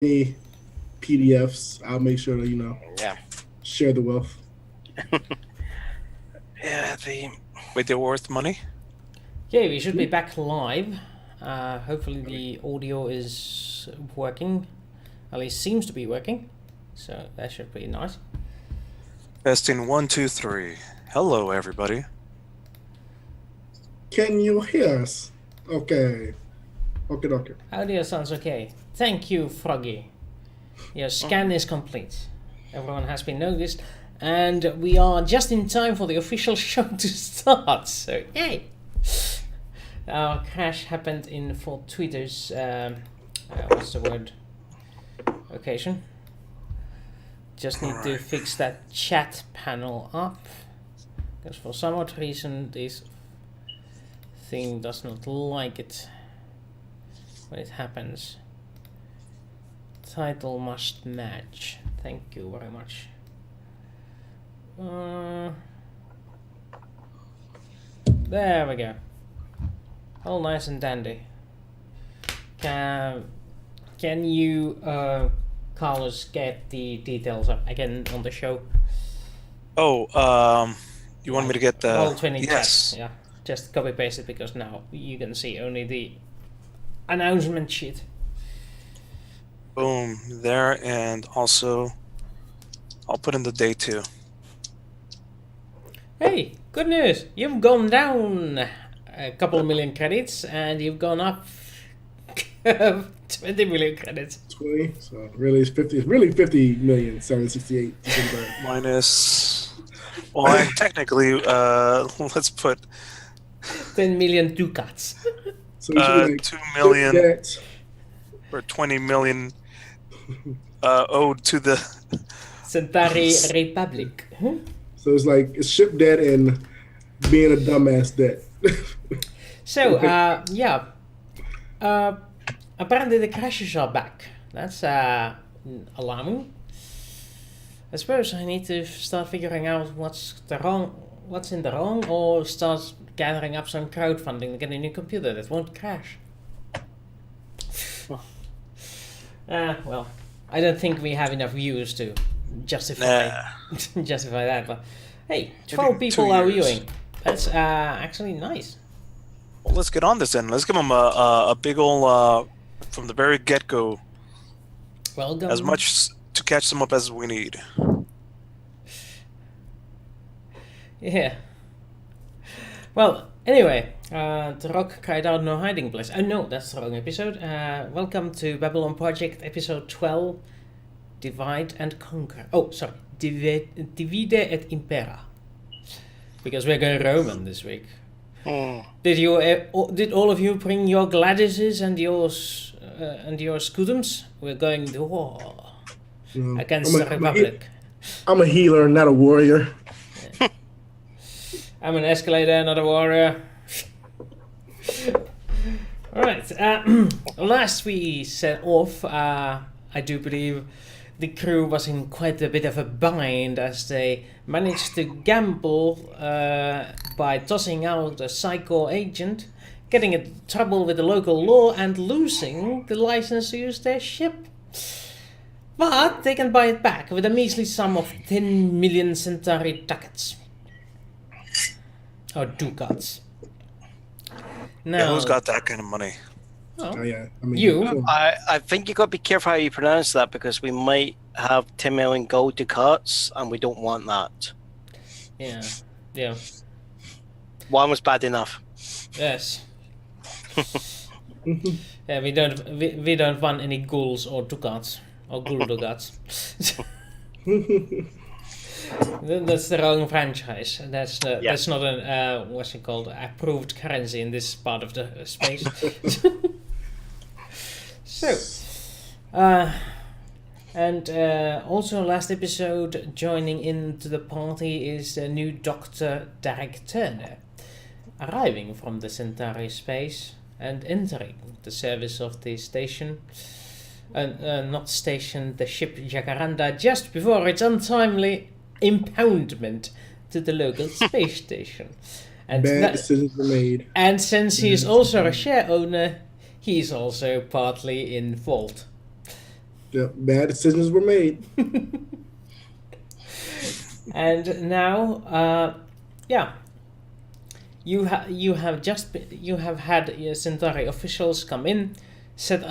any PDFs, I'll make sure to Yeah. share the wealth. Yeah, they're worth money. Okay, we should be back live. Hopefully the audio is working. At least seems to be working. So that should be nice. Testing 1, 2, 3. Hello, everybody. Can you hear us? Okay. Okay. Audio sounds okay. Thank you, Froggy. Your scan is complete. Everyone has been noticed. And we are just in time for the official show to start. So, yay! Our crash happened in for Twitter's, what's the word? Occasion. Just need to fix that chat panel up. Because for some odd reason this thing does not like it when it happens. Title must match. Thank you very much. There we go. All nice and dandy. Can you, Carlos, get the details up again on the show? Oh, you want me to get the... Roll20 yes. chat. Yeah, just copy paste it because now you can see only the announcement sheet. Boom, there, and also I'll put in the day too. Hey, good news! You've gone down a couple of million credits, and you've gone up 20 million credits. 20. So really, it's 50. It's really 50,768,000. Minus. Well, technically, let's put 10 million ducats. So we should be like 2 million that. or 20 million owed to the Centauri Republic. So it's ship debt and being a dumbass debt. So, yeah. Apparently the crashes are back. That's alarming. I suppose I need to start figuring out what's in the wrong, or start gathering up some crowdfunding to get a new computer that won't crash. Well, I don't think we have enough views to justify justify that. But hey, 12 people are viewing. That's actually nice. Well, let's get on this then. Let's give them a big ol' from the very get-go. Welcome. As much to catch them up as we need. Yeah. Well, anyway, the rock cried out no hiding place. Oh no, that's the wrong episode. Welcome to Babylon Project episode 12, Divide and Conquer. Oh, sorry, Divide et Impera. Because we're going Roman this week. Did all of you bring your Gladises and your Scutums? We're going to war against the Republic. I'm a healer, not a warrior. Yeah. I'm an escalator, not a warrior. Alright, last we set off, I do believe the crew was in quite a bit of a bind as they managed to gamble by tossing out a psycho agent, getting in trouble with the local law and losing the license to use their ship. But they can buy it back with a measly sum of 10 million Centauri ducats. Or ducats. Now, Yeah, who's got that kind of money? Oh yeah, I mean, you. I think you got to be careful how you pronounce that, because we might have 10 million gold ducats and we don't want that. Yeah. One was bad enough. Yes. Yeah, we don't want any ghouls or ducats or ghoul ducats. That's the wrong franchise. That's not an what's it called, approved currency in this part of the space. So, and also last episode, joining into the party is the new Dr. Derek Turner, arriving from the Centauri space and entering the service of the station, not station, the ship Jacaranda, just before its untimely impoundment to the local space station. And bad decisions were made. And since he is also a share owner, he is also partly in fault. Yep, bad decisions were made. And now, yeah, you have had Centauri officials come in, set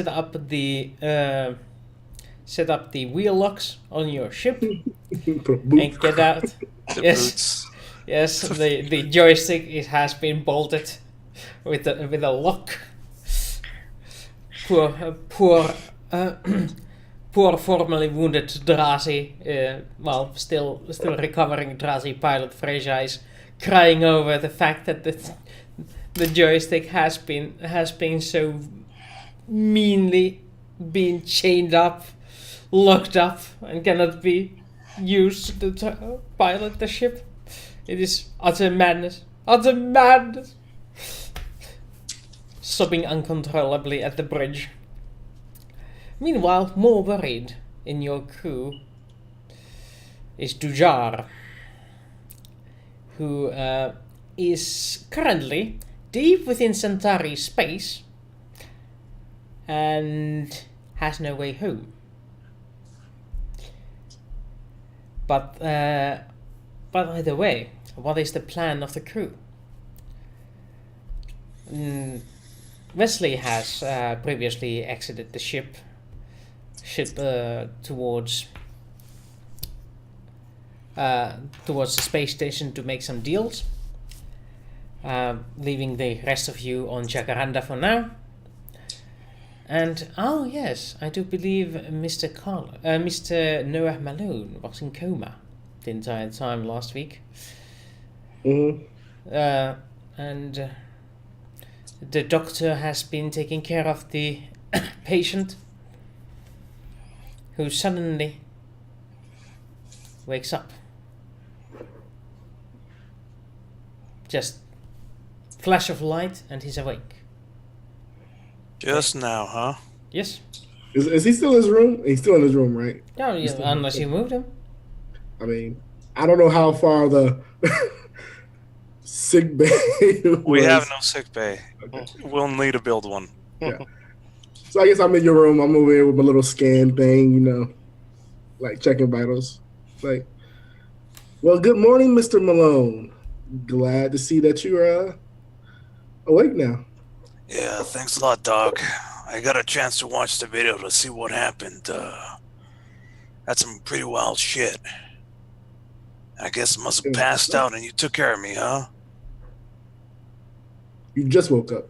up the wheel locks on your ship Put a boot. and get out. The Yes. boots. Yes, the joystick has been bolted with a lock. Poor formerly wounded Drazi, still recovering Drazi pilot Freyja is crying over the fact that the joystick has been so meanly been chained up, locked up, and cannot be used to pilot the ship. It is utter madness. Utter madness. Sobbing uncontrollably at the bridge. Meanwhile, more worried in your crew is Dujar, who is currently deep within Centauri space and has no way home. But either way, what is the plan of the crew? Wesley has previously exited the ship towards the space station to make some deals, leaving the rest of you on Jacaranda for now. And oh yes, I do believe Mr. Noah Malone was in coma the entire time last week. Mm-hmm. And the doctor has been taking care of the patient, who suddenly wakes up. Just flash of light and he's awake. Just now, huh? Yes. Is he still in his room? He's still in his room, right? No, unless you moved him. I mean, I don't know how far the sick bay was. We have no sick bay. Okay. We'll need to build one. Yeah. So I guess I'm in your room. I'm over here with my little scan thing, like checking vitals. Like, well, good morning, Mr. Malone. Glad to see that you're awake now. Yeah, thanks a lot, Doc. I got a chance to watch the video to see what happened. That's some pretty wild shit. I guess I must have passed out and you took care of me, huh? You just woke up.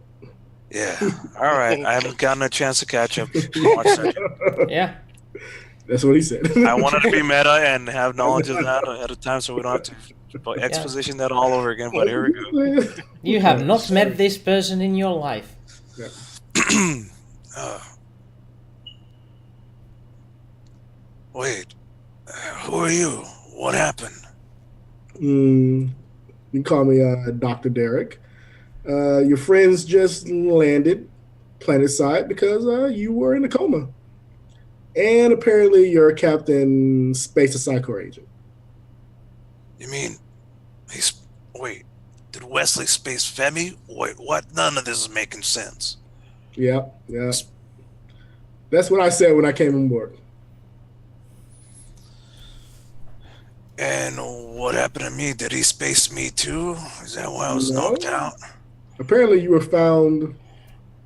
Yeah. All right. I haven't gotten a chance to catch up. Watch that. Yeah. That's what he said. I wanted to be meta and have knowledge of that ahead of time so we don't have to exposition that all over again, but here we go. You have not met this person in your life. Yeah. Wait. Who are you? What happened? You can call me Dr. Derek. Your friends just landed planetside because you were in a coma. And apparently you're a Captain Space Psycho agent. You mean wait, did Wesley space Femi? Wait, what? None of this is making sense. Yeah. That's what I said when I came on board. And what happened to me? Did he space me too? Is that why I was knocked out? Apparently you were found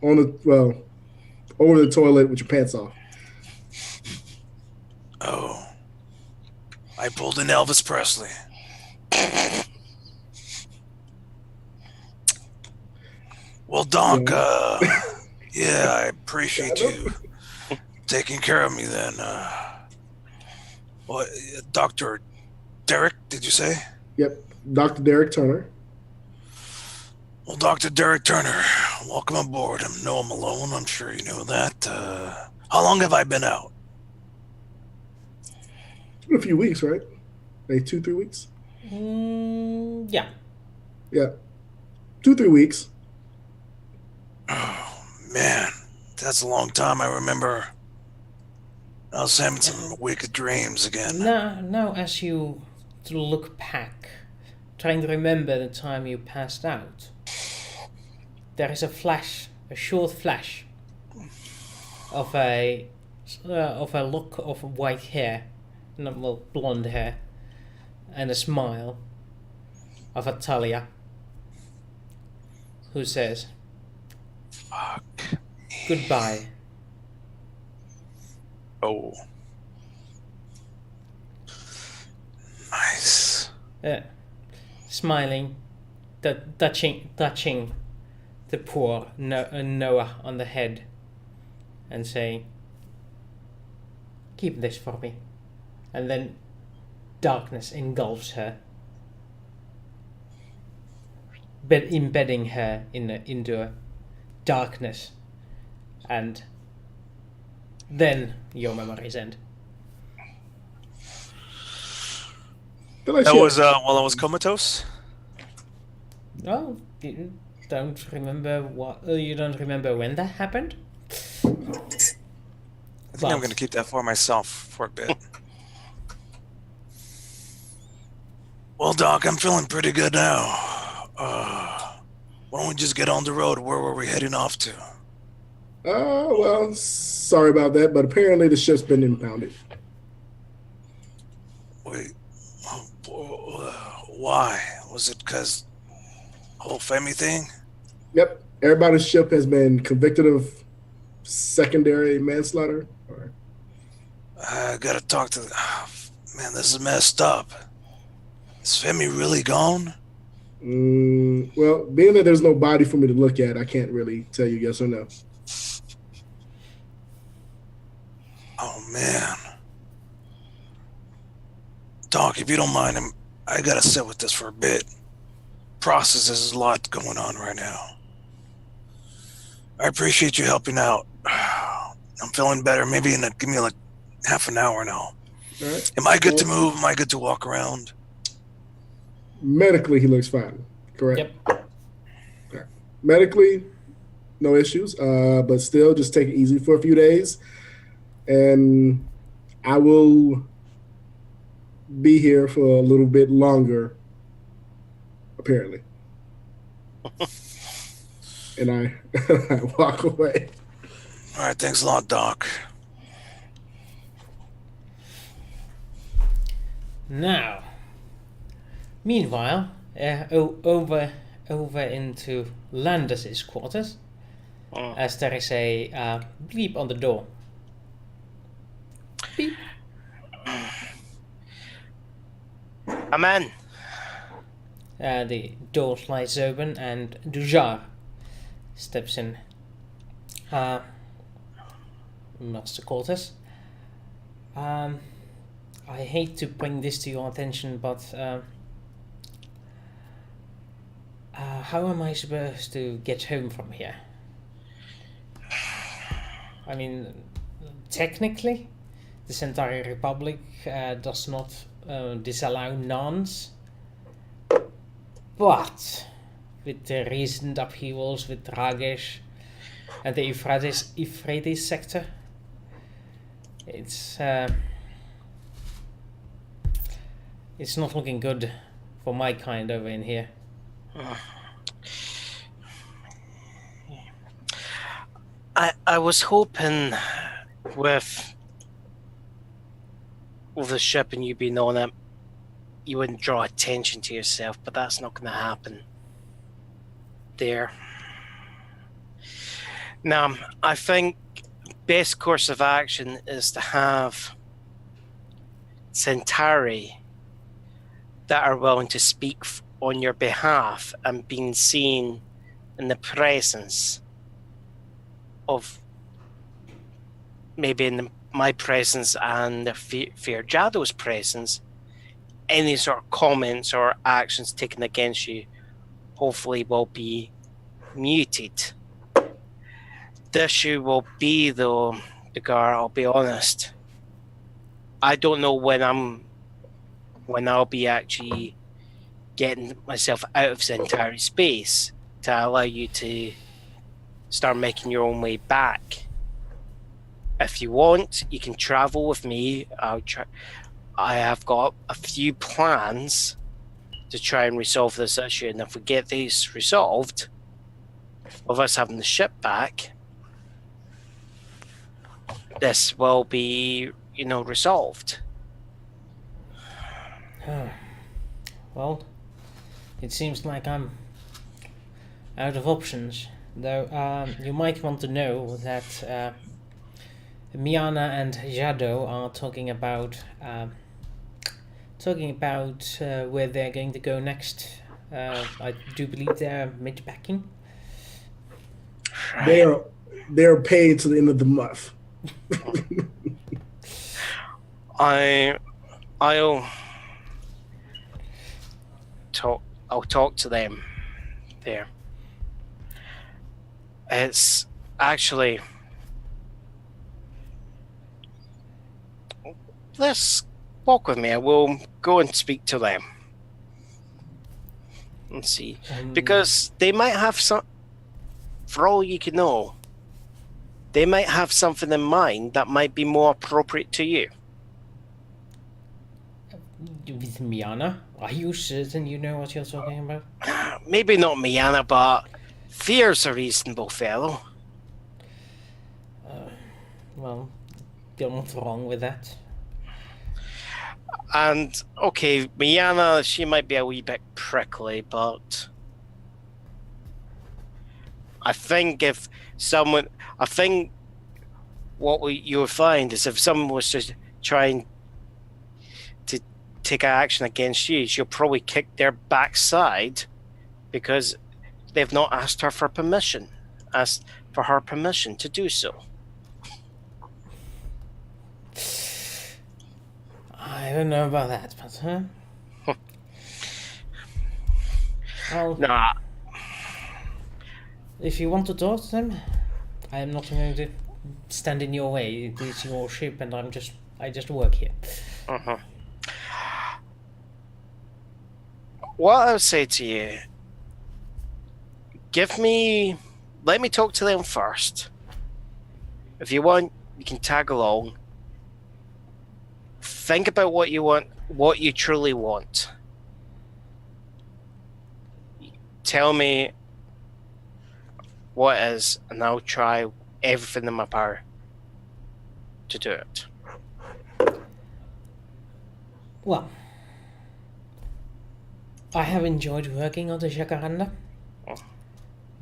over the toilet with your pants off. Oh. I pulled an Elvis Presley. Well, Doc, yeah, I appreciate you taking care of me then. What, Dr. Derek, did you say? Yep, Dr. Derek Turner. Well, Dr. Derek Turner, welcome aboard. I'm Noah Malone. I'm sure you know that. How long have I been out? A few weeks, right? Like 2-3 weeks? Yeah. Yeah. 2-3 weeks. Oh, man. That's a long time. I remember I was having some wicked dreams again. Now, as you look back, trying to remember the time you passed out, there is a short flash of a of a lock of white hair, no, well, blonde hair, and a smile of a Talia, who says, Fuck. "Goodbye." Oh. Nice. Smiling, touching the poor Noah on the head, and saying, "Keep this for me." And then darkness engulfs her, embedding her into a darkness, and then your memories end. That was while I was comatose. Oh, you don't remember what? You don't remember when that happened? I think I'm going to keep that for myself for a bit. Well, Doc, I'm feeling pretty good now. Why don't we just get on the road? Where were we heading off to? Well, sorry about that, but apparently the ship's been impounded. Wait, why? Was it because whole Femi thing? Yep, everybody's ship has been convicted of secondary manslaughter. I gotta talk to man, this is messed up. Is Femi really gone? Well, being that there's no body for me to look at, I can't really tell you yes or no. Oh, man. Doc, if you don't mind, I gotta sit with this for a bit. Process, there's a lot going on right now. I appreciate you helping out. I'm feeling better. Maybe give me like half an hour now. All right. Am I good to move? Am I good to walk around? Medically, he looks fine. Correct? Yep. Okay. Medically, no issues. But still, just take it easy for a few days. And I will be here for a little bit longer, apparently. And I walk away. All right, thanks a lot, Doc. Now, meanwhile, over into Landis's quarters, as there is a bleep on the door. Beep. I'm in. The door slides open and Dujar steps in. Master Quarters. I hate to bring this to your attention, but how am I supposed to get home from here? I mean, technically, the Centauri Republic does not disallow nuns, but with the recent upheavals with Ragesh and the Euphrates sector, it's not looking good for my kind over in here. I was hoping with the ship and you being on it, you wouldn't draw attention to yourself, but that's not going to happen there. Now, I think best course of action is to have Centauri that are willing to speak on your behalf and being seen in the presence of maybe in my presence and Fear Jado's presence, any sort of comments or actions taken against you hopefully will be muted. The issue will be, though, Degar, I'll be honest, I don't know when I'll be actually getting myself out of Centauri space to allow you to start making your own way back. If you want, you can travel with me. I have got a few plans to try and resolve this issue, and if we get these resolved, of us having the ship back, this will be, resolved. Well, it seems like I'm out of options. Though you might want to know that Miana and Jado are talking about where they're going to go next. I do believe they're mid-packing. They're paid to the end of the month. I'll talk to them there. It's actually, let's walk with me. I will go and speak to them and see, because they might have some. For all you can know, they might have something in mind that might be more appropriate to you. With Miana? Are you certain you know what you're talking about? Maybe not Miana, but Fear's a reasonable fellow. Well, you're not wrong with that. And, okay, Miana, she might be a wee bit prickly, but I think what you would find is if someone was just trying to take action against you, you'll probably kick their backside because they've not asked her for permission, asked for her permission to do so. I don't know about that, but well, Nah. If you want to talk to them, I am not going to stand in your way. It is your ship, and I just work here. What I would say to you, let me talk to them first. If you want, you can tag along. Think about what you want, what you truly want. Tell me what it is, and I'll try everything in my power to do it. Well, I have enjoyed working on the Jacaranda,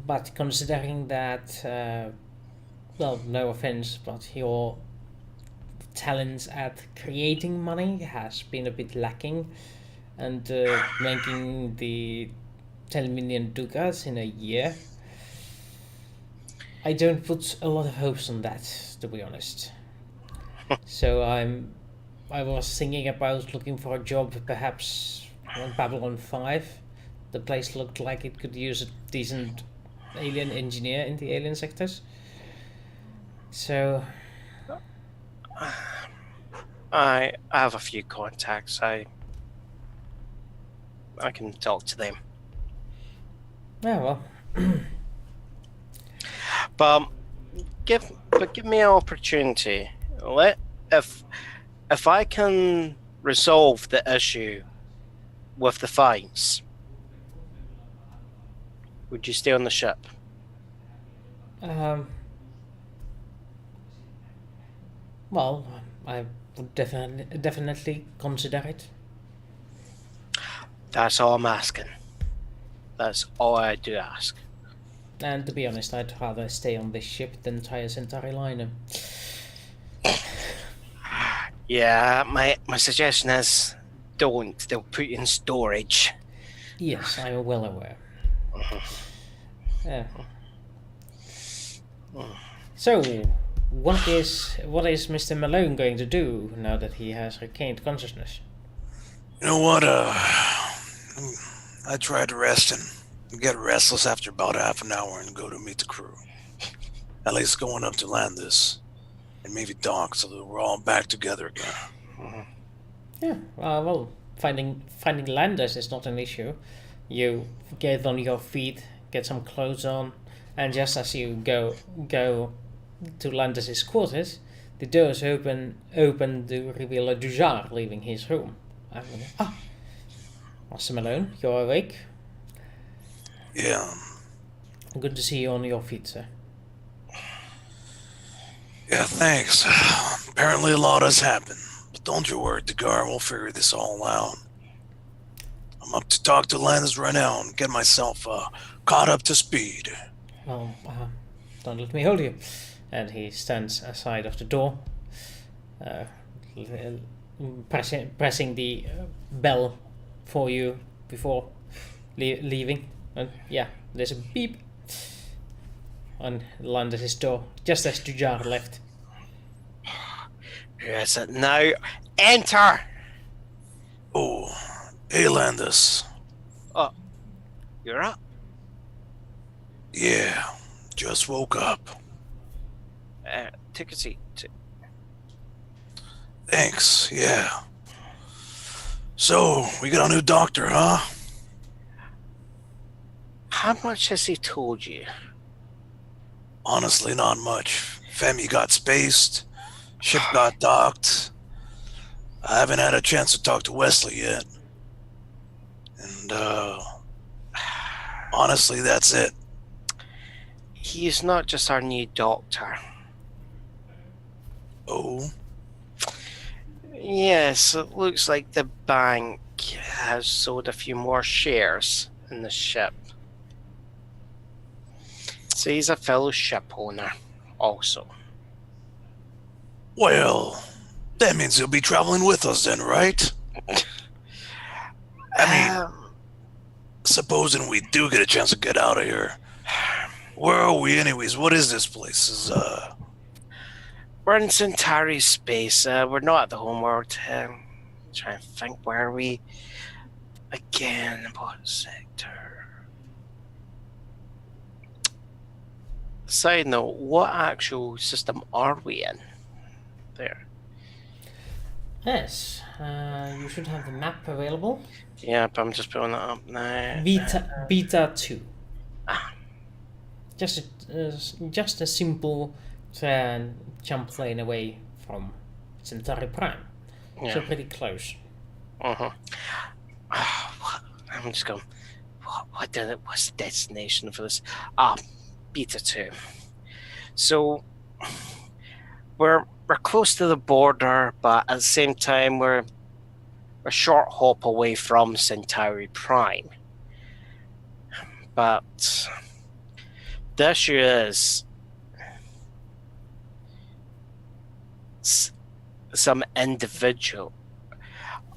but considering that, well, no offense, but your talents at creating money has been a bit lacking, and making the 10 million ducats in a year, I don't put a lot of hopes on that, to be honest. So I was thinking about looking for a job, perhaps on Babylon 5. The place looked like it could use a decent alien engineer in the alien sectors. So I have a few contacts. I can talk to them. yeah, well, But give me an opportunity. If I can resolve the issue with the fines, would you stay on the ship? well, I would definitely consider it. That's all I'm asking. That's all I do ask. And to be honest, I'd rather stay on this ship than try a Centauri liner. Yeah, my suggestion is don't. They'll put you in storage. Yes, I'm well aware. Yeah. So, what is Mr. Malone going to do now that he has regained consciousness? You know what? I tried to rest and get restless after about half an hour and go to meet the crew. At least going up to Landis and maybe Doc, so that we're all back together again. Yeah. Well, finding Landis is not an issue. You get on your feet, get some clothes on, and just as you go to Landis's quarters, the doors open to reveal a Dujar leaving his room. Master Malone, you're awake? Yeah. Good to see you on your feet, sir. Yeah, thanks. Apparently a lot has happened. But don't you worry, Degar, we'll figure this all out. I'm up to talk to Landis right now and get myself caught up to speed. Well, don't let me hold you. And he stands aside of the door, uh, pressing the bell for you before leaving. And yeah, there's a beep on Landis' door just as Dujar left. Who is it now? Enter! Oh, hey Landis. Oh, you're up. Yeah, just woke up. Take a seat. Thanks, yeah. So, we got a new doctor, huh? How much has he told you? Honestly, not much. Femi got spaced. Ship got docked. I haven't had a chance to talk to Wesley yet. And, honestly, that's it. He is not just our new doctor. Oh? Yes, it looks like the bank has sold a few more shares in the ship. So he's a fellow ship owner also. Well, that means he'll be traveling with us then, right? I mean, supposing we do get a chance to get out of here. Where are we anyways? What is this place? We're in Centauri space. We're not at the homeworld. Trying to think, where are we? Again, what sector? Side note, what actual system are we in? There. Yes, you should have the map available. Yep, I'm just pulling it up now. Beta 2. Just a simple jump lane away from Centauri Prime. Yeah. So pretty close. I'm just going. What's the destination for this? Beta 2. So we're close to the border, but at the same time we're a short hop away from Centauri Prime. But the issue is some individual.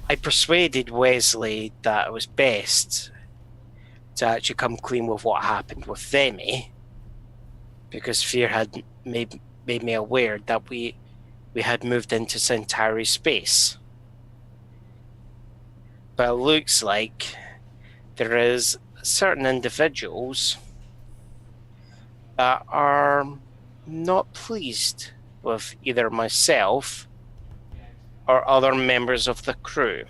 I persuaded Wesley that it was best to actually come clean with what happened with Femi, because Fear had made me aware that we had moved into Centauri space. But it looks like there is certain individuals that are not pleased with either myself or other members of the crew.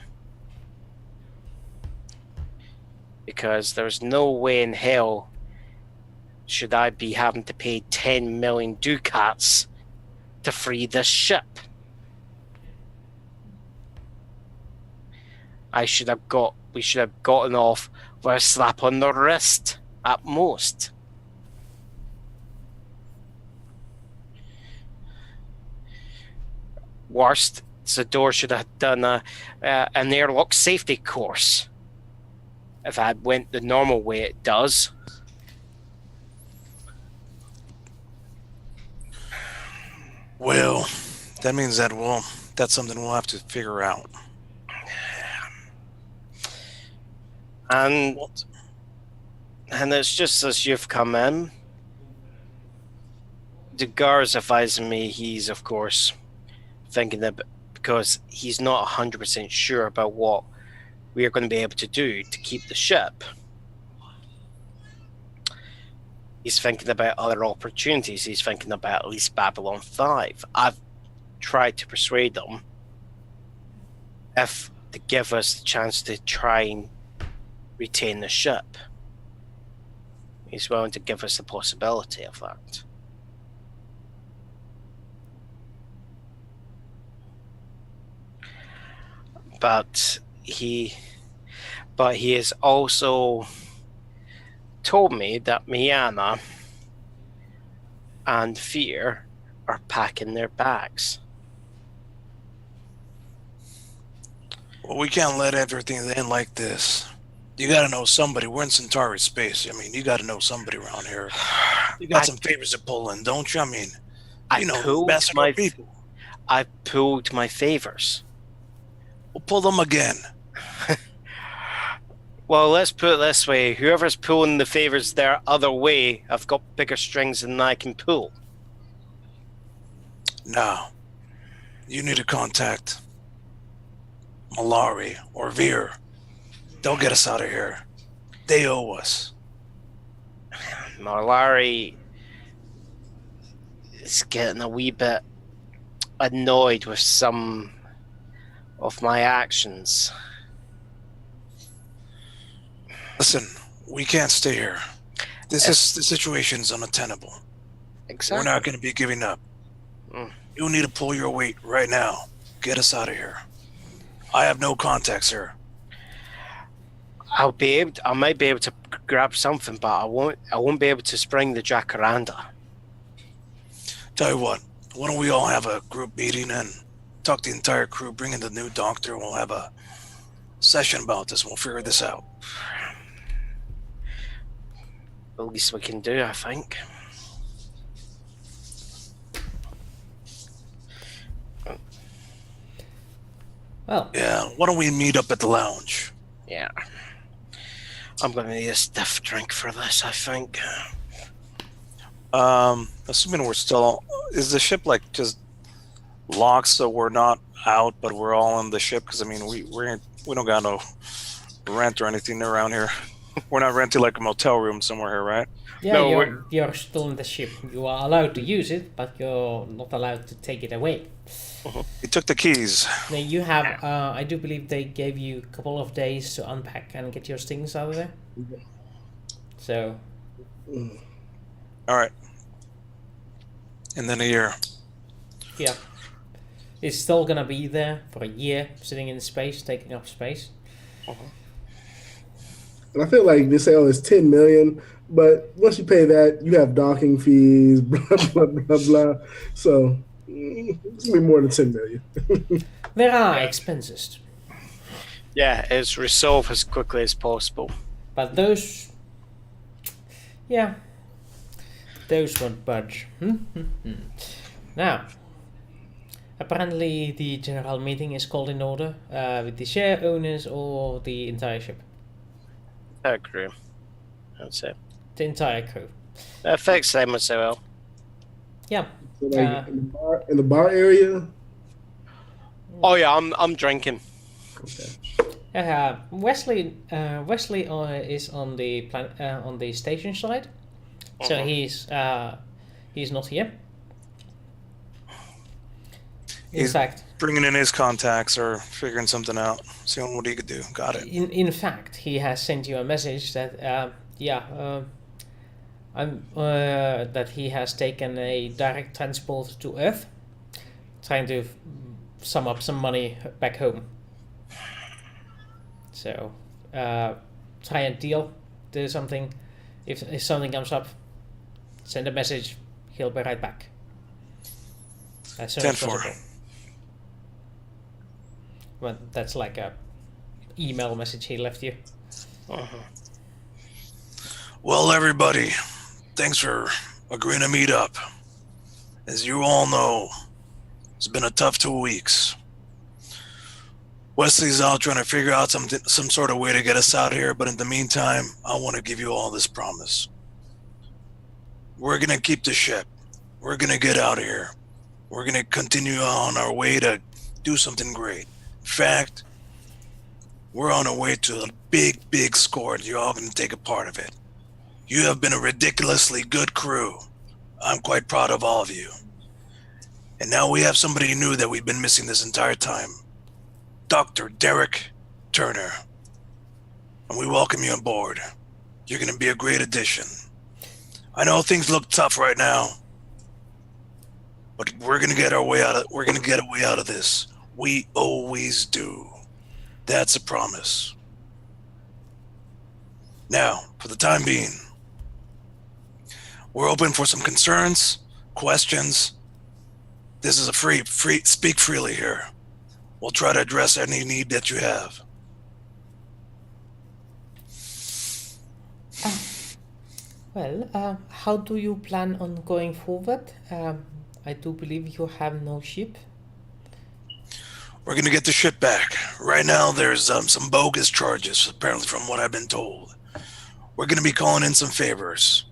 Because there's no way in hell should I be having to pay 10 million ducats to free this ship. We should have gotten off with a slap on the wrist at most. Worst, Zador should have done an airlock safety course. If I went the normal way it does. Well, that means that, that's something we'll have to figure out. And it's just as you've come in. Degar's advising me he's, of course, thinking that because he's not 100% sure about what we are going to be able to do to keep the ship. He's thinking about other opportunities. He's thinking about at least Babylon 5. I've tried to persuade them if to give us the chance to try and retain the ship. He's willing to give us the possibility of that. But he has also told me that Miana and Fear are packing their bags. Well, we can't let everything end like this. You gotta know somebody. We're in Centauri space. I mean, you gotta know somebody around here. You got some favors to pull in, don't you? I mean, I you know, pulled best of our people. I pulled my favors. We'll pull them again. Well, let's put it this way. Whoever's pulling the favors their other way have got bigger strings than I can pull. Now, you need to contact Malari or Veer. They'll get us out of here. They owe us. Malari is getting a wee bit annoyed with some of my actions. Listen, we can't stay here. The situation's untenable. Exactly. We're not going to be giving up. You need to pull your weight right now. Get us out of here. I have no contacts here. I might be able to grab something, but I won't be able to spring the jacaranda. Tell you what, why don't we all have a group meeting and talk the entire crew, bring in the new doctor, and we'll have a session about this, and we'll figure this out. The least we can do, I think. Well. Yeah, why don't we meet up at the lounge? Yeah. I'm going to need a stiff drink for this, I think. Assuming we're still... Is the ship, like, just locked so we're not out, but we're all on the ship? Because, I mean, we don't got no rent or anything around here. We're not renting, like, a motel room somewhere here, right? Yeah, no, you're still in the ship. You are allowed to use it, but you're not allowed to take it away. He took the keys. Now you have, I do believe they gave you a couple of days to unpack and get your things out of there. So. All right. And then a year. Yeah. It's still gonna be there for a year, sitting in space, taking up space. And I feel like this sale is $10 million, but once you pay that, you have docking fees, blah blah blah blah. So it's gonna be more than $10 million. There are expenses. Yeah, it's resolved as quickly as possible. But those, yeah, those won't budge. Now, apparently the general meeting is called in order with the share owners or the entire ship. Crew, I'd say. The entire crew. That affects them as well. Yeah. So like in the bar area. Oh yeah, I'm drinking. Okay. Wesley is on the station side, so he's not here. In fact, bringing in his contacts or figuring something out, seeing what he could do. Got it. In fact, he has sent you a message that that he has taken a direct transport to Earth, trying to sum up some money back home. So, try and do something. If something comes up, send a message. He'll be right back. As soon as possible. Well, that's like a email message he left you. Well, everybody, thanks for agreeing to meet up. As you all know, it's been a tough 2 weeks. Wesley's out trying to figure out some sort of way to get us out of here, but in the meantime, I want to give you all this promise. We're going to keep the ship. We're going to get out of here. We're going to continue on our way to do something great. In fact, we're on our way to a big score, and you're all going to take a part of it. You have been a ridiculously good crew. I'm quite proud of all of you. And now we have somebody new that we've been missing this entire time. Dr. Derek Turner. And we welcome you on board. You're going to be a great addition. I know things look tough right now, but we're going to get our way out of this. We always do. That's a promise. Now, for the time being, we're open for some concerns, questions, This is a free speak freely here. We'll try to address any need that you have. Well, how do you plan on going forward? I do believe you have no ship. We're gonna get the ship back. Right now, there's some bogus charges, apparently from what I've been told. We're gonna be calling in some favors.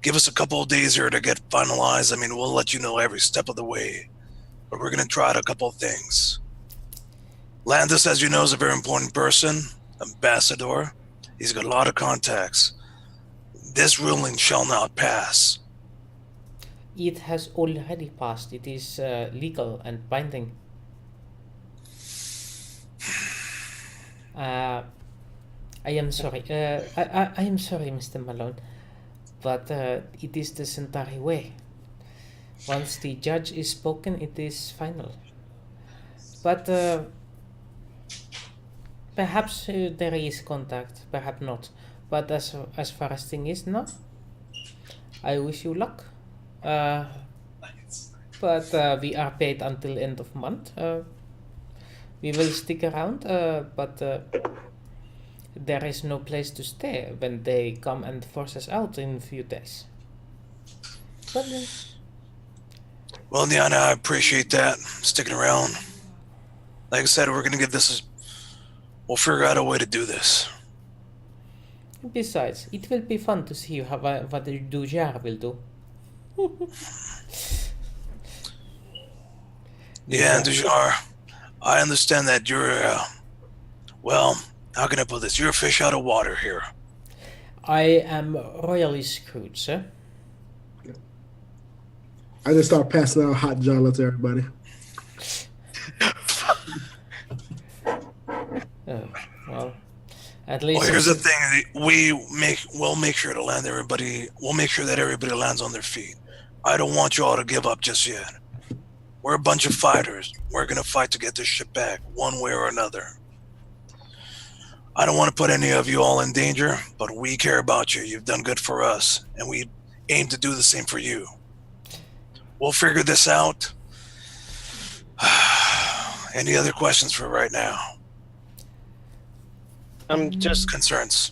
Give us a couple of days here to get finalized. I mean, we'll let you know every step of the way. But we're gonna try out a couple of things. Landis, as you know, is a very important person, ambassador. He's got a lot of contacts. This ruling shall not pass. It has already passed. It is legal and binding. I am sorry. I am sorry, Mr. Malone, but it is the Centauri way. Once the judge is spoken, it is final. But perhaps there is contact, perhaps not. But as far as thing is now, I wish you luck. But we are paid until end of month. We will stick around, but there is no place to stay when they come and force us out in a few days. But, Well, Diana, I appreciate that. Sticking around. Like I said, we're going to give this we'll figure out a way to do this. besides, it will be fun to see how, what the Dujar will do. Yeah, Dujar, I understand that you're, well, how can I put this? You're a fish out of water here. I am royally screwed, sir. I just start passing out hot jolly to everybody. Oh, well, at least. Well, here's the thing: we'll make sure to land everybody. We'll make sure that everybody lands on their feet. I don't want you all to give up just yet. We're a bunch of fighters. We're gonna fight to get this ship back, one way or another. I don't want to put any of you all in danger, but we care about you. You've done good for us, and we aim to do the same for you. We'll figure this out. Any other questions for right now? I'm just Concerns?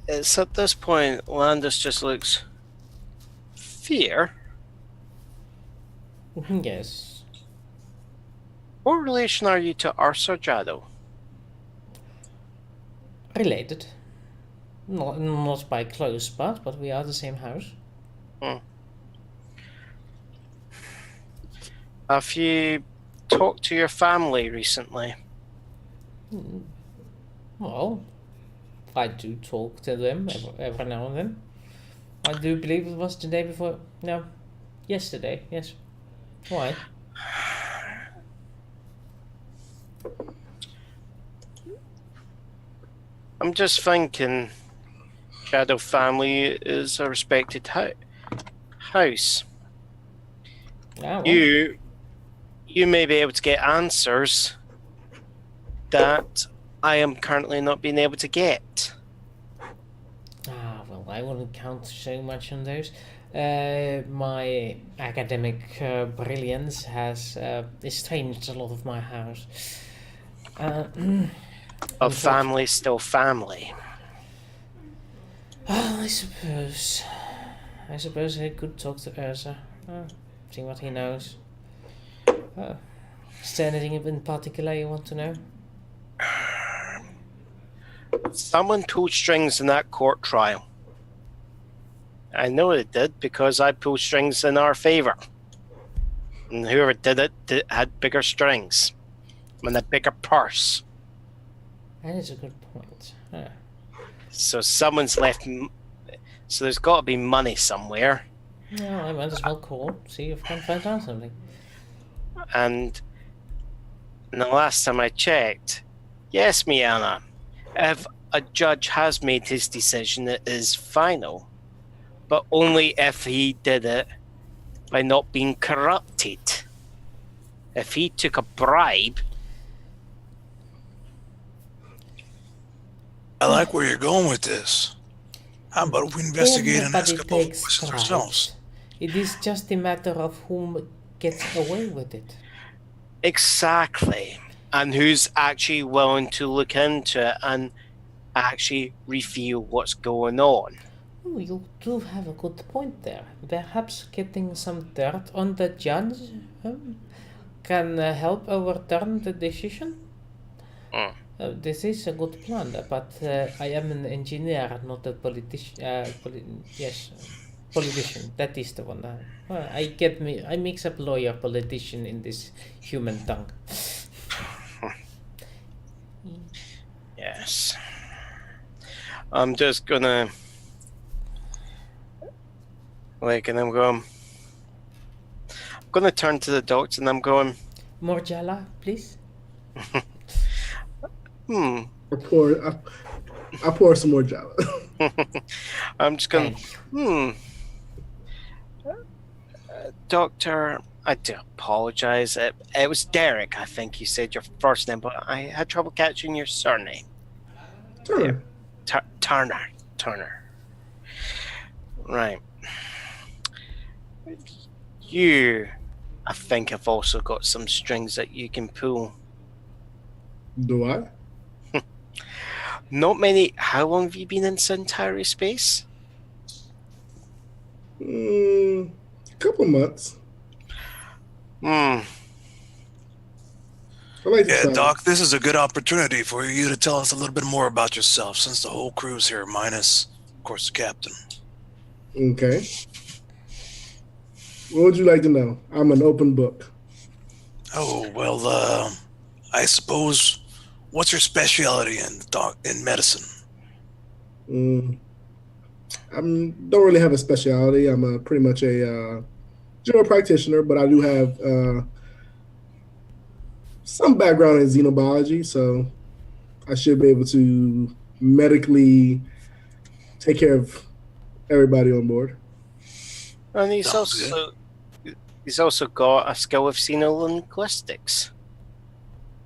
It's at this point, Landis just looks fear. Yes. What relation are you to Arthur Jado? Related. Not by close path, but we are the same house. Have you talked to your family recently? Well, I do talk to them every now and then. I do believe it was the day before. No, yesterday. Yes. Why? I'm just thinking, Shadow family is a respected house. Ah, well. You may be able to get answers that I am currently not being able to get. Ah, well, I wouldn't count so much on those. My academic brilliance has estranged a lot of my house. Of family still family. Well, I suppose I could talk to Urza. See what he knows. Is there anything in particular you want to know? Someone pulled strings in that court trial. I know it did because I pulled strings in our favor. And whoever did it had bigger strings and a bigger purse. That is a good point. So someone's left. So there's got to be money somewhere. No, I might as well call, see if I can find out something. And the last time I checked, yes, Miana, if a judge has made his decision, it is final. But only if he did it by not being corrupted. If he took a bribe. I like where you're going with this. How about if we investigate and ask a couple of takes questions bribes. ourselves? It is just a matter of whom gets away with it. Exactly. And who's actually willing to look into it and actually reveal what's going on. Oh, you do have a good point there. Perhaps getting some dirt on the judge can help overturn the decision? Mm. This is a good plan, but I am an engineer, not a politician. Yes, politician. That is the one. I mix up lawyer, politician in this human tongue. Yes. I'm just gonna and I'm gonna turn to the doctor and I'm going, More jala, please. I pour some more Java. I'm just going, Doctor, I do apologize. It was Derek, I think you said your first name, but I had trouble catching your surname. Turner. Turner. Right. You, I think, have also got some strings that you can pull. Do I? Not many. How long have you been in Centauri space? A couple of months. I like to travel. Doc, this is a good opportunity for you to tell us a little bit more about yourself, since the whole crew's here, minus, of course, the captain. Okay. What would you like to know? I'm an open book. Oh, well, I suppose, what's your specialty in medicine? I don't really have a specialty. I'm pretty much a general practitioner, but I do have some background in xenobiology, so I should be able to medically take care of everybody on board. And he's also got a skill of xenolinguistics.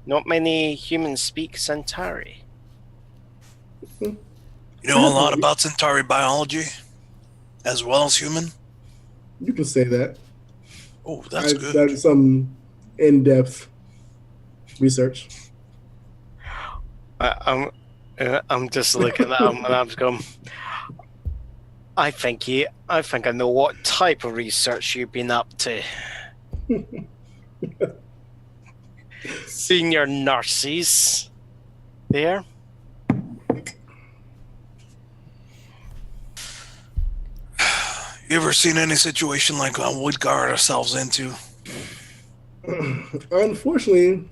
Not many humans speak Centauri. You know a lot about Centauri biology, as well as human? You can say that. Oh, that's good. I've done some in-depth research. I'm just looking at him and I'm just going, I think I know what type of research you've been up to. Senior nurses there. You ever seen any situation like we'd guard ourselves into? Unfortunately,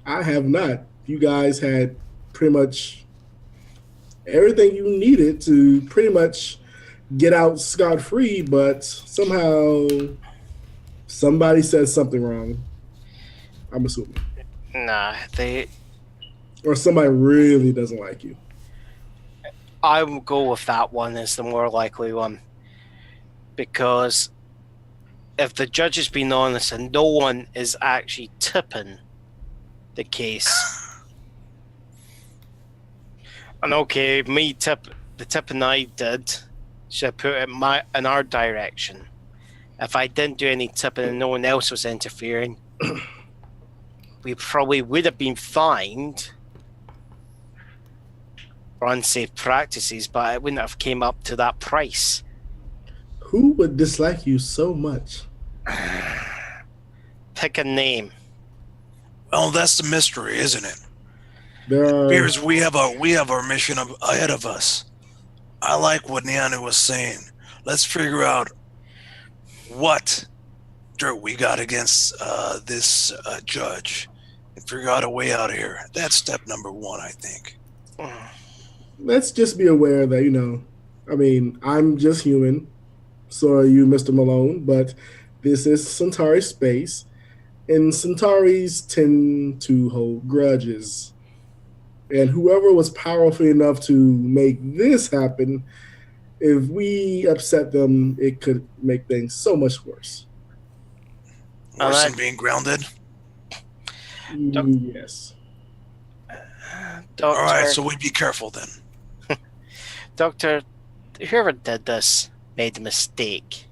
I have not. You guys had pretty much everything you needed to pretty much get out scot-free, but somehow somebody said something wrong. I'm assuming. Nah, or somebody really doesn't like you. I will go with that one as the more likely one. Because if the judge has been honest and no one is actually tipping the case, and okay, the tipping I did should put it in our direction. If I didn't do any tipping and no one else was interfering, we probably would have been fined for unsafe practices, but it wouldn't have came up to that price. Who would dislike you so much? Pick a name. Well, that's the mystery, isn't it? There are... It appears we have our mission ahead of us. I like what Nianu was saying. Let's figure out what dirt we got against this judge and figure out a way out of here. That's step number one, I think. Let's just be aware that, I'm just human. So are you, Mr. Malone, but this is Centauri space, and Centauris tend to hold grudges. And whoever was powerful enough to make this happen, if we upset them, it could make things so much worse. Worse than being grounded? Yes. Doctor, all right, so we be careful then. Doctor, whoever did this made a mistake.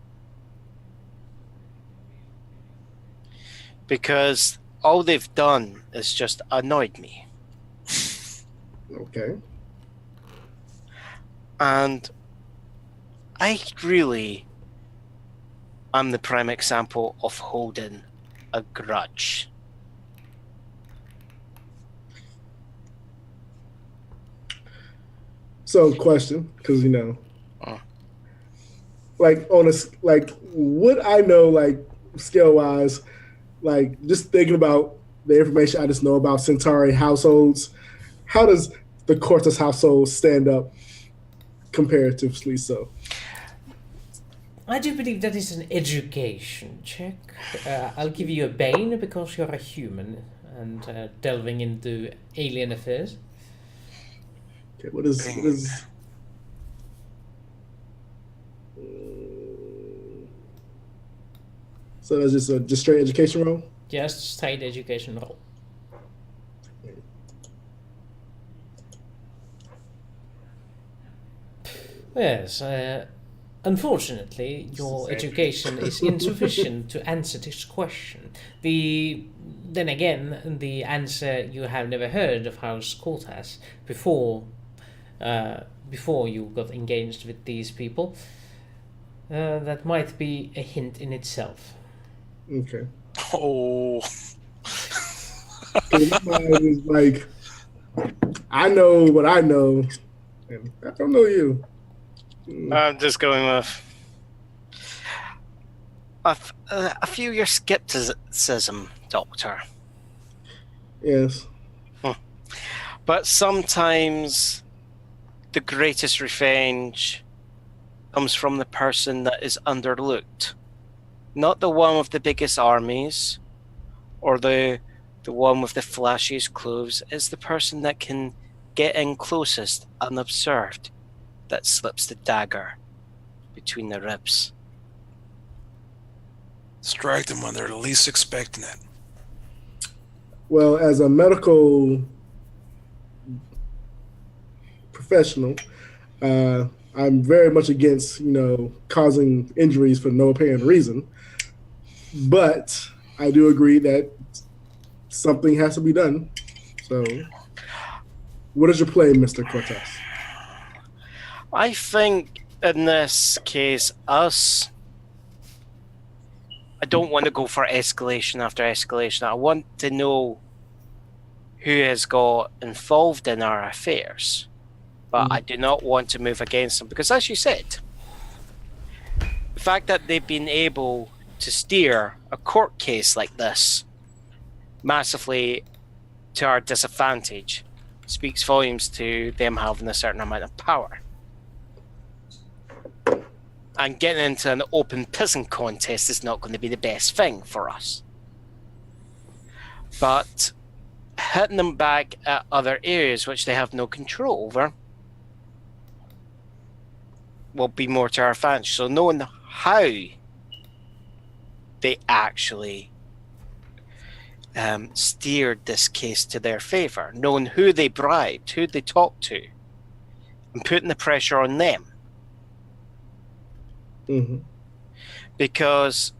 because all they've done is just annoyed me. Okay. And I really am the prime example of holding a grudge. So, question, because Oh. like on a like, would I know like scale wise, like just thinking about the information I just know about Centauri households, how does the Cortus household stand up comparatively? So, I do believe that is an education check. I'll give you a Bane because you're a human and delving into alien affairs. okay, what is so that's just a just straight education roll? Just straight education roll. Yes, unfortunately, your education is insufficient to answer this question. Then again, the answer you have never heard of House Cortas before you got engaged with these people. That might be a hint in itself. Okay. Oh. My mind is like, I know what I know, and I don't know you. I'm just going with. I feel your skepticism, Doctor. Yes. But sometimes the greatest revenge comes from the person that is underlooked. Not the one with the biggest armies or the one with the flashiest clothes. It's the person that can get in closest unobserved that slips the dagger between the ribs. Strike them when they're least expecting it. Well, as a medical professional, I'm very much against, causing injuries for no apparent reason. But I do agree that something has to be done. So, what is your play, Mr. Cortez? I think in this case, I don't want to go for escalation after escalation. I want to know who has got involved in our affairs. But I do not want to move against them because, as you said, the fact that they've been able to steer a court case like this massively to our disadvantage speaks volumes to them having a certain amount of power. And getting into an open pissing contest is not going to be the best thing for us. But hitting them back at other areas which they have no control over will be more to our advantage. So knowing how they actually steered this case to their favor, knowing who they bribed, who they talked to, and putting the pressure on them. Mm-hmm. Because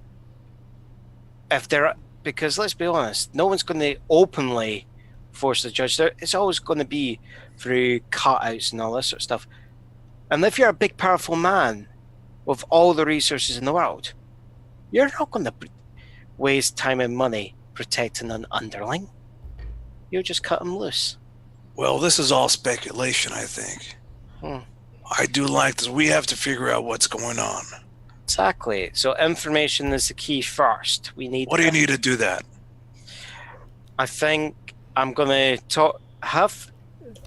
let's be honest, no one's going to openly force the judge. It's always going to be through cutouts and all this sort of stuff. And if you're a big, powerful man with all the resources in the world, you're not going to waste time and money protecting an underling. You'll just cut him loose. Well, this is all speculation, I think. I do like this. We have to figure out what's going on. Exactly. So information is the key first. We need. What do you need to do that? I think I'm going to have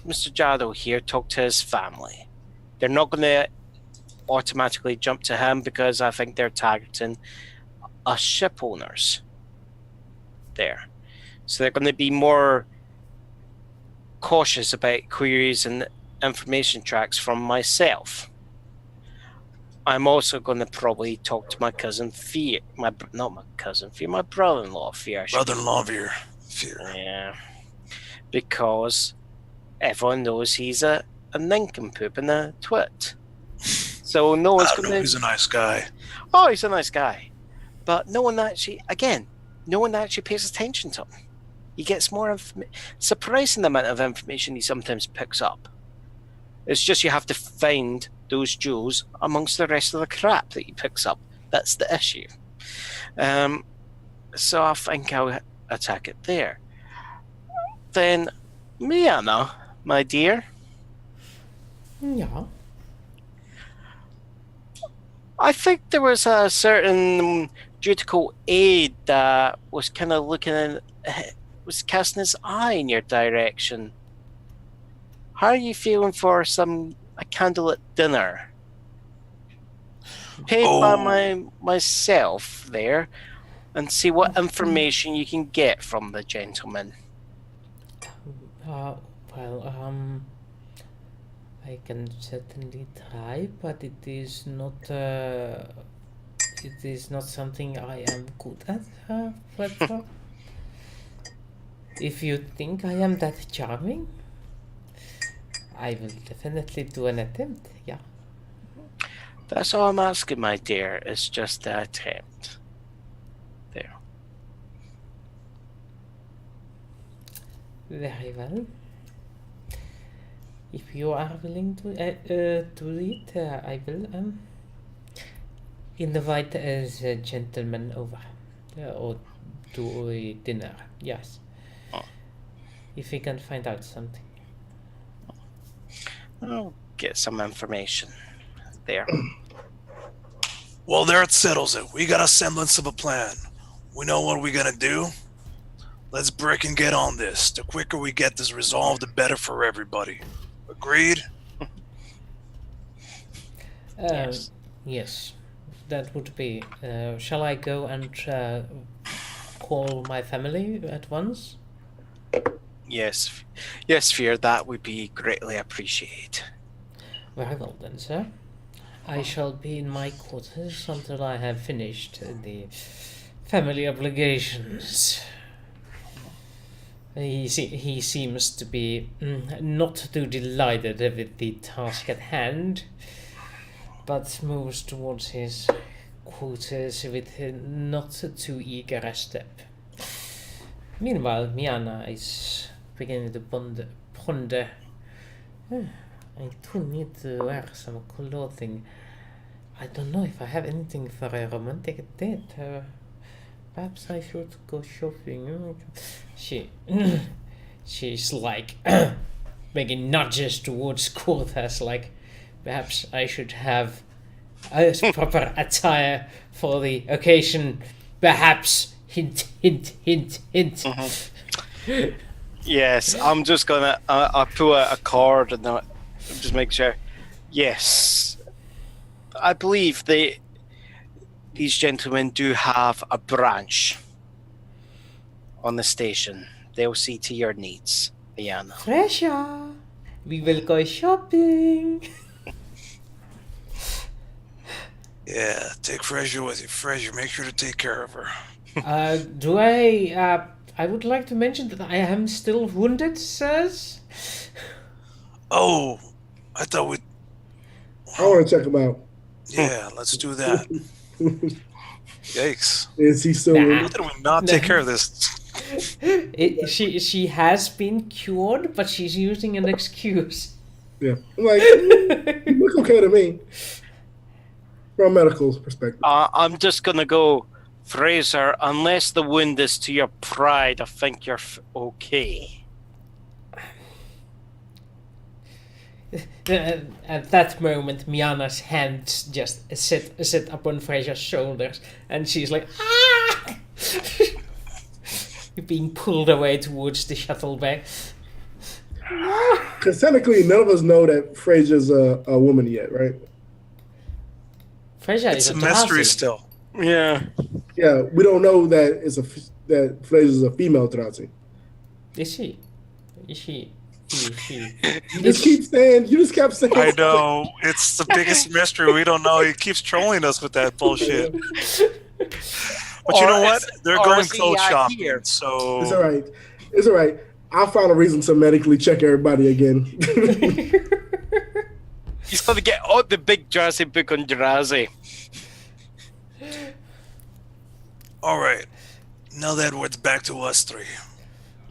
Mr. Jado here talk to his family. They're not going to automatically jump to him because I think they're targeting us ship owners there. So they're going to be more cautious about queries and information tracks from myself. I'm also going to probably talk to my cousin Fear. My brother-in-law Fear. Brother-in-law Fear. Yeah. Because everyone knows he's a nincompoop and a twit. So no one's going to... He's a nice guy. Oh, he's a nice guy. But no one actually... Again, no one actually pays attention to him. He gets more surprising the amount of information he sometimes picks up. It's just you have to find those jewels amongst the rest of the crap that he picks up. That's the issue. So I think I'll attack it there. Then, Miana, my dear. Yeah. I think there was a certain judicial aide that was kind of was casting his eye in your direction. How are you feeling for a candlelit dinner? Paid by myself there, and see what information you can get from the gentleman. I can certainly try, but it is not something I am good at. But if you think I am that charming, I will definitely do an attempt. Yeah. That's all I'm asking, my dear. It's just the attempt. There. Very well. If you are willing to do it, I will invite the gentleman over or to a dinner. Yes. Oh. If we can find out something. I'll get some information there. Well, there it settles it. We got a semblance of a plan. We know what we're gonna do. Let's break and get on this. The quicker we get this resolved, the better for everybody. Agreed? Yes. Yes, that would be. Shall I go and call my family at once? Yes, Fear, that would be greatly appreciated. Very well then, sir. I shall be in my quarters until I have finished the family obligations. He seems to be not too delighted with the task at hand, but moves towards his quarters with not too eager a step. Meanwhile, Miana is beginning to ponder. I do need to wear some clothing. I don't know if I have anything for a romantic date. Perhaps I should go shopping. She's like making nudges towards quarters, like perhaps I should have a proper attire for the occasion. Perhaps hint, hint, hint, hint. Mm-hmm. Yes, I'm just gonna. I'll pull out a card and just make sure. Yes, I believe these gentlemen do have a branch on the station. They'll see to your needs, Diana. Freya, we will go shopping. Yeah, take Fraser with you. Fraser, make sure to take care of her. I would like to mention that I am still wounded, sirs. Oh, I thought we... I want to check him out. Yeah, let's do that. Yikes. Is he still? Nah. How did we not take care of this? She has been cured, but she's using an excuse. Yeah, I'm like, you look okay to me from a medical perspective. I'm just gonna go, Fraser. Unless the wound is to your pride, I think you're okay. At that moment, Miana's hands just sit upon Fraser's shoulders, and she's like, ah! Being pulled away towards the shuttle bay. Because technically, none of us know that Fraser's a woman yet, right? Fraser It's is a mystery Drazi. still. Yeah. Yeah, we don't know that that Fraser's a female Drazi. Is she? Is she? You just kept saying. I know. It's the biggest mystery. We don't know. He keeps trolling us with that bullshit. But you know what? They're going clothes shopping, here. so... It's all right. It's all right. I'll find a reason to medically check everybody again. He's gonna get out the big Jurassic book on Jurassic. All right. Now that it's back to us three.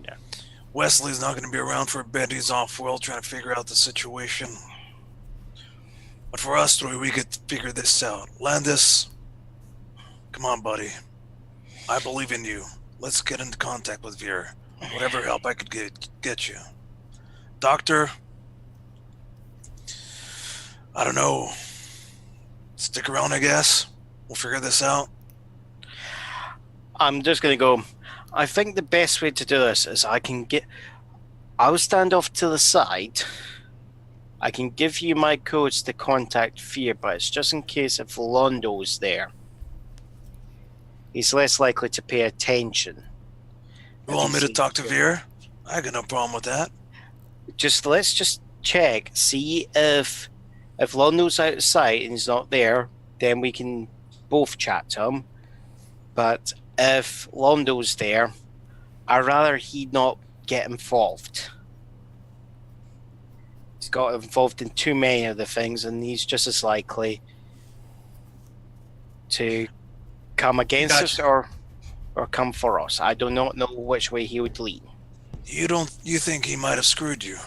Yeah. Wesley's not going to be around for a bit. He's off world trying to figure out the situation. But for us three, we could figure this out. Landis, come on, buddy. I believe in you. Let's get into contact with Vera. Whatever help I could get you. Doctor, I don't know. Stick around, I guess. We'll figure this out. I'm just going to go. I think the best way to do this is I'll stand off to the side. I can give you my codes to contact Fear, but it's just in case if Londo's there. He's less likely to pay attention. You want me to talk to Vera? I got no problem with that. Let's just check, see if Londo's out of sight and he's not there, then we can both chat to him. But if Londo's there, I'd rather he not get involved. He's got involved in too many of the things, and he's just as likely to come against us or come for us. I do not know which way he would lean. You think he might have screwed you?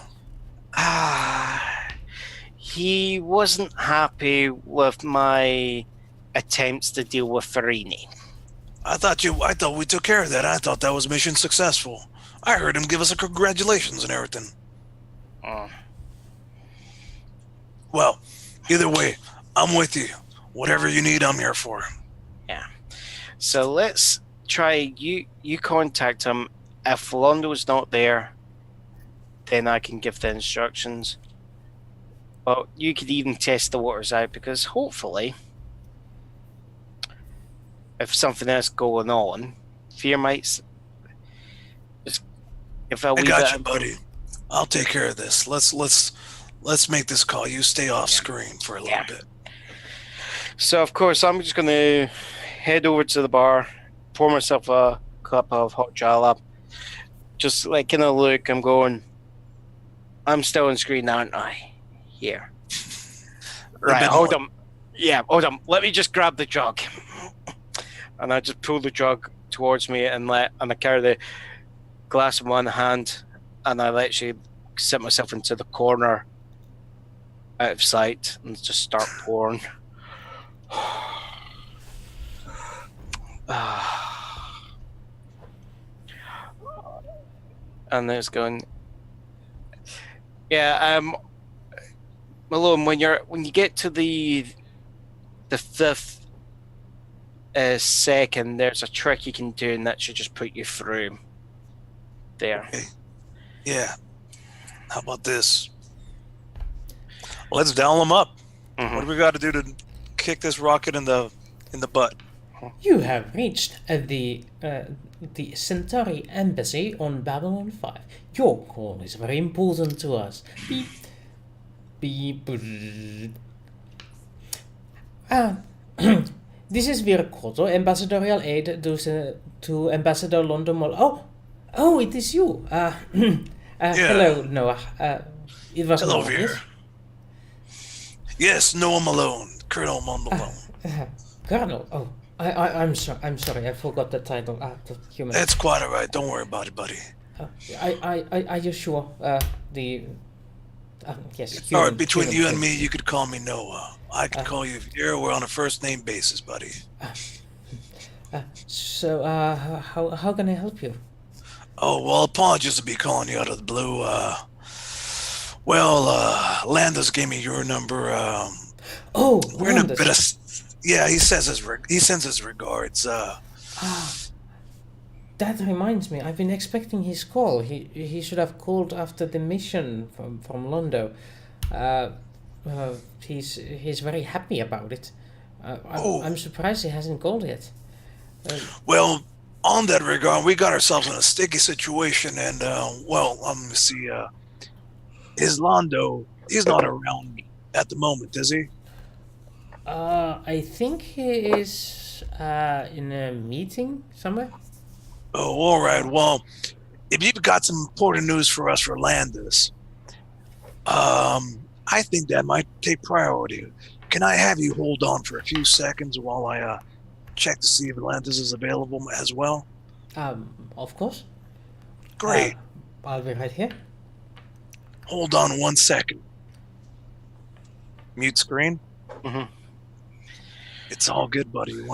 He wasn't happy with my attempts to deal with Farini. I thought we took care of that. I thought that was mission successful. I heard him give us a congratulations and everything. Well, either way, I'm with you. Whatever you need, I'm here for. Yeah. So let's try you contact him. If Londo's not there, then I can give the instructions. But you could even test the waters out, because hopefully, if something else going on, Fear might just give a wee bit. I got you, buddy. I'll take care of this. Let's make this call. You stay off screen for a little bit. So of course I'm just gonna head over to the bar, pour myself a cup of hot jalap. Just like kind of look, I'm going, I'm still on screen, aren't I? Here. Right, hold on. Yeah, hold on. Let me just grab the jug. And I just pull the jug towards me and I carry the glass in one hand, and I literally sit myself into the corner out of sight and just start pouring. And it's going. Yeah, Malone, when you get to the fifth second, there's a trick you can do, and that should just put you through. There. Okay. Yeah. How about this? Let's dial them up. Mm-hmm. What do we got to do to kick this rocket in the butt? You have reached the Centauri embassy on Babylon 5. Your call is very important to us. Beep. Beep. This is Vera Cotto, ambassadorial aide to Ambassador London Mol. Oh, it is you. Yeah. Hello, Noah. It was hello, Noah, Vera. Yes, Noah Malone, Colonel Malone. Colonel. Oh, I'm sorry. I forgot the title. The human. It's quite all right. Don't worry about it, buddy. Are you sure? Yes. All right, between you and me, you could call me Noah. I can call you Vera. We're on a first name basis, buddy. So, how can I help you? Oh, well, apologies to be calling you out of the blue. Landis gave me your number. We're in a bit of. Yeah, he sends his regards. That reminds me, I've been expecting his call. He should have called after the mission from Londo. He's very happy about it. I'm surprised he hasn't called yet. Well, on that regard, we got ourselves in a sticky situation, and let me see. Is Londo? He's not around at the moment, is he? I think he is in a meeting somewhere. Oh, all right. Well, if you've got some important news for us for Landis, I think that might take priority. Can I have you hold on for a few seconds while I check to see if Landis is available as well? Of course. Great. I'll be right here. Hold on 1 second. Mute screen. Mhm. It's all good, buddy. You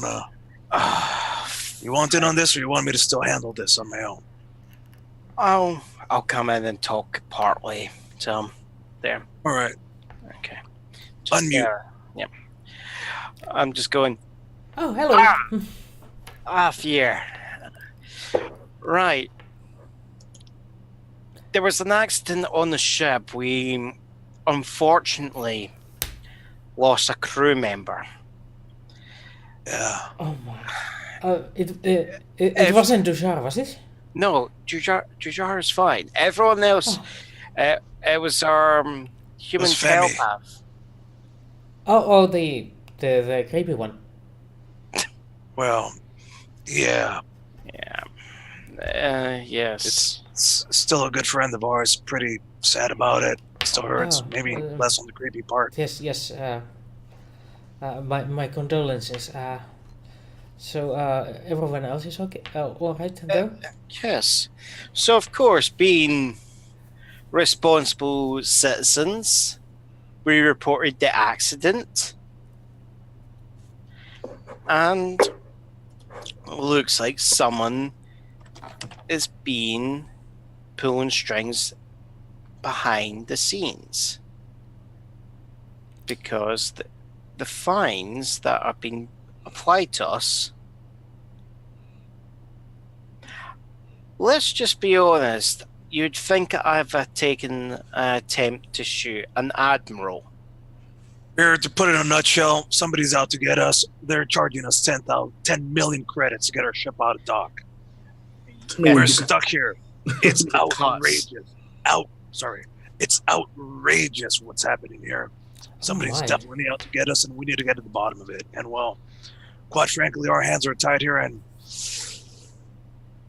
want in on this, or you want me to still handle this on my own? I'll come in and talk partly. So, there. All right. Okay. Unmute. Yep. I'm just going. Oh, hello. Fear. Right. There was an accident on the ship. We unfortunately lost a crew member. Yeah. Oh my. It wasn't Dujar, was it? No, Jujar is fine. Everyone else, it was our human Femi. telepath. Oh, the creepy one. Well, yeah. Yes. It's still a good friend of ours. Pretty sad about it. Still hurts. Maybe less on the creepy part. Yes. My condolences. So everyone else is okay. All right, though. Yes. So of course, being responsible citizens, we reported the accident, and looks like someone is pulling strings behind the scenes, because the fines that are being applied to us, let's just be honest, you'd think I've taken an attempt to shoot an admiral. Here, to put it in a nutshell, somebody's out to get us. They're charging us 10 million credits to get our ship out of dock. We're stuck here. It's outrageous. It's outrageous what's happening here. Somebody's definitely out to get us, and we need to get to the bottom of it. And well, quite frankly, our hands are tied here, and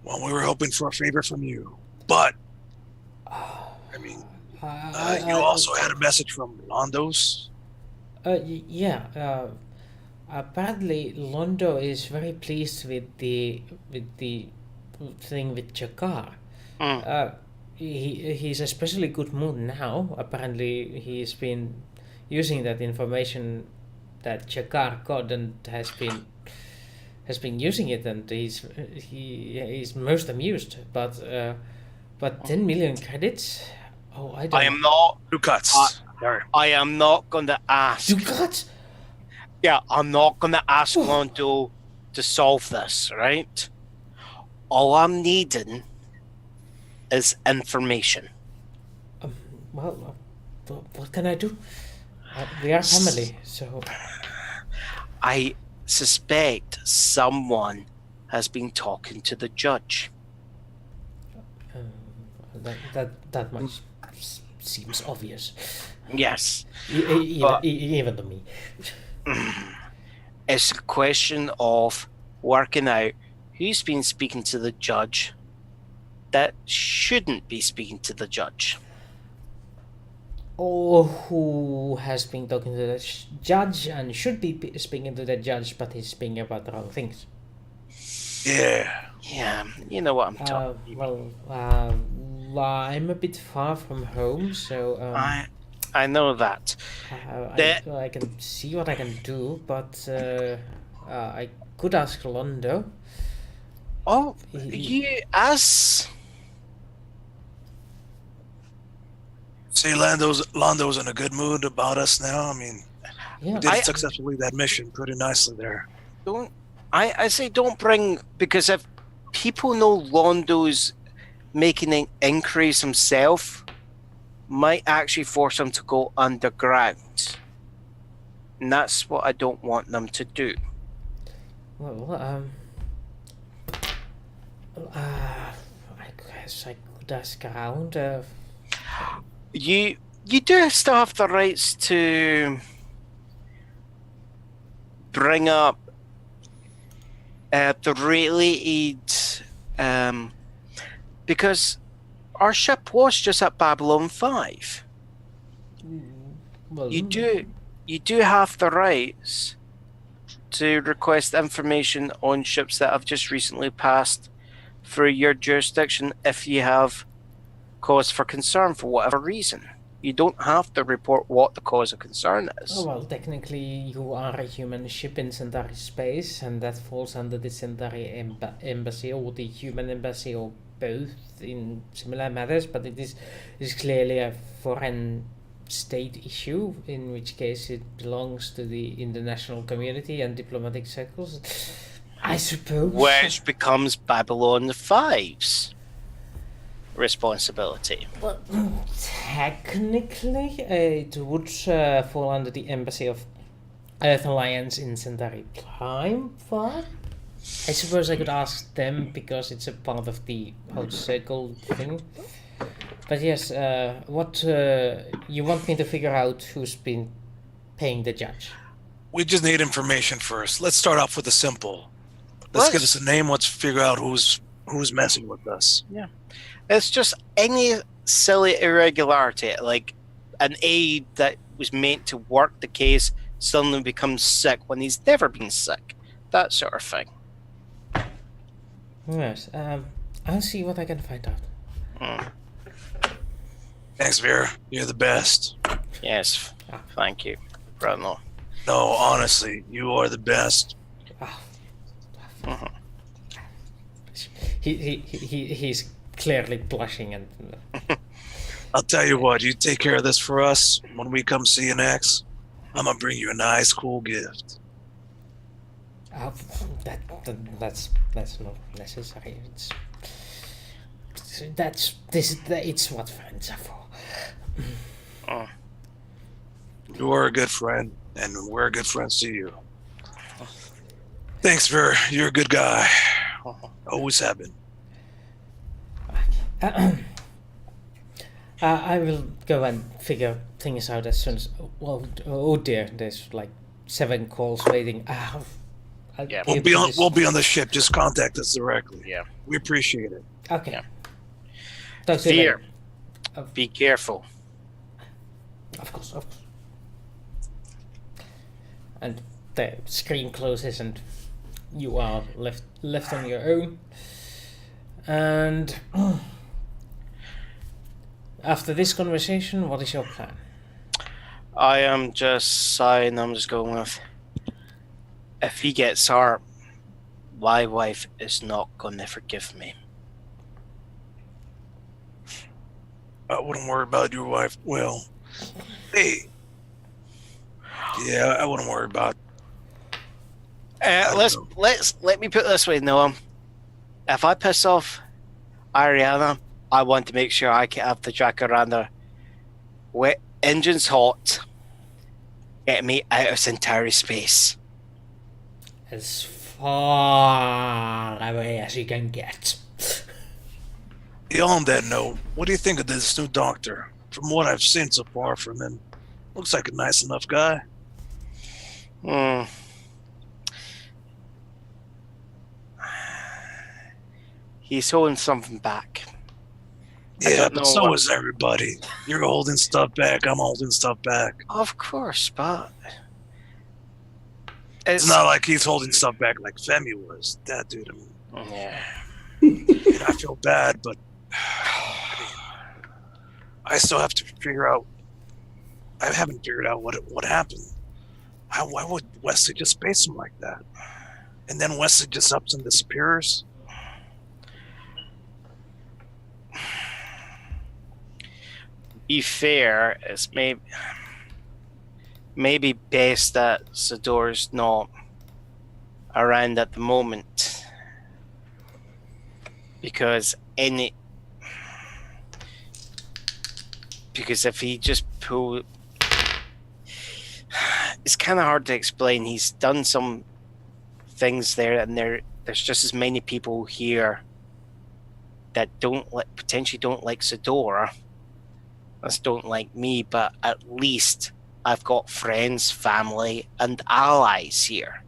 well, we were hoping for a favor from you. But I mean, you also had a message from Londos. Yeah. Apparently, Londo is very pleased with the thing with Jakar. He's especially good mood now. Apparently, he's been using that information that Jakar got and has been using it, and he's most amused. But 10 million credits? Oh, I don't. I am not. Ducats. I am not going to ask. Ducats? Yeah, I'm not going to ask Londo to solve this, right? All I'm needing is information. Well, what can I do? We are family, so... I suspect someone has been talking to the judge. That much seems obvious. Yes. Even to me. It's a question of working out who's been speaking to the judge that shouldn't be speaking to the judge. Or who has been talking to the judge and should be speaking to the judge, but he's speaking about the wrong things. Yeah, you know what I'm talking about. I'm a bit far from home, so... I know that. I can see what I can do, but I could ask Londo. Oh, you as... See, Lando's in a good mood about us now. I mean, Yeah. we did successfully that mission pretty nicely there. I say don't bring... Because if people know Londo's making an increase himself, might actually force him to go underground. And that's what I don't want them to do. Well, I guess I could ask around. You do still have the rights to bring up the related, because our ship was just at Babylon 5. Well, You do have the rights to request information on ships that have just recently passed through your jurisdiction if you have cause for concern for whatever reason. You don't have to report what the cause of concern is. Oh, well, technically, you are a human ship in Centauri space, and that falls under the Centauri embassy or the human embassy, or both in similar matters. But it is clearly a foreign state issue, in which case it belongs to the international community and diplomatic circles, I suppose. Which becomes Babylon 5's responsibility. Well, technically, it would fall under the embassy of Earth Alliance in Centauri Prime, but I suppose I could ask them because it's a part of the whole circle thing. But yes, what you want me to figure out who's been paying the judge? We just need information first. Let's start off with the simple. Let's give us a name. Let's figure out who's messing with us. Yeah. It's just any silly irregularity, like an aide that was meant to work the case suddenly becomes sick when he's never been sick. That sort of thing. Yes, I'll see what I can find out. Thanks, Vera. You're the best. Yes, thank you, Bruno. No, honestly, you are the best. He's clearly blushing and. I'll tell you what. You take care of this for us. When we come see you next, I'm gonna bring you a nice, cool gift. That's not necessary. It's what friends are for. You are a good friend, and we're good friends to you. Thanks, Ver. You're a good guy. Always have been. I will go and figure things out as soon as. Well, oh dear, there's like 7 calls waiting. Yeah, we'll be on the ship. Just contact us directly. Yeah, we appreciate it. Okay. Yeah. Fear. Be careful. Of course. And the screen closes, and you are left on your own. And after this conversation, what is your plan? I am just sighing. I'm just going with, if he gets hurt, my wife is not going to forgive me. I wouldn't worry about your wife. Well, hey. Yeah, I wouldn't worry about. Let me put it this way, Noam. If I piss off Ariana, I want to make sure I can have the Jacaranda wet, engines hot, get me out of Centauri space. As far away as you can get. On that note, what do you think of this new doctor? From what I've seen so far from him, looks like a nice enough guy. He's holding something back. Yeah, but so is everybody. You're holding stuff back. I'm holding stuff back. Of course, but it's not like he's holding stuff back like Femi was. That dude. Yeah. I feel bad, but I still have to figure out. I haven't figured out what happened. Why would Wesley just space him like that? And then Wesley just ups and disappears? Be fair, it's maybe best that Sador's not around at the moment. Because if he just pull, it's kind of hard to explain. He's done some things there, and there's just as many people here that potentially don't like Sador as don't like me, but at least I've got friends, family, and allies here.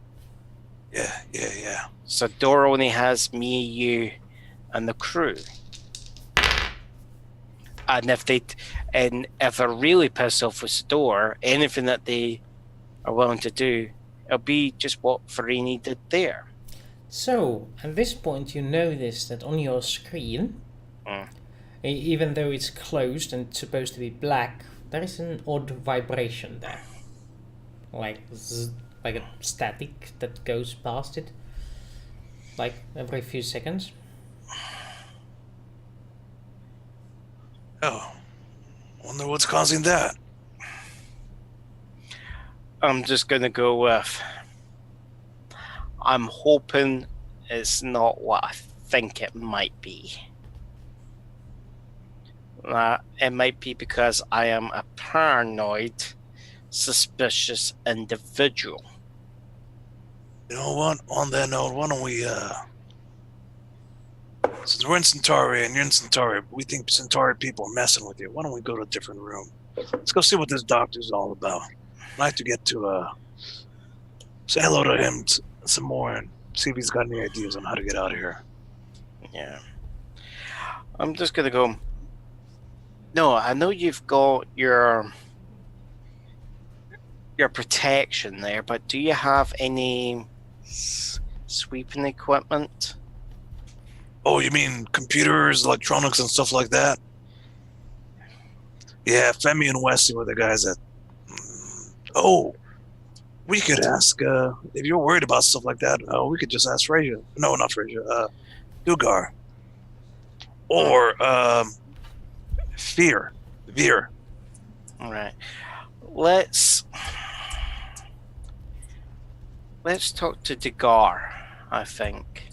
Yeah. Sador only has me, you, and the crew. And if they're really pissed off with Sador, anything that they are willing to do, it'll be just what Farini did there. So, at this point, you notice that on your screen, even though it's closed and supposed to be black, there is an odd vibration there. Like a static that goes past it. Like every few seconds. Oh. Wonder what's causing that. I'm just gonna go with. I'm hoping it's not what I think it might be. It might be because I am a paranoid, suspicious individual. You know what? On that note, why don't we, since we're in Centauri and you're in Centauri, we think Centauri people are messing with you. Why don't we go to a different room? Let's go see what this doctor's all about. I'd like to get to, say hello to him some more and see if he's got any ideas on how to get out of here. Yeah. I'm just gonna go. No, I know you've got your protection there, but do you have any sweeping equipment? Oh, you mean computers, electronics, and stuff like that? Yeah, Femi and Wesley were the guys that... Oh, we could ask, if you're worried about stuff like that, we could just ask Frazier. No, not Frazier, Dugar. Or, Veer. Alright. Let's talk to Degar, I think.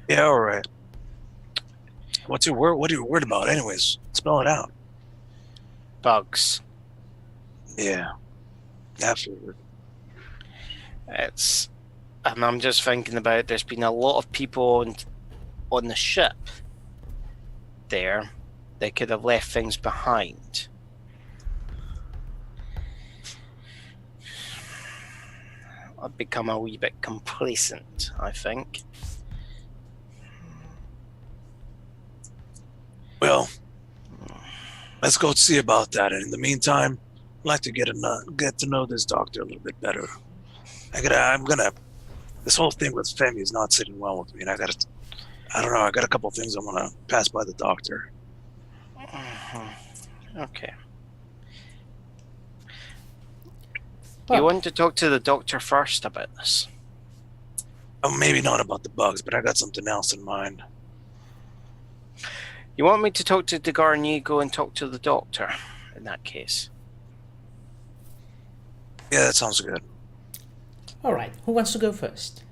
Yeah, all right. What are you worried about anyways? Spell it out. Bugs. Yeah. Absolutely. And I'm just thinking about there's been a lot of people on the ship there. They could have left things behind. I've become a wee bit complacent, I think. Well, let's go see about that. And in the meantime, I'd like to get to know this doctor a little bit better. This whole thing with Femi is not sitting well with me, and I don't know, I got a couple things I want to pass by the doctor. Okay. Well, You want to talk to the doctor first about this? Oh, maybe not about the bugs, but I got something else in mind. You want me to talk to Degar and you go and talk to the doctor in that case? Yeah, that sounds good. alright, who wants to go first?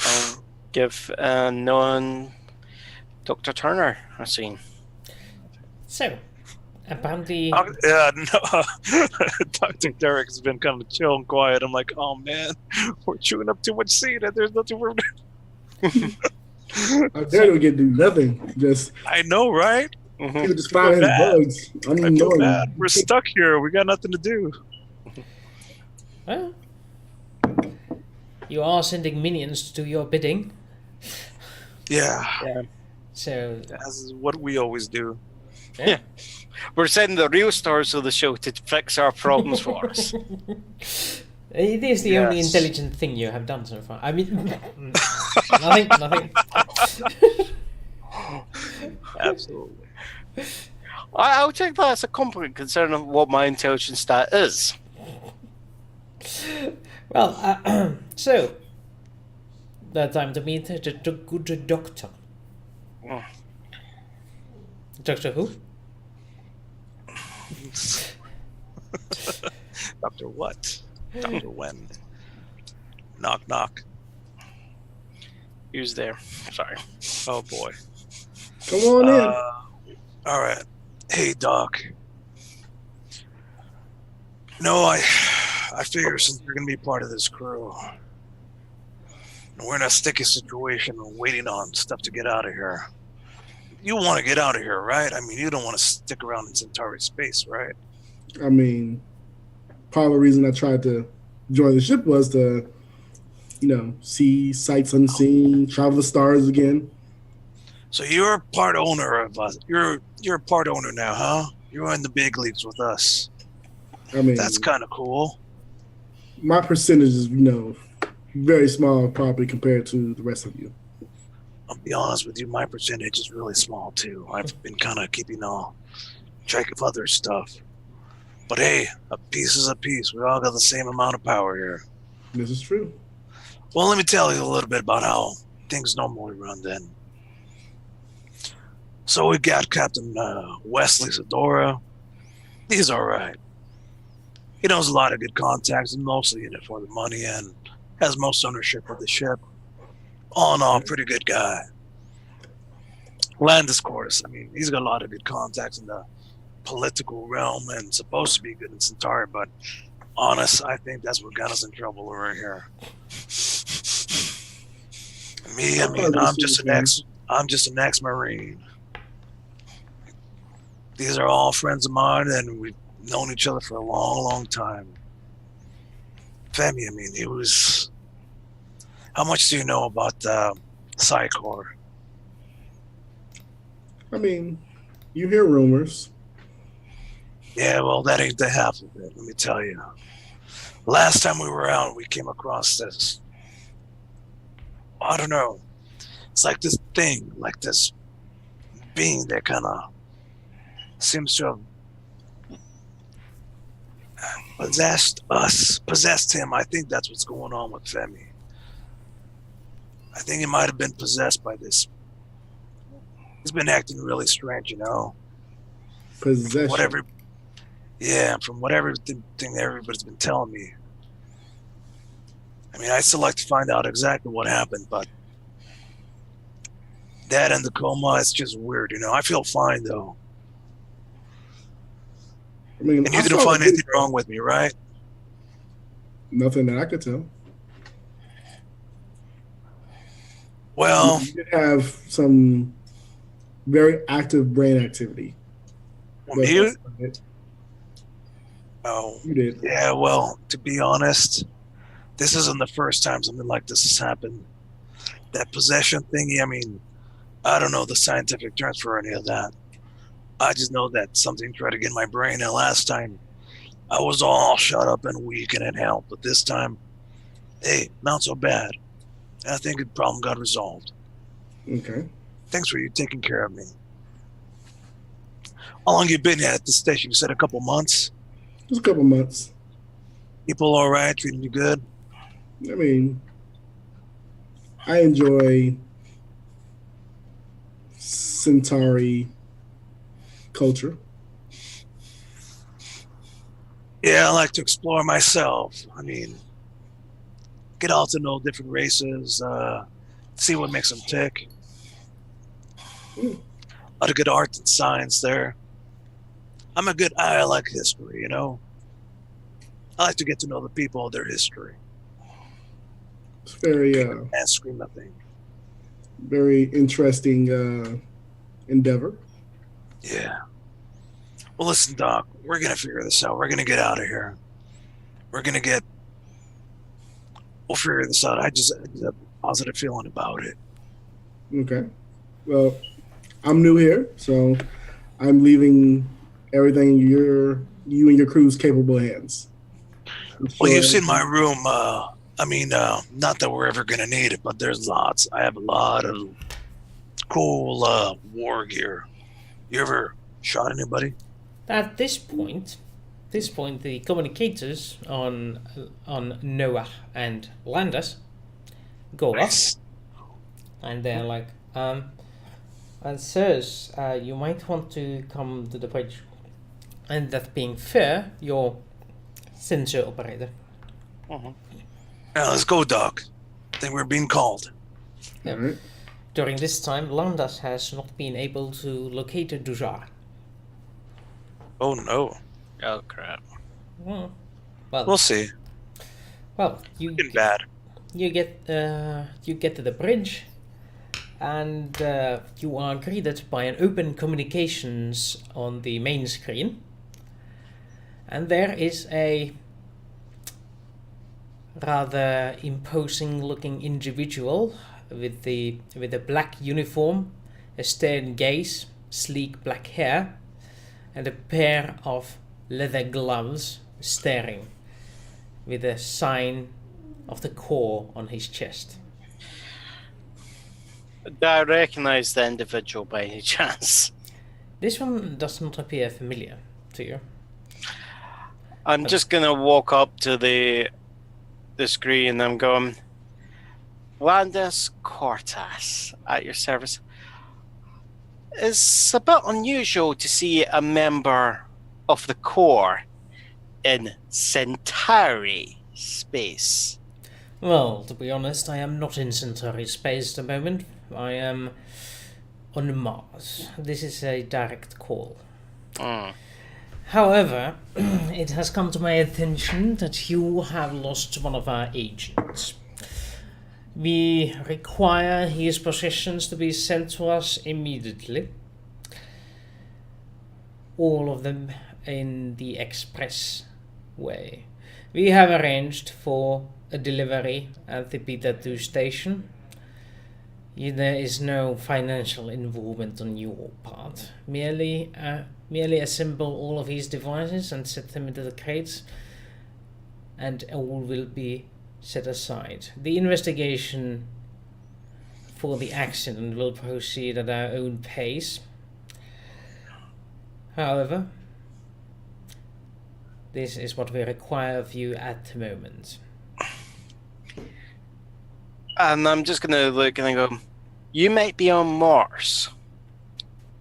I'll give Noah Dr. Turner a scene. So, apparently... No, Dr. Derek's been kind of chill and quiet. I'm like, oh man, we're chewing up too much seed and there's nothing for I dare we get do nothing. Just I know, right? people just find his bugs. I feel Unknowing. bad. We're stuck here. We got nothing to do. Well, you are sending minions to do your bidding. Yeah, So, that's what we always do. Yeah. We're sending the real stars of the show to fix our problems for us. it is the only Yes. intelligent thing you have done so far. I mean, nothing. Absolutely. I'll take that as a compliment concerning what my intelligence stat is. Well, so, that time to meet the good doctor. Oh. Doctor who? Dr. What? Dr. When? Knock, knock. Who's there? Sorry. Oh boy. Come on in. All right. Hey, Doc. No, I figure since you're going to be part of this crew, and we're in a sticky situation and waiting on stuff to get out of here. You want to get out of here, right? I mean, you don't want to stick around in Centauri space, right? I mean, part of the reason I tried to join the ship was to, see sights unseen, travel the stars again. So you're a part owner of us. You're a part owner now, huh? You're in the big leagues with us. I mean, That's kind of cool. my percentage is, very small, probably compared to the rest of you. I'll be honest with you, my percentage is really small too. I've been kind of keeping track of other stuff. But hey, a piece is a piece. We all got the same amount of power here. This is true. Well, let me tell you a little bit about how things normally run then. So we got Captain Wesley Zadora. He's all right. He knows a lot of good contacts and mostly in it for the money and has most ownership of the ship. All in all, pretty good guy. Landis, of course. I mean, he's got a lot of good contacts in the political realm and supposed to be good in Centauri, but honest, I think that's what got us in trouble over here. Me, I mean, I'm just an ex-Marine. These are all friends of mine, and we've known each other for a long, long time. Femi, I mean, he was. How much do you know about Psychor? I mean, you hear rumors. Yeah, well, that ain't the half of it. Let me tell you. Last time we were out, we came across this. I don't know. It's like this thing, like this being that kind of seems to have possessed him. I think that's what's going on with Femi. I think he might have been possessed by this. He's been acting really strange, you know. Possession. From whatever thing everybody's been telling me. I mean, I still like to find out exactly what happened, but that and the coma, it's just weird, you know. I feel fine, though. I mean, and you didn't find anything wrong with me, right? Nothing that I could tell. Well, you did have some very active brain activity. You? Oh, you did. Yeah, well, to be honest, this isn't the first time something like this has happened. That possession thingy, I mean, I don't know the scientific terms for any of that. I just know that something tried to get in my brain, and last time I was all shut up and weak and it helped. But this time, hey, not so bad. I think the problem got resolved. Okay. Thanks for you taking care of me. How long you been at the station? You said a couple months? Just a couple months. People all right? Treating you good? I mean, I enjoy Centauri culture. Yeah, I like to explore myself. I mean, get out to know different races, see what makes them tick. A lot of good art and science there. I like history, you know. I like to get to know the people, their history. It's very and scream that thing. Very interesting endeavor. Yeah. Well, listen, Doc, we're gonna figure this out. We're gonna get out of here. We'll figure this out. I just have a positive feeling about it. Okay. Well, I'm new here, so I'm leaving everything in you and your crew's capable hands. Well, you've seen my room. I mean, not that we're ever going to need it, but there's lots. I have a lot of cool war gear. You ever shot anybody? At this point, the communicators on Noah and Landis go off, and they're like, sirs, you might want to come to the bridge. And that being fair, your sensor operator. Yeah, let's go, Doc. I think we're being called. Yeah. Right. During this time, Landis has not been able to locate Dujar. Oh no. Oh crap. Well, we'll see. Well, you bad. You get to the bridge, and you are greeted by an open communications on the main screen. And there is a rather imposing-looking individual with a black uniform, a stern gaze, sleek black hair, and a pair of leather gloves, staring, with a sign of the core on his chest. Do I recognize the individual by any chance? This one does not appear familiar to you. I'm just gonna walk up to the screen and I'm going, Landis Cortas, at your service. It's a bit unusual to see a member of the core in Centauri space. Well, to be honest, I am not in Centauri space at the moment. I am on Mars. This is a direct call. However, it has come to my attention that you have lost one of our agents. We require his possessions to be sent to us immediately. All of them in the express way. We have arranged for a delivery at the Beta 2 station. There is no financial involvement on your part. Merely assemble all of his devices and set them into the crates, and all will be set aside. The investigation for the accident will proceed at our own pace. However, this is what we require of you at the moment. And I'm just gonna look and go, you might be on Mars,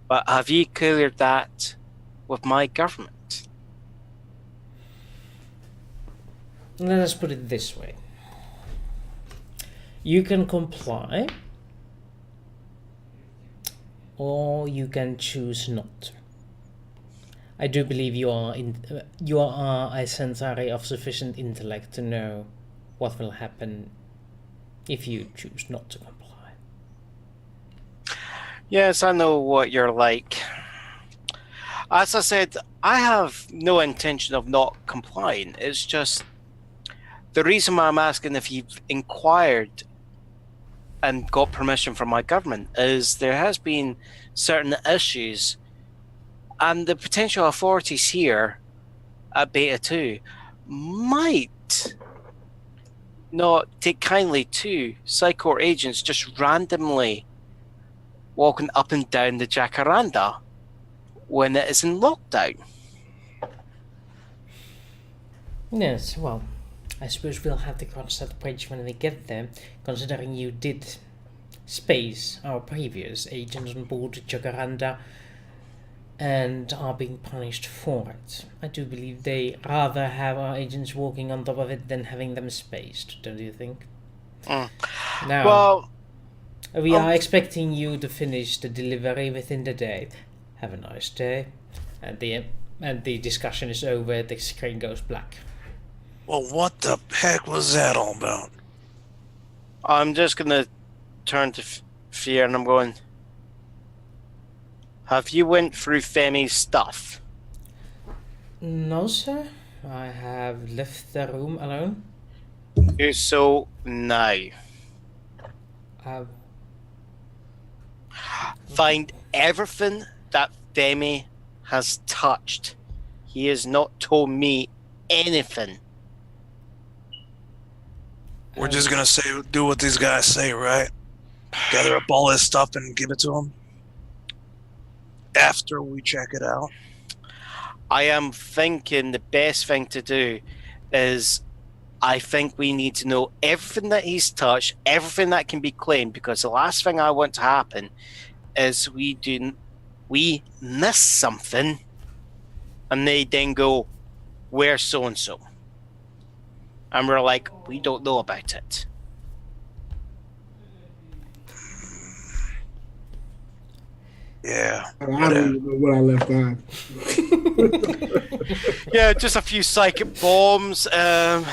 but have you cleared that with my government? Let us put it this way. You can comply, or you can choose not to. I do believe you are a Centauri of sufficient intellect to know what will happen if you choose not to comply. Yes, I know what you're like. As I said, I have no intention of not complying. It's just the reason why I'm asking if you've inquired and got permission from my government is there has been certain issues, and the potential authorities here at Beta 2 might not take kindly to Psychor agents just randomly walking up and down the Jacaranda when it is in lockdown. Yes, well, I suppose we'll have to cross that bridge when we get there, considering you did space our previous agents on board Jacaranda and are being punished for it. I do believe they rather have our agents walking on top of it than having them spaced, don't you think? Now, Well, we are expecting you to finish the delivery within the day. Have a nice day. And the discussion is over, the screen goes black. Well, what the heck was that all about? I'm just going to turn to Fear and I'm going, have you went through Femi's stuff? No, sir. I have left the room alone. Do so now. Find everything that Femi has touched. He has not told me anything. We're just gonna do what these guys say, right? Gather up all this stuff and give it to them after we check it out. I am thinking the best thing to do is I think we need to know everything that he's touched, everything that can be claimed, because the last thing I want to happen is we miss something and they then go, where's so-and-so? And we're like, we don't know about it. Yeah. I don't even know what I left behind. Yeah, just a few psychic bombs, a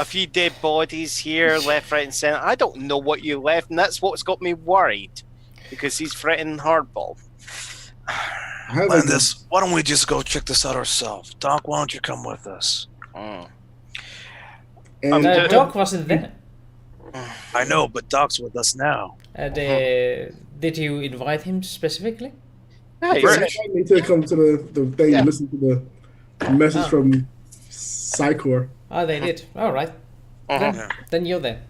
few dead bodies here, left, right, and center. I don't know what you left, and that's what's got me worried, because he's threatening hardball. Landis, why don't we just go check this out ourselves? Doc, why don't you come with us? Doc wasn't there. I know, but Doc's with us now. Did you invite him specifically? Yeah, He need to come to the thing and listen to the message from Psychor. Oh, they did. All right. Then you're there.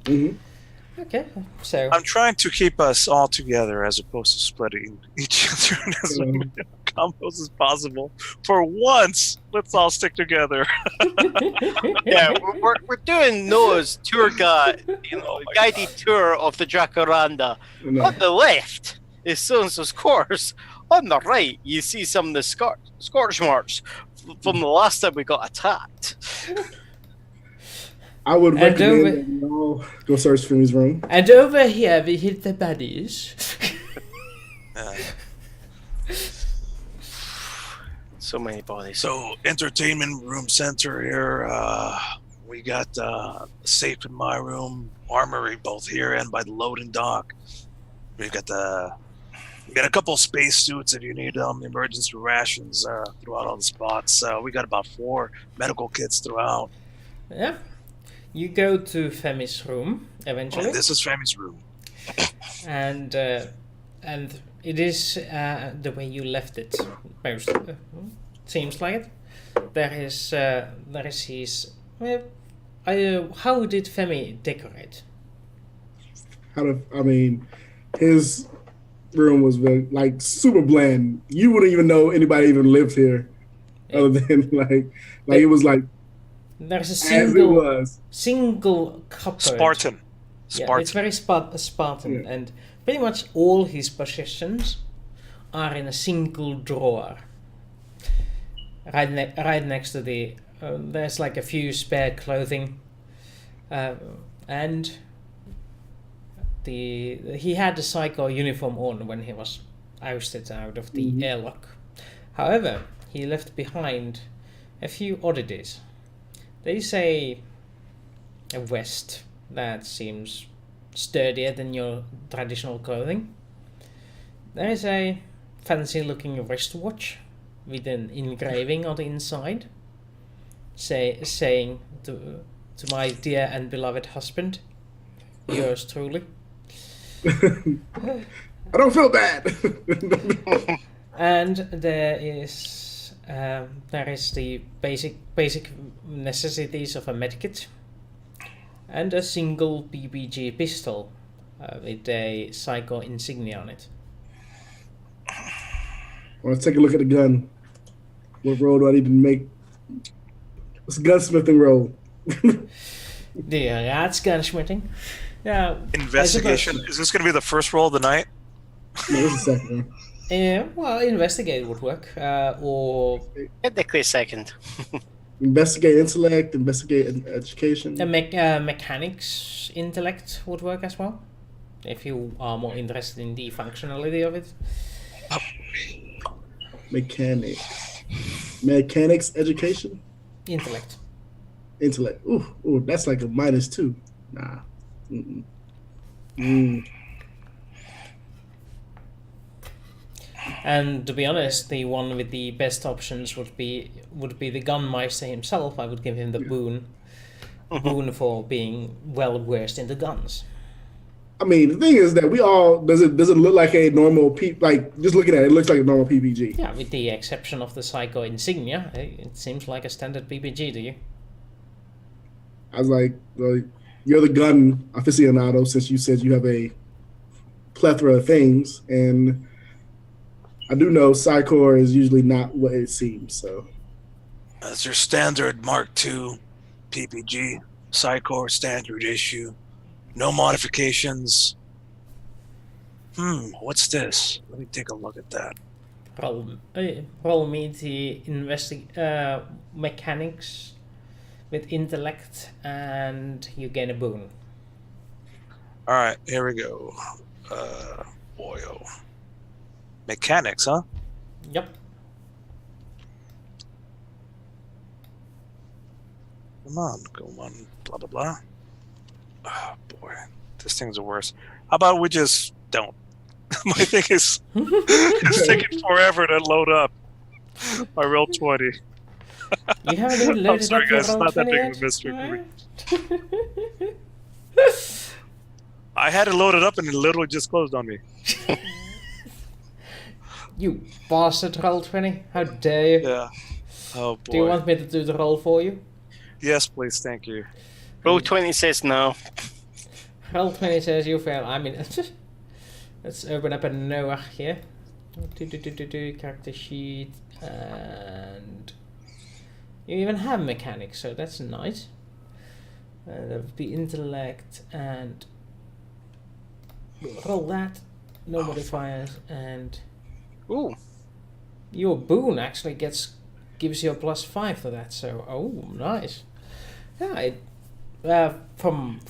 Mm-hmm. Okay, so I'm trying to keep us all together as opposed to splitting each other in as many combos as possible. For once, let's all stick together. Yeah, we're doing Noah's tour guide, guided tour of the Jacaranda. On the left is so-and-so's course. On the right, you see some of the scorch marks from the last time we got attacked. I would And recommend that you all go search Femi's room. And over here we hit the baddies. So many bodies. So, entertainment room center here. We got a safe in my room, armory both here and by the loading dock. We got a couple of space suits if you need emergency rations throughout all the spots. We got about 4 medical kits throughout. Yeah. You go to Femi's room eventually. And this is Femi's room. And it is the way you left it. Most seems like it. There is his. How did Femi decorate? His room was very, super bland. You wouldn't even know anybody even lived here, other than it was like. There's a single cupboard. Spartan. Yeah, it's very Spartan, and pretty much all his possessions are in a single drawer. Right next to the, there's like a few spare clothing, and he had the Psycho uniform on when he was ousted out of the airlock. However, he left behind a few oddities. They say a vest that seems sturdier than your traditional clothing. There is a fancy-looking wristwatch with an engraving on the inside, saying to my dear and beloved husband, yours truly. I don't feel bad. And there is the basic necessities of a medkit and a single PPG pistol with a Psycho insignia on it. Well, let's take a look at the gun. What roll do I need to make? What's the gunsmithing roll? Yeah, that's gunsmithing. Yeah. Investigation. Is this going to be the first roll of the night? No, this is the second one. Well, investigate would work, or Technically second. Investigate intellect, investigate education. the mechanics intellect would work as well, if you are more interested in the functionality of it. Mechanics education? Intellect. Ooh, that's like a -2. Nah. And to be honest, the one with the best options would be the Gunmeister himself. I would give him the boon for being well versed in the guns. I mean, the thing is that we all does it look like a normal just looking at it, it looks like a normal PPG. Yeah, with the exception of the Psycho insignia, it seems like a standard PPG to you. I was like, well, you're the gun aficionado since you said you have a plethora of things, and I do know Psychor is usually not what it seems, so. That's your standard Mark II PPG, Psychor standard issue. No modifications. What's this? Let me take a look at that. Roll me the mechanics with intellect, and you gain a boon. All right, here we go. Boyo. Mechanics, huh? Yep. Come on, blah, blah, blah. Oh, boy. This thing's the worst. How about we just don't? My thing is, it's taking forever to load up. I rolled 20. You haven't even loaded sorry, up your guys, roll not that 20 big of a yet? mystery for me. I had it loaded up and it literally just closed on me. You bastard, roll 20. How dare you? Yeah. Oh, boy. Do you want me to do the roll for you? Yes, please. Thank you. Roll 20 says no. Roll 20 says you fail. I mean, let's open up a Noah here. Character sheet. And you even have mechanics, so that's nice. That would be intellect, and roll that. No modifiers, and Ooh. your boon actually gives you a +5 for that. So, nice. Yeah, from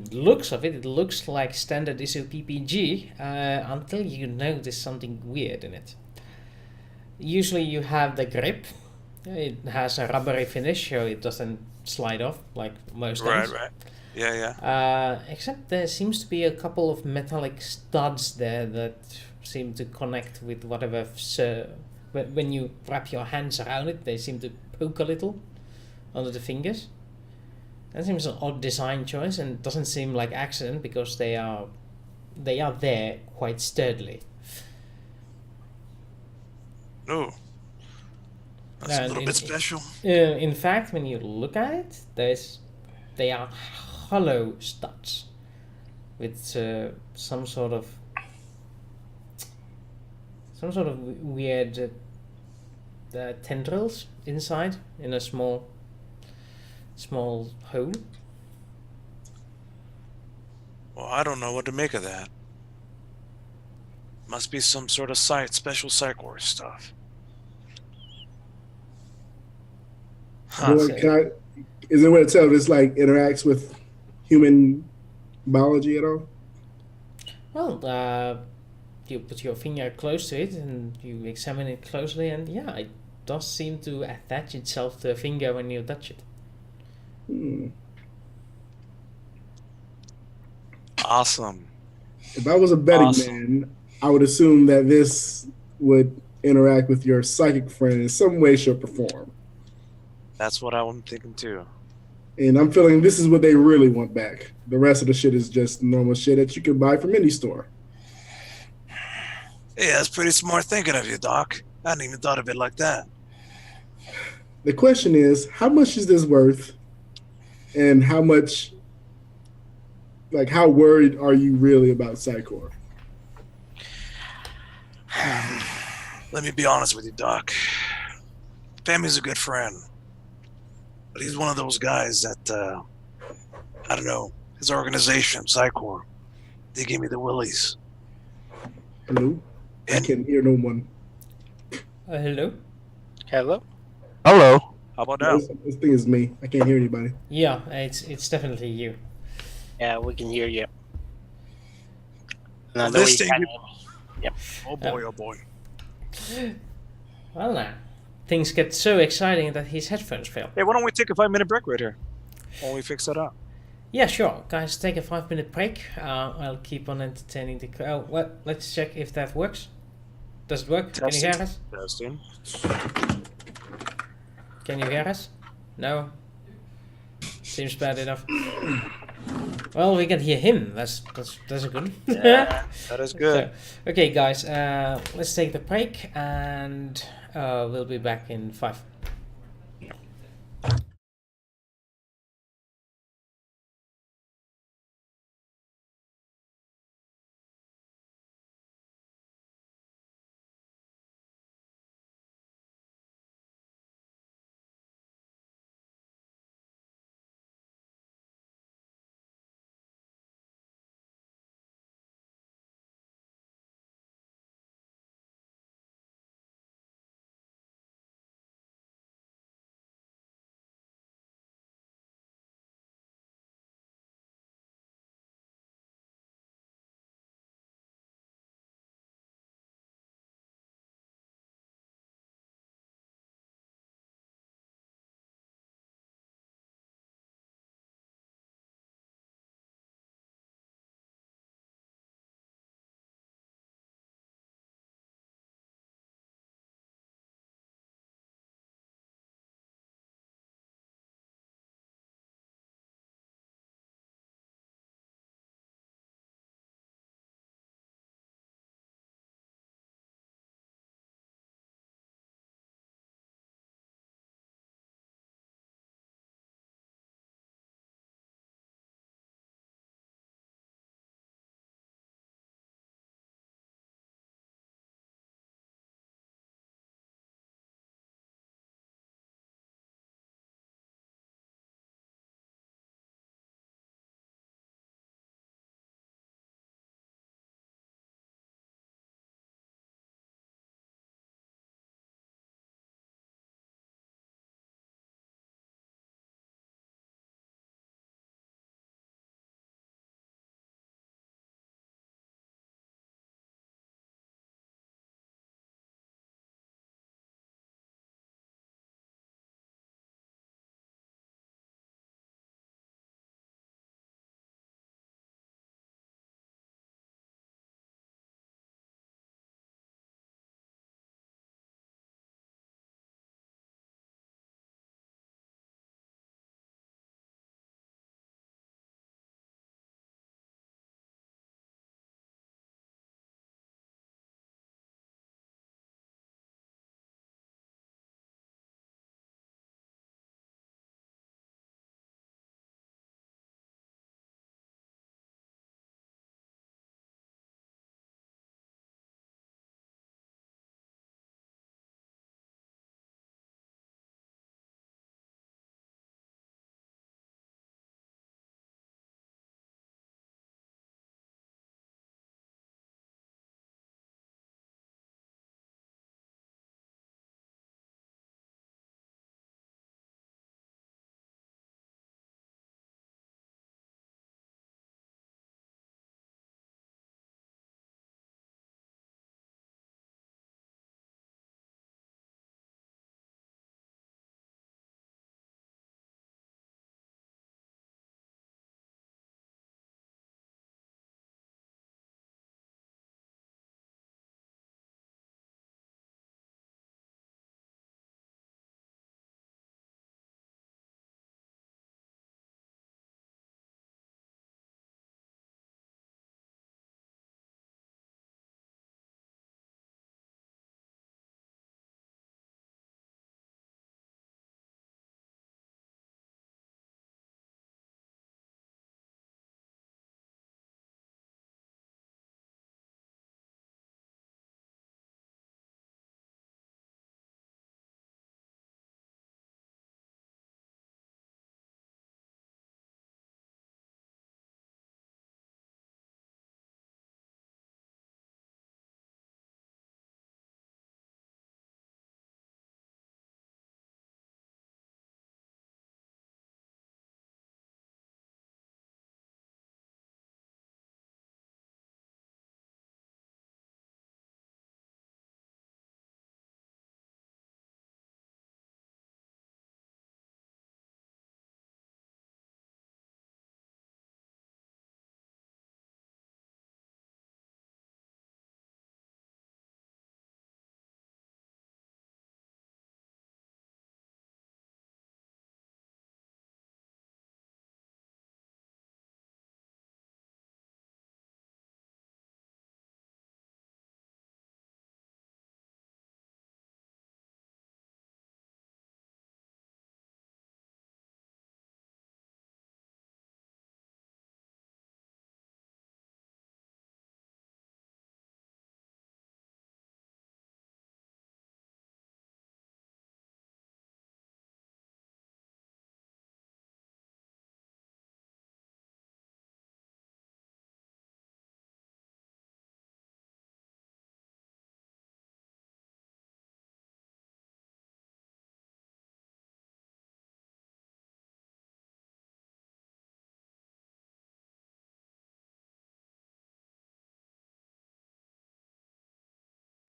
the looks of it, it looks like standard issue PPG until you notice something weird in it. Usually, you have the grip. It has a rubbery finish, so it doesn't slide off like most things. Right. Yeah. Except there seems to be a couple of metallic studs there that seem to connect with whatever. When you wrap your hands around it, they seem to poke a little under the fingers. That seems an odd design choice and doesn't seem like accident because they are there quite sturdily. Oh. That's a little bit special. In fact, when you look at it, they are hollow studs with some sort of weird tendrils inside in a small hole. Well, I don't know what to make of that. Must be some sort of special Psychor stuff. Huh. Is there a way to tell if this like interacts with human biology at all? Well, you put your finger close to it and you examine it closely, and yeah, it does seem to attach itself to a finger when you touch it. Awesome. If I was a betting man, I would assume that this would interact with your psychic friend in some way, shape, or form. That's what I'm thinking too. And I'm feeling this is what they really want back. The rest of the shit is just normal shit that you can buy from any store. Yeah, that's pretty smart thinking of you, Doc. I hadn't even thought of it like that. The question is, how much is this worth? And how much, like, how worried are you really about Psychor? Let me be honest with you, Doc. Family's a good friend. But he's one of those guys that, I don't know, his organization, Psychor, they gave me the willies. Hello? I can't hear no one. Hello? Hello? Hello. How about now? This thing is me. I can't hear anybody. Yeah, it's definitely you. Yeah, we can hear you. Well, this thing... Yep. Oh boy. Well, now things get so exciting that his headphones fail. Hey, why don't we take a 5-minute break right here while we fix that up? Yeah, sure. Guys, take a 5-minute break. I'll keep on entertaining the crowd. Oh, well, let's check if that works. Does it work? Testing. Can you hear us? Testing. Can you hear us? No? Seems bad enough. Well, we can hear him. That's a good. Yeah, that is good. So, okay, guys, let's take the break and we'll be back in 5.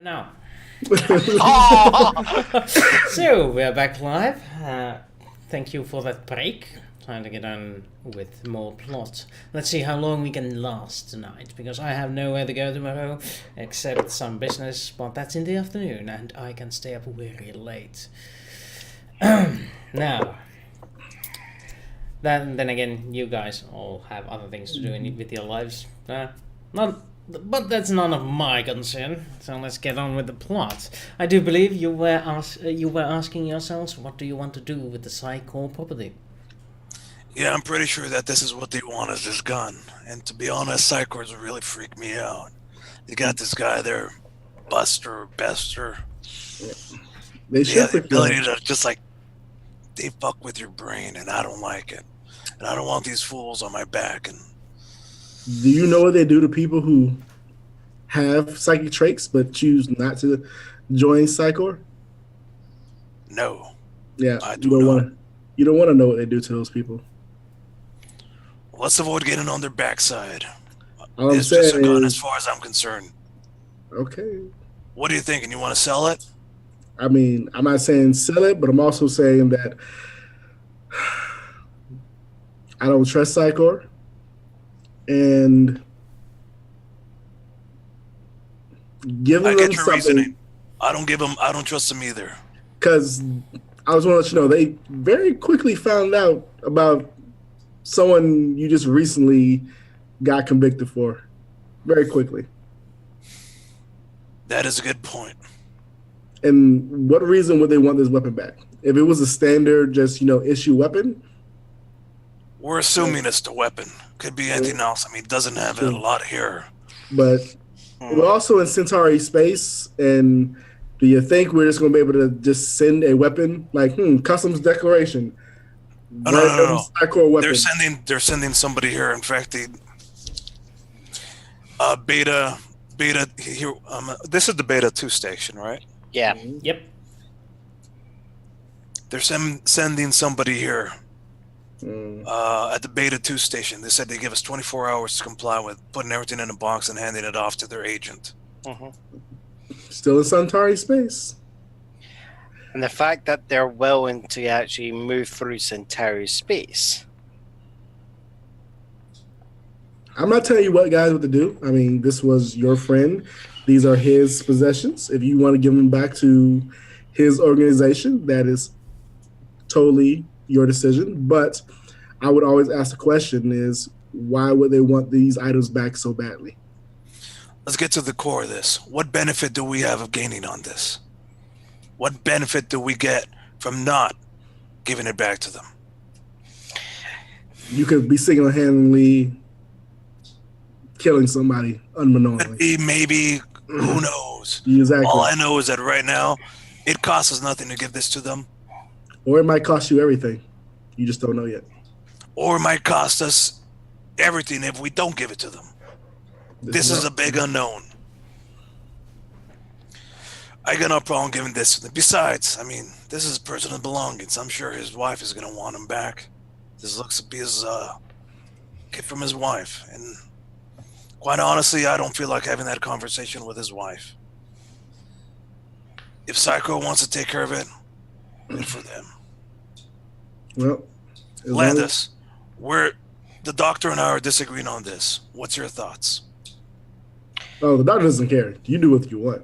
Now, Oh! so we're back live. Thank you for that break. Time to get on with more plot. Let's see how long we can last tonight, because I have nowhere to go tomorrow except some business, but that's in the afternoon and I can stay up very late. Now, then again, you guys all have other things to do with your lives. But that's none of my concern. So let's get on with the plot. I do believe you were asking yourselves, what do you want to do with the Psycho property? Yeah, I'm pretty sure that this is what they want is this gun. And to be honest, Psychors really freak me out. They got this guy there, Buster, Bester. They They have should the freak you ability out. to just like, they fuck with your brain, and I don't like it. And I don't want these fools on my back. And Do you know what they do to people who have psychic traits but choose not to join Psychor? no, Yeah, I you do don't not. want to. You don't want to know what they do to those people. Let's avoid getting on their backside. All I'm It's just a saying gun is, as far as I'm concerned. okay. What are you thinking? You want to sell it? I mean, I'm not saying sell it, but I'm also saying that I don't trust Psychor, and giving I them get your something reasoning. I don't trust them either. because I just want to let you know they very quickly found out about someone you just recently got convicted for. Very quickly. That is a good point. And what reason would they want this weapon back? If it was a standard, just issue weapon, We're assuming it's the weapon. Could be anything else. I mean, it doesn't have a lot of hair. but we're also in Centauri space, and do you think we're just going to be able to just send a weapon like customs declaration? Oh, no. Psycho weapon. They're sending somebody here. In fact, the beta here. This is the beta 2 station, right? Yeah. Yep. They're sending somebody here Mm. at the beta 2 station. They said they give us 24 hours to comply with putting everything in a box and handing it off to their agent. Still in Centauri space. And the fact that they're willing to actually move through Centauri space. I'm not telling you what guys what to do. I mean, this was your friend. These are his possessions. If you want to give them back to his organization, that is totally your decision. But I would always ask the question is, why would they want these items back so badly? Let's get to the core of this. What benefit do we have of gaining on this? What benefit do we get from not giving it back to them? You could be single-handedly killing somebody unbeknownstly. Maybe, who knows? Exactly. All I know is that right now, it costs us nothing to give this to them. Or it might cost you everything. You just don't know yet. Or it might cost us everything if we don't give it to them. This is a big unknown. I got no problem giving this to them. Besides, I mean, this is personal belongings. I'm sure his wife is going to want him back. This looks to be his kid from his wife. And quite honestly, I don't feel like having that conversation with his wife. If Psycho wants to take care of it, good for them. Well, Landis, the doctor and I are disagreeing on this. What's your thoughts? Oh, the doctor doesn't care. You do what you want.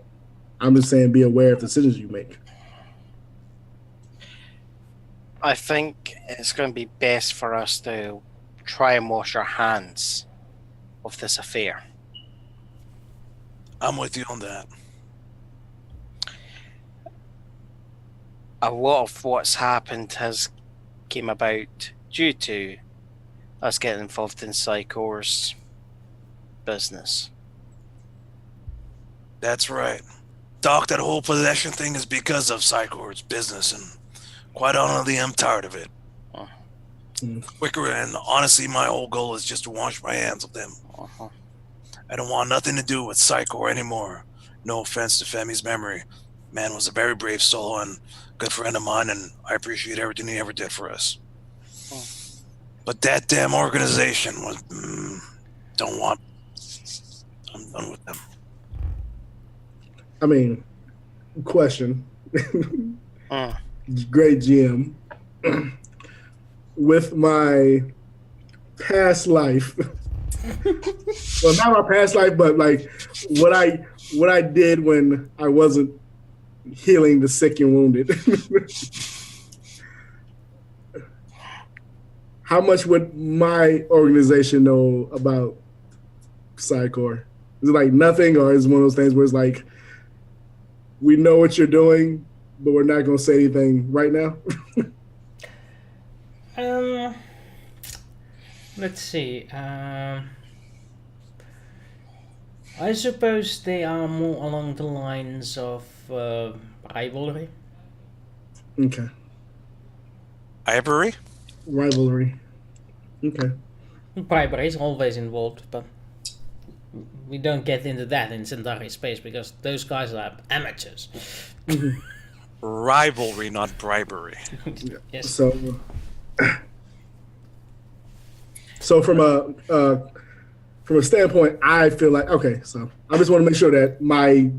I'm just saying be aware of the decisions you make. I think it's going to be best for us to try and wash our hands of this affair. I'm with you on that. A lot of what's happened has came about due to us getting involved in Psychor's business. That's right. Doc, that whole possession thing is because of Psychor's business, and quite honestly, I'm tired of it. Quicker, and honestly, my whole goal is just to wash my hands of them. I don't want nothing to do with Psychor anymore. No offense to Femi's memory. Man was a very brave soul and good friend of mine, and I appreciate everything he ever did for us. But that damn organization was... don't want... I'm done with them. I mean, question. Mm. Great GM. With my past life, well, not my past life, but like what I did when I wasn't healing the sick and wounded. How much would my organization know about Psycor? Is it like nothing, or is it one of those things where it's like we know what you're doing, but we're not going to say anything right now? Let's see. I suppose they are more along the lines of rivalry. Okay, Ivory? rivalry. Okay. Bribery is always involved, but we don't get into that in Centauri space because those guys are amateurs. Rivalry, not bribery. Yes. So from a standpoint, I feel like okay. So I just want to make sure that my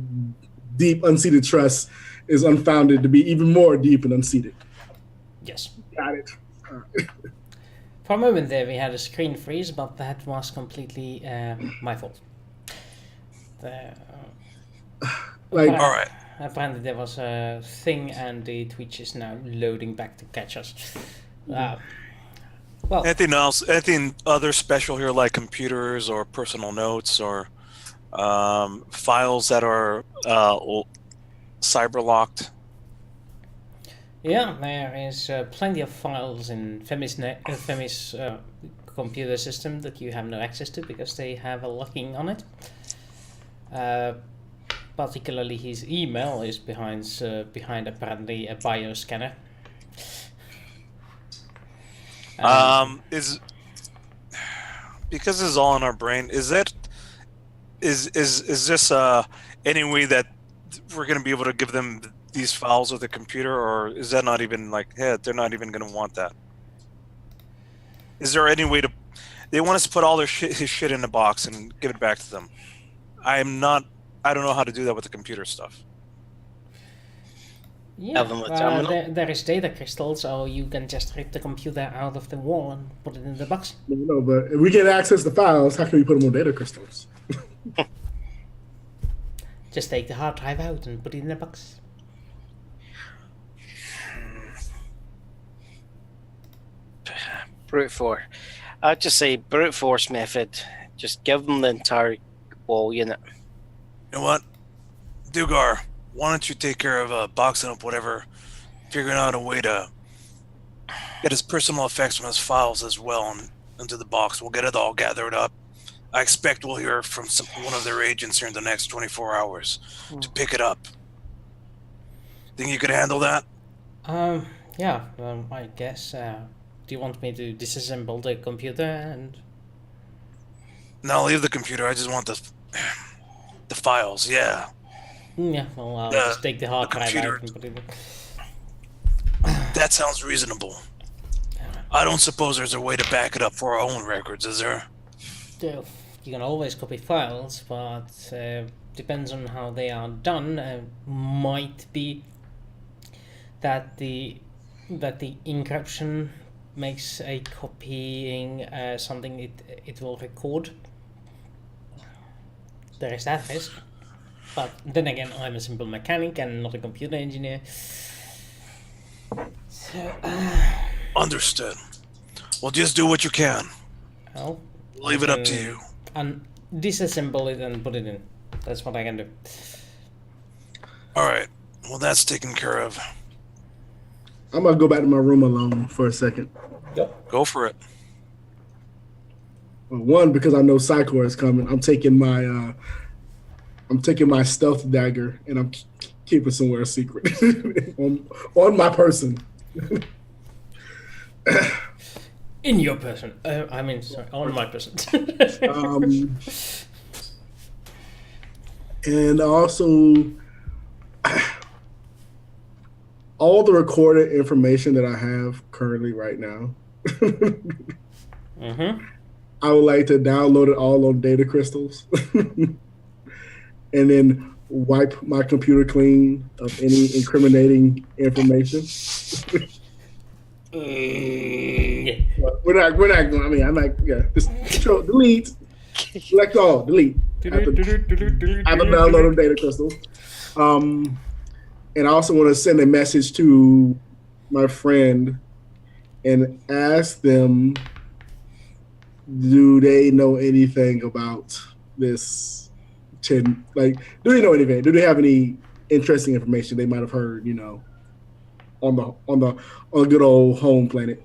deep unseated trust is unfounded to be even more deep and unseated. Yes. Got it. For a moment there, we had a screen freeze, but that was completely my fault. Like, All right. Apparently there was a thing, and the Twitch is now loading back to catch us. Well, Anything else? Anything other special here, like computers or personal notes or files that are cyber locked? yeah, there is plenty of files in Femi's computer system that you have no access to because they have a locking on it. Particularly his email is behind apparently a bioscanner. Is because it's all in our brain. Is this any way that we're going to be able to give them these files with the computer, or is that not even like, hey, they're not even going to want that? Is there any way to? They want us to put all his shit in a box and give it back to them. I don't know how to do that with the computer stuff. Yeah, Have them with terminal? there is data crystal, so you can just rip the computer out of the wall and put it in the box. no, but if we can access the files, how can we put them on data crystals? Just take the hard drive out and put it in a box. Brute force. I'd just say brute force method. Just give them the entire wall unit. You know what, Dugar? Why don't you take care of boxing up whatever, figuring out a way to get his personal effects from his files as well into the box. We'll get it all gathered up. I expect we'll hear from one of their agents here in the next 24 hours to pick it up. Think you could handle that? Yeah, I guess. Do you want me to disassemble the computer and? No, leave the computer. I just want the files. Yeah. Yeah, well, I'll just take the hard drive out and put it in. That sounds reasonable. I don't suppose there's a way to back it up for our own records, is there? You can always copy files, but depends on how they are done. Might be that the encryption makes a copying something it will record. There is that risk. But then again, I'm a simple mechanic and not a computer engineer. So, Understood. Well, just do what you can. well, Leave it up to you. And disassemble it and put it in. That's what I can do. All right. Well, that's taken care of. I'm gonna go back to my room alone for a second. Yep. Go for it. One, because I know Psycor is coming. I'm taking my stealth dagger and I'm keeping somewhere secret on my person. In your person. I mean, sorry, on my person. And also, all the recorded information that I have currently right now, I would like to download it all on data crystals. And then wipe my computer clean of any incriminating information. We're not going. I mean, I'm like, yeah, just control, delete, select all, delete. I have to download them data crystals. And I also want to send a message to my friend and ask them, do they know anything about this 10, like, do they know anything? Do they have any interesting information they might have heard, on the good old home planet?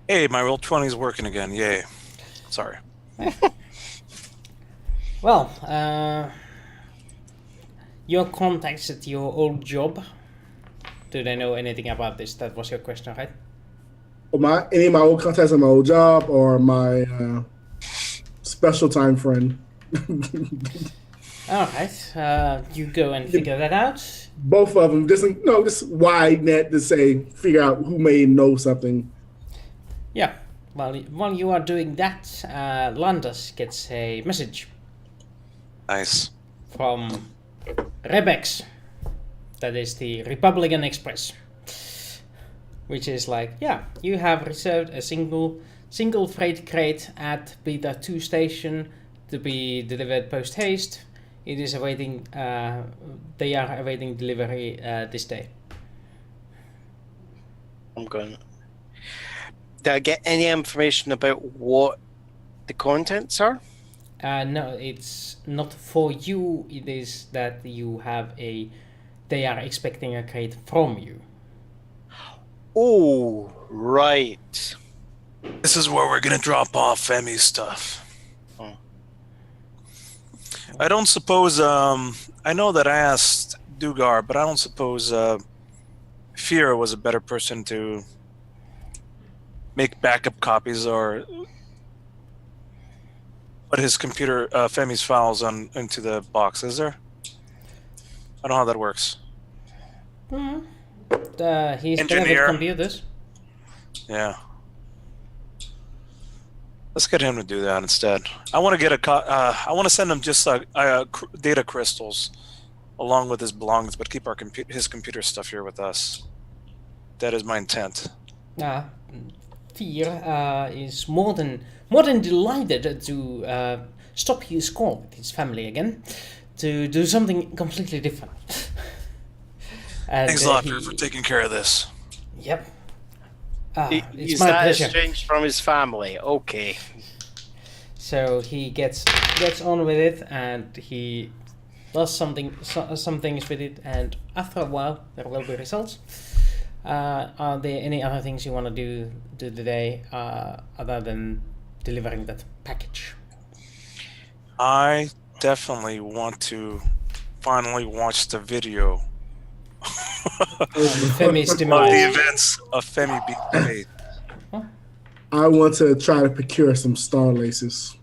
Hey, my roll 20 is working again. Yay. Sorry. Well, your contacts at your old job, do they know anything about this? That was your question, right? Any of my old contacts at my old job or my special time friend. All right, you go and figure that out. Both of them, just wide net to figure out who may know something. Yeah, well, while you are doing that, Landers gets a message. Nice. From Rebex. That is the Republican Express. Which is like, yeah, you have reserved a single freight crate at Beta 2 station to be delivered post haste. It is awaiting, they are awaiting delivery this day. I'm going. Did I get any information about what the contents are? No, it's not for you. It is that you have they are expecting a crate from you. Oh, right. This is where we're gonna drop off Femi's stuff. Oh. I don't suppose, I know that I asked Dugar, but I don't suppose Fira was a better person to make backup copies or put his computer, Femi's files into the box, is there? I don't know how that works. Mm-hmm. He's better Engineer. with computers. Yeah. Let's get him to do that instead. I want to get I want to send him just data crystals along with his belongings, but keep his computer stuff here with us. That is my intent. Fear is more than delighted to stop his call with his family again, to do something completely different. And, thanks a lot for taking care of this. Yep. It's Is my that pleasure. estranged from his family? Okay. So he gets on with it, and he does some things with it, and after a while there will be results. Are there any other things you want to do today other than delivering that package? I definitely want to finally watch the video Femi's of the demise. events of Femi being paid. I want to try to procure some star laces.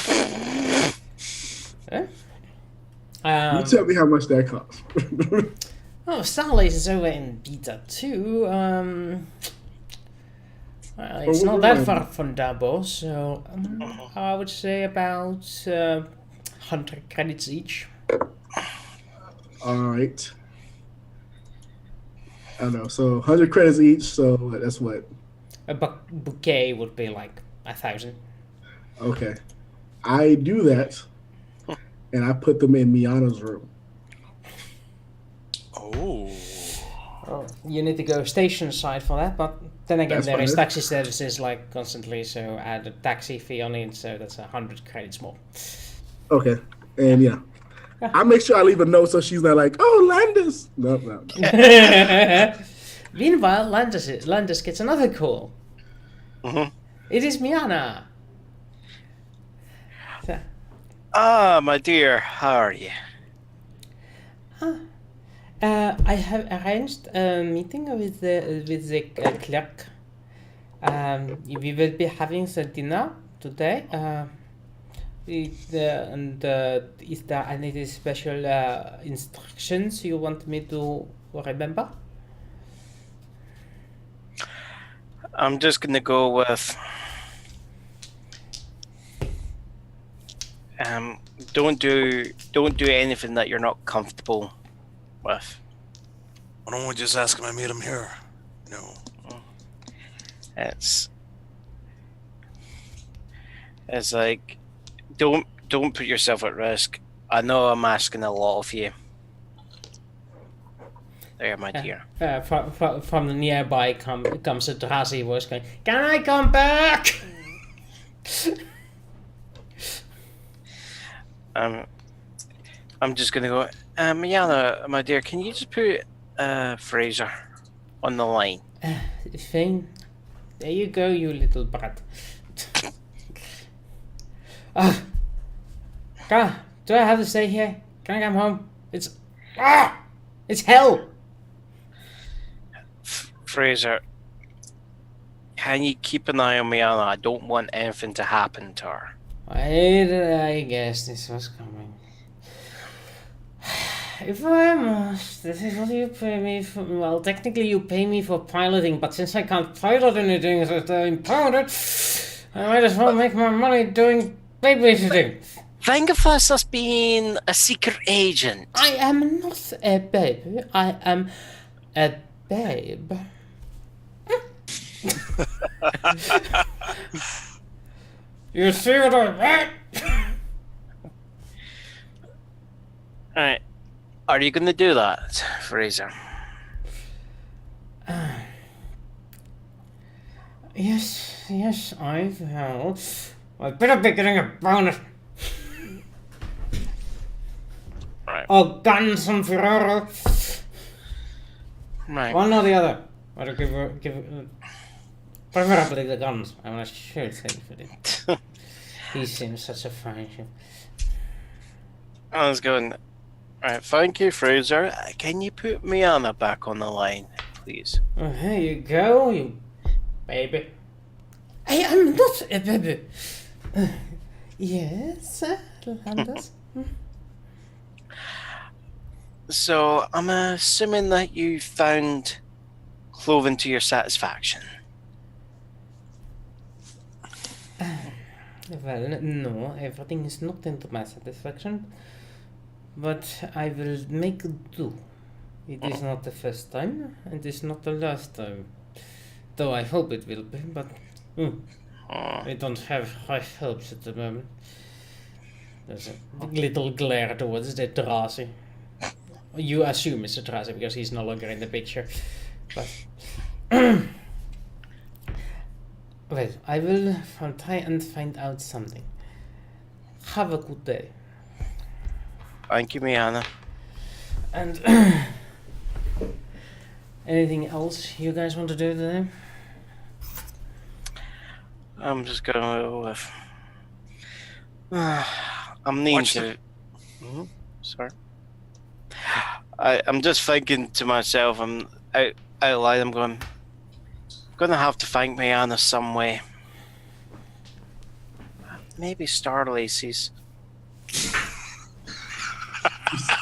You tell me how much that costs. Starlace is over in Beta 2. It's not that far from Dabo, so I would say about 100 credits each. Alright. I don't know, so 100 credits each, so that's what? A bouquet would be like 1,000. Okay. I do that, and I put them in Miana's room. Oh. Well, you need to go station side for that, but then again, That's there is fine. taxi services like constantly, so add a taxi fee on it, so that's 100 credits more. Okay, and yeah. I make sure I leave a note so she's not like, oh, Landis. No. Meanwhile, Landis gets another call. Mm-hmm. It is Miana. My dear, how are you? I have arranged a meeting with the clerk. We will be having the dinner today. Is there any special instructions you want me to remember? I'm just gonna go with don't do anything that you're not comfortable with. Why don't we just ask him to meet him here? It's like don't put yourself at risk. I know I'm asking a lot of you. There, my dear. From the nearby comes a drowsy voice going, "Can I come back?" I'm just gonna go. Miana, my dear, can you just put Fraser on the line? Fine. There you go, you little brat. Do I have to stay here? Can I come home? It's hell. Fraser, can you keep an eye on Miana? I don't want anything to happen to her. I guess this was coming. If I must, this is what you pay me for. Well, technically you pay me for piloting, but since I can't pilot anything that I'm impounded, I might as well make my money doing babysitting. Think of us as being a secret agent. I am not a baby. I am a babe. You see what I meant? Alright. Are you going to do that, Fraser? Yes, I will. I better be getting a bonus. Right. Oh, guns and Ferraro. Right. One or the other. Or preferably the guns. I'm not sure it's for it. He seems such a fine ship. I was going. Alright, thank you, Fraser. Can you put Miana back on the line, please? Oh, here you go, you baby. I am not a baby. Yes, Landers. So, I'm assuming that you found clothing to your satisfaction. Well, no, everything is not into my satisfaction. But I will make do. It is not the first time, and it is not the last time. Though I hope it will be, but I don't have high hopes at the moment. There's a little glare towards the Drasi. You assume it's a Drasi because he's no longer in the picture. But well, I will try and find out something. Have a good day. Thank you, Miana. And anything else you guys want to do today? I'm just going to go with. I'm needing to. Sorry. I'm just thinking to myself. I'm out loud. I'm going to have to thank Miana some way. Maybe Star Laces.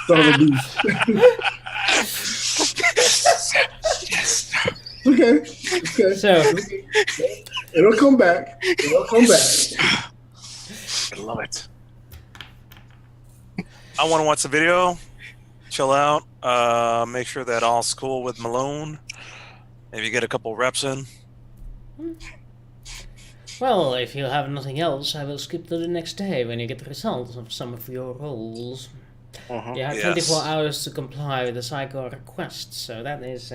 Son of a beast. Yes. Okay. So It'll come back. I love it. I want to watch the video, chill out, make sure that all's cool with Malone. Maybe get a couple reps in. well, if you have nothing else, I will skip to the next day when you get the results of some of your roles. You have 24 hours to comply with the psycho request, so that is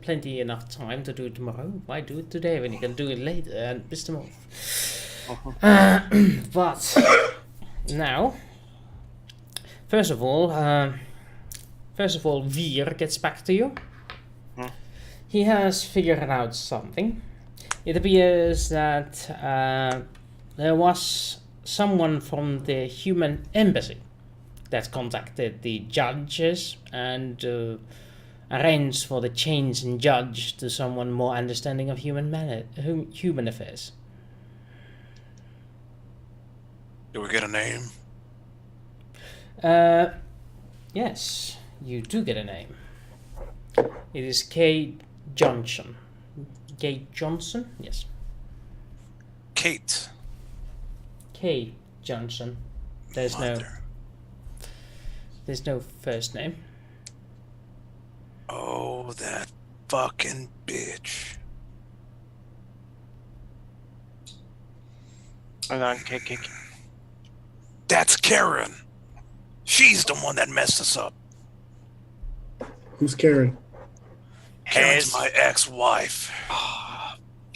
plenty enough time to do it tomorrow. Why do it today when you can do it later and piss them off? But now, first of all, Veer gets back to you. He has figured out something. It appears that there was someone from the human embassy that contacted the judges and arranged for the change in judge to someone more understanding of human affairs. Do we get a name? Yes, you do get a name. It is K. Johnson. K. Johnson? Yes. Kate. K. Johnson. There's Mother. no first name. Oh, that fucking bitch. Hang on, That's Karen. She's the one that messed us up. Who's Karen? Karen's His- my ex-wife.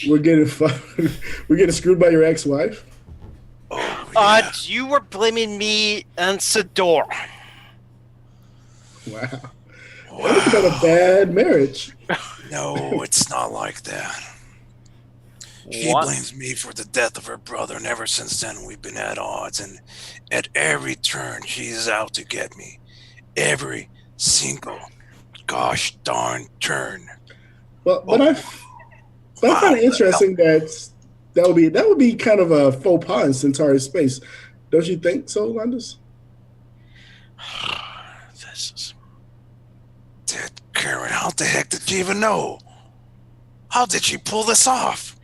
We're getting we're getting screwed by your ex-wife. Oh, yeah. You were blaming me and Sador. Wow. That was kind of bad marriage. No, it's not like that. She What? blames me for the death of her brother, and ever since then we've been at odds, and at every turn she's out to get me. Every single gosh darn turn. Well, but I find it interesting that would be kind of a faux pas in Centauri space. Don't you think so, Landis? This is... Dead Karen, how the heck did you even know? How did she pull this off?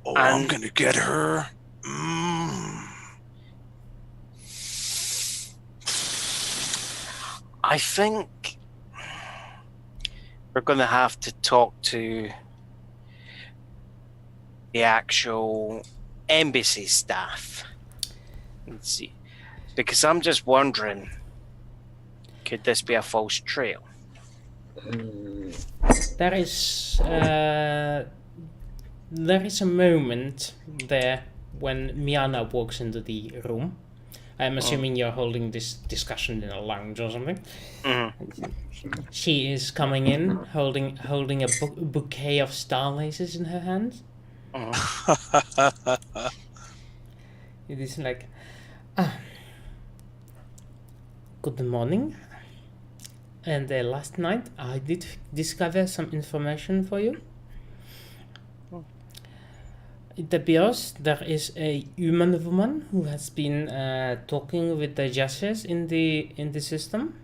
Oh, I'm gonna get her. I think we're going to have to talk to the actual embassy staff and see. Because I'm just wondering, could this be a false trail? There is a moment there when Miana walks into the room. I'm assuming you're holding this discussion in a lounge or something. She is coming in holding a bouquet of star laces in her hands. It is like, good morning. And last night I did discover some information for you. It appears there is a human woman who has been talking with the judges in the system.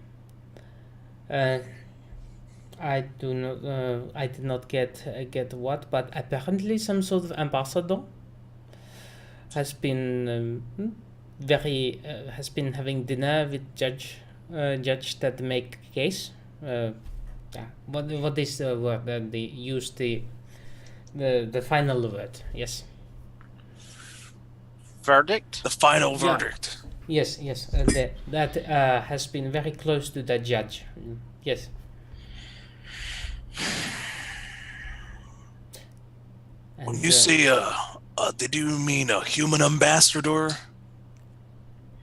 I did not get what, but apparently some sort of ambassador has been has been having dinner with judge that make case. What is the word that they use the final word? Yes. Verdict? The final verdict. Yes. That has been very close to the judge. Yes. When you say did you mean a human ambassador?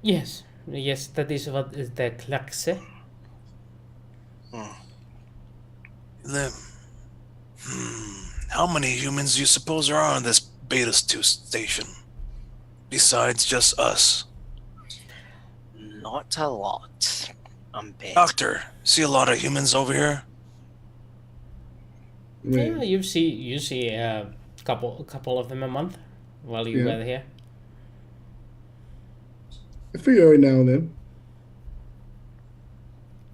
Yes, that is what the clerk said. Then, how many humans do you suppose there are on this Beta 2 station? Besides just us. Not a lot. I'm betting. Doctor, see a lot of humans over here? Yeah, you see a couple of them a month while you were here. I figure every now and then.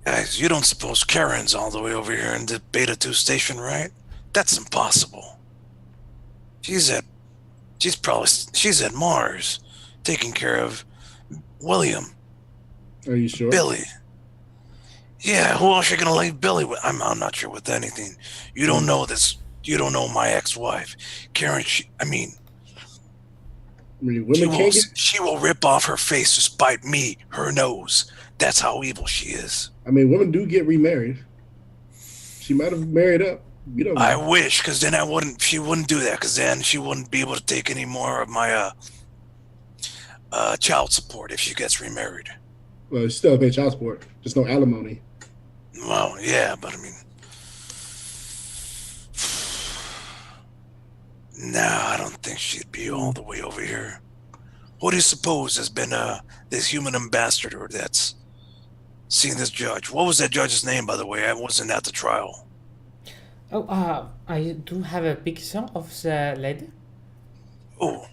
Guys, you don't suppose Karen's all the way over here in the Beta 2 station, right? That's impossible. She's at Mars, taking care of William. Are you sure? Billy. Yeah, who else are you gonna leave Billy with? I'm not sure with anything. You don't know this. You don't know my ex-wife, Karen. She will rip off her face to spite me, her nose. That's how evil she is. I mean, women do get remarried. She might have married up. You don't know. I wish, because then she wouldn't do that, because then she wouldn't be able to take any more of my child support if she gets remarried. Well, she still pay child support, just no alimony. Well, yeah, but I mean, nah, I don't think she'd be all the way over here. What do you suppose has been this human ambassador that's seen this judge? What was that judge's name, by the way? I wasn't at the trial. Oh, I do have a picture of the lady. Oh.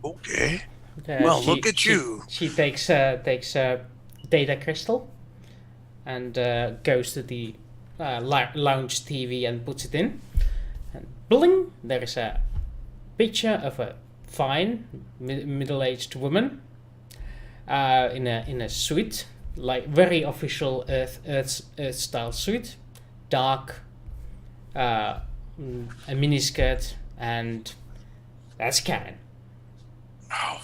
Okay. Well, look at you. She takes a data crystal and goes to the lounge TV and puts it in. And bling, there is a picture of a fine middle-aged woman in a suit, like very official Earth style suit, dark, a miniskirt, and that's Karen. Oh,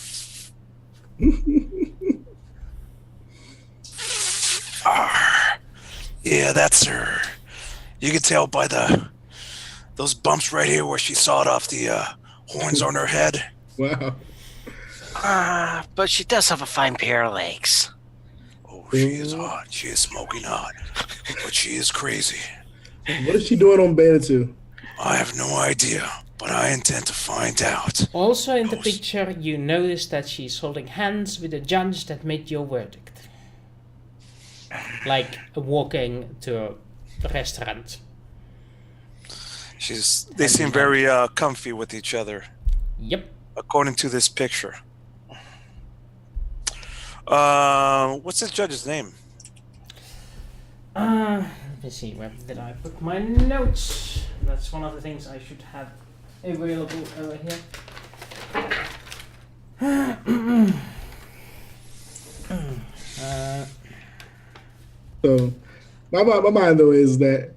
yeah, that's her. You can tell by those bumps right here where she sawed off the horns on her head. Wow. But she does have a fine pair of legs. Oh, she is hot. She is smoking hot. But she is crazy. What is she doing on Beta 2? I have no idea, but I intend to find out. Also in the picture, you notice that she's holding hands with the judge that made your verdict. Like walking to a restaurant. They seem very comfy with each other. Yep. According to this picture. What's this judge's name? Let me see, where did I put my notes? That's one of the things I should have available over here. So, my mind though is that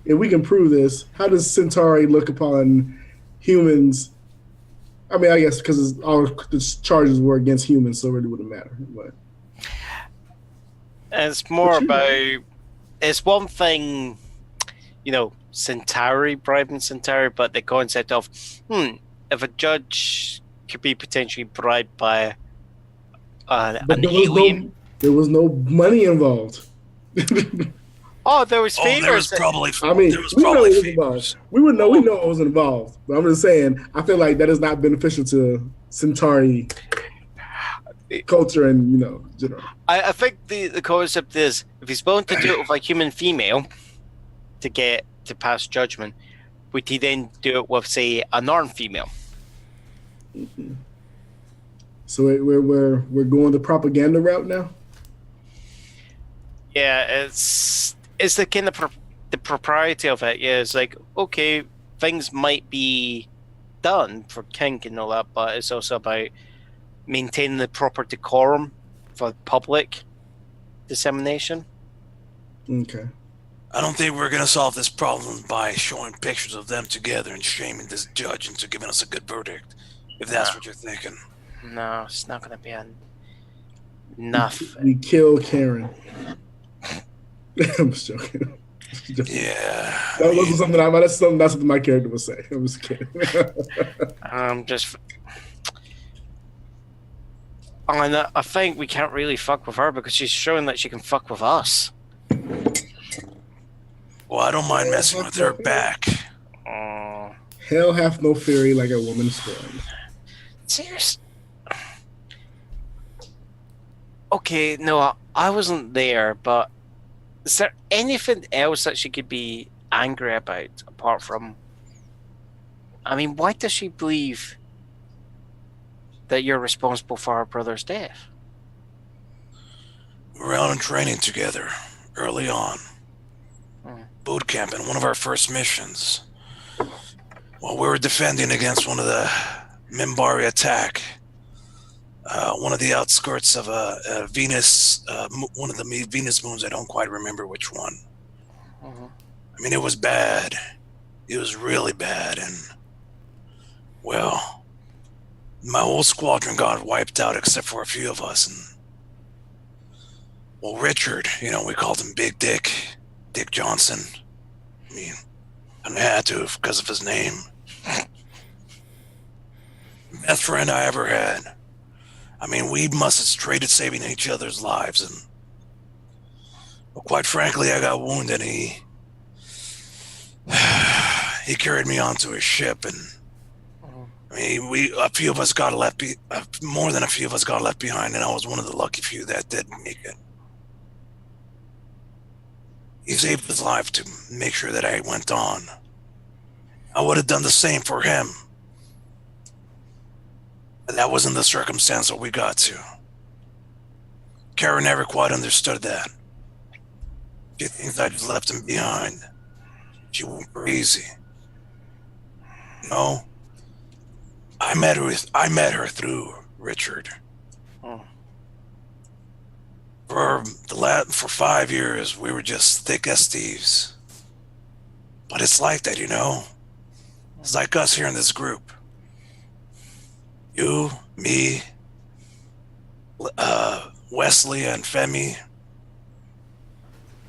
if we can prove this, how does Centauri look upon humans? I mean, I guess because all the charges were against humans, so it really wouldn't matter. But it's more about, it's one thing, Centauri, bribing Centauri, but the concept of, if a judge could be potentially bribed by an alien. There was no money involved. Oh, there was favors. There was probably. I mean, we know it was favors. involved. We would know. We know it was involved. But I'm just saying, I feel like that is not beneficial to Centauri culture and general. I think the concept is, if he's willing to do it with a human female to pass judgment, would he then do it with, say, a non-female? Mm-hmm. So we're going the propaganda route now. Yeah, it's the kind of the propriety of it. Yeah, it's like, okay, things might be done for kink and all that, but it's also about maintaining the proper decorum for public dissemination. Okay. I don't think we're going to solve this problem by showing pictures of them together and shaming this judge into giving us a good verdict, if that's what you're thinking. No, it's not going to be enough. We kill Karen. I'm just joking. Yeah. That wasn't something that's something my character would say. I'm just kidding. I think we can't really fuck with her because she's showing that she can fuck with us. Well, I don't mind messing with her back. Hell hath no fury like a woman scorned. Serious? Okay, no, I wasn't there, but is there anything else that she could be angry about apart from... I mean, why does she believe that you're responsible for her brother's death? We were out in training together early on. Boot camp in one of our first missions. While we were defending against one of the Mimbari attack, one of the outskirts of a Venus, one of the Venus moons, I don't quite remember which one. I mean, it was bad. It was really bad, and, well, my whole squadron got wiped out except for a few of us, and, well, Richard, we called him Big Dick Johnson. I mean, I had to because of his name. Best friend I ever had. I mean, we must have traded saving each other's lives, and well, quite frankly, I got wounded, and he carried me onto his ship, and I mean, more than a few of us got left behind, and I was one of the lucky few that did make it. He saved his life to make sure that I went on. I would have done the same for him. But that wasn't the circumstance that we got to. Karen never quite understood that. She thinks I just left him behind. She went crazy. No. I met her through Richard. For 5 years, we were just thick as thieves. But it's like that, you know? It's like us here in this group. You, me, Wesley, and Femi.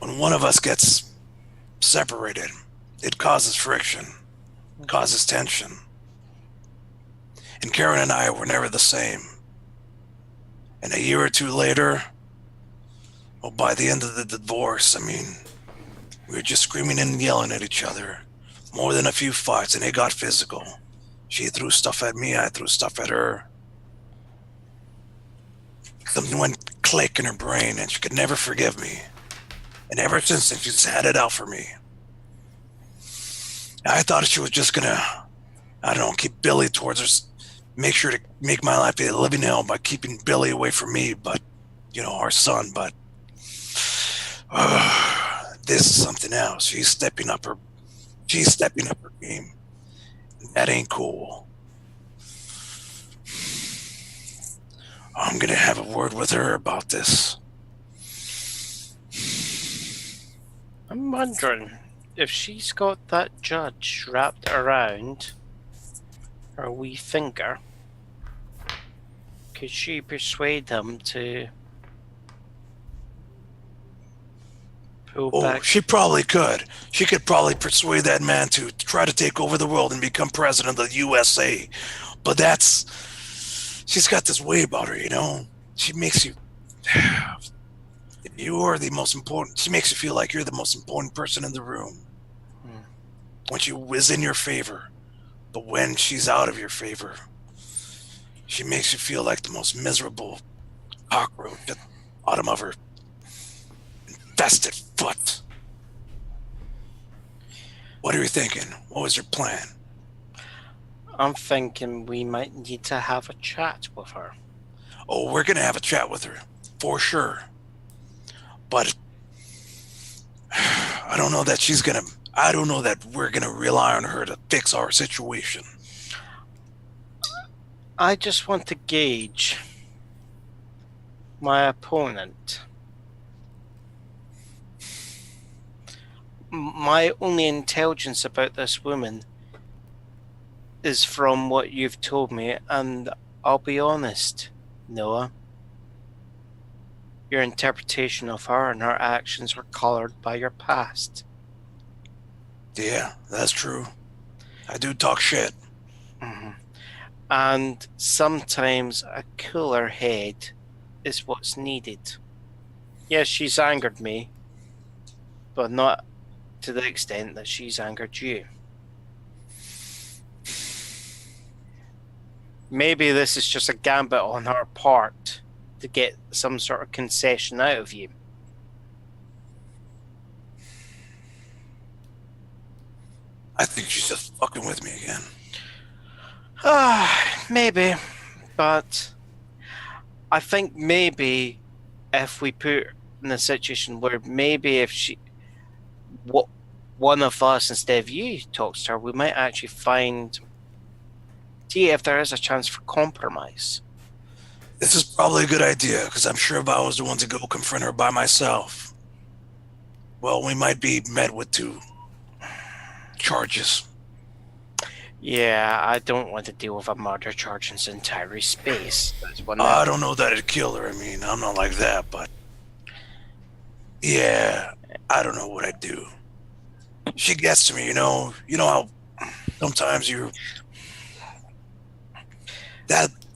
When one of us gets separated, it causes friction, causes tension. And Karen and I were never the same. And a year or two later, well, by the end of the divorce, I mean, we were just screaming and yelling at each other. More than a few fights, and it got physical. She threw stuff at me, I threw stuff at her. Something went click in her brain, and she could never forgive me. And ever since then, she's had it out for me. I thought she was just gonna, I don't know, keep Billy towards her, make sure to make my life a living hell by keeping Billy away from me, but, you know, our son, but this is something else. She's stepping up her game. And that ain't cool. I'm gonna have a word with her about this. I'm wondering if she's got that judge wrapped around her wee finger. Could she persuade him to pull back? She probably could. She could probably persuade that man to try to take over the world and become president of the USA. But she's got this way about her, you know? She makes you, she makes you feel like you're the most important person in the room. When she is in your favor. But when she's out of your favor, she makes you feel like the most miserable cockroach at the bottom of her infested foot. What are you thinking? What was your plan? I'm thinking we might need to have a chat with her. Oh, we're going to have a chat with her, for sure. But I don't know that we're going to rely on her to fix our situation. I just want to gauge my opponent. My only intelligence about this woman is from what you've told me, and I'll be honest, Noah. Your interpretation of her and her actions were colored by your past. Yeah, that's true. I do talk shit. Mm-hmm. And sometimes a cooler head is what's needed. Yes, she's angered me, but not to the extent that she's angered you. Maybe this is just a gambit on her part to get some sort of concession out of you. I think she's just fucking with me again. Maybe. But I think maybe if we put in a situation where maybe if one of us instead of you talks to her, we might actually see if there is a chance for compromise. This is probably a good idea, because I'm sure if I was the one to go confront her by myself, well, we might be met with 2 charges. Yeah, I don't want to deal with a murder charge in entire space. I don't know that it'd kill her. I mean, I'm not like that, but yeah, I don't know what I'd do. She gets to me, you know how sometimes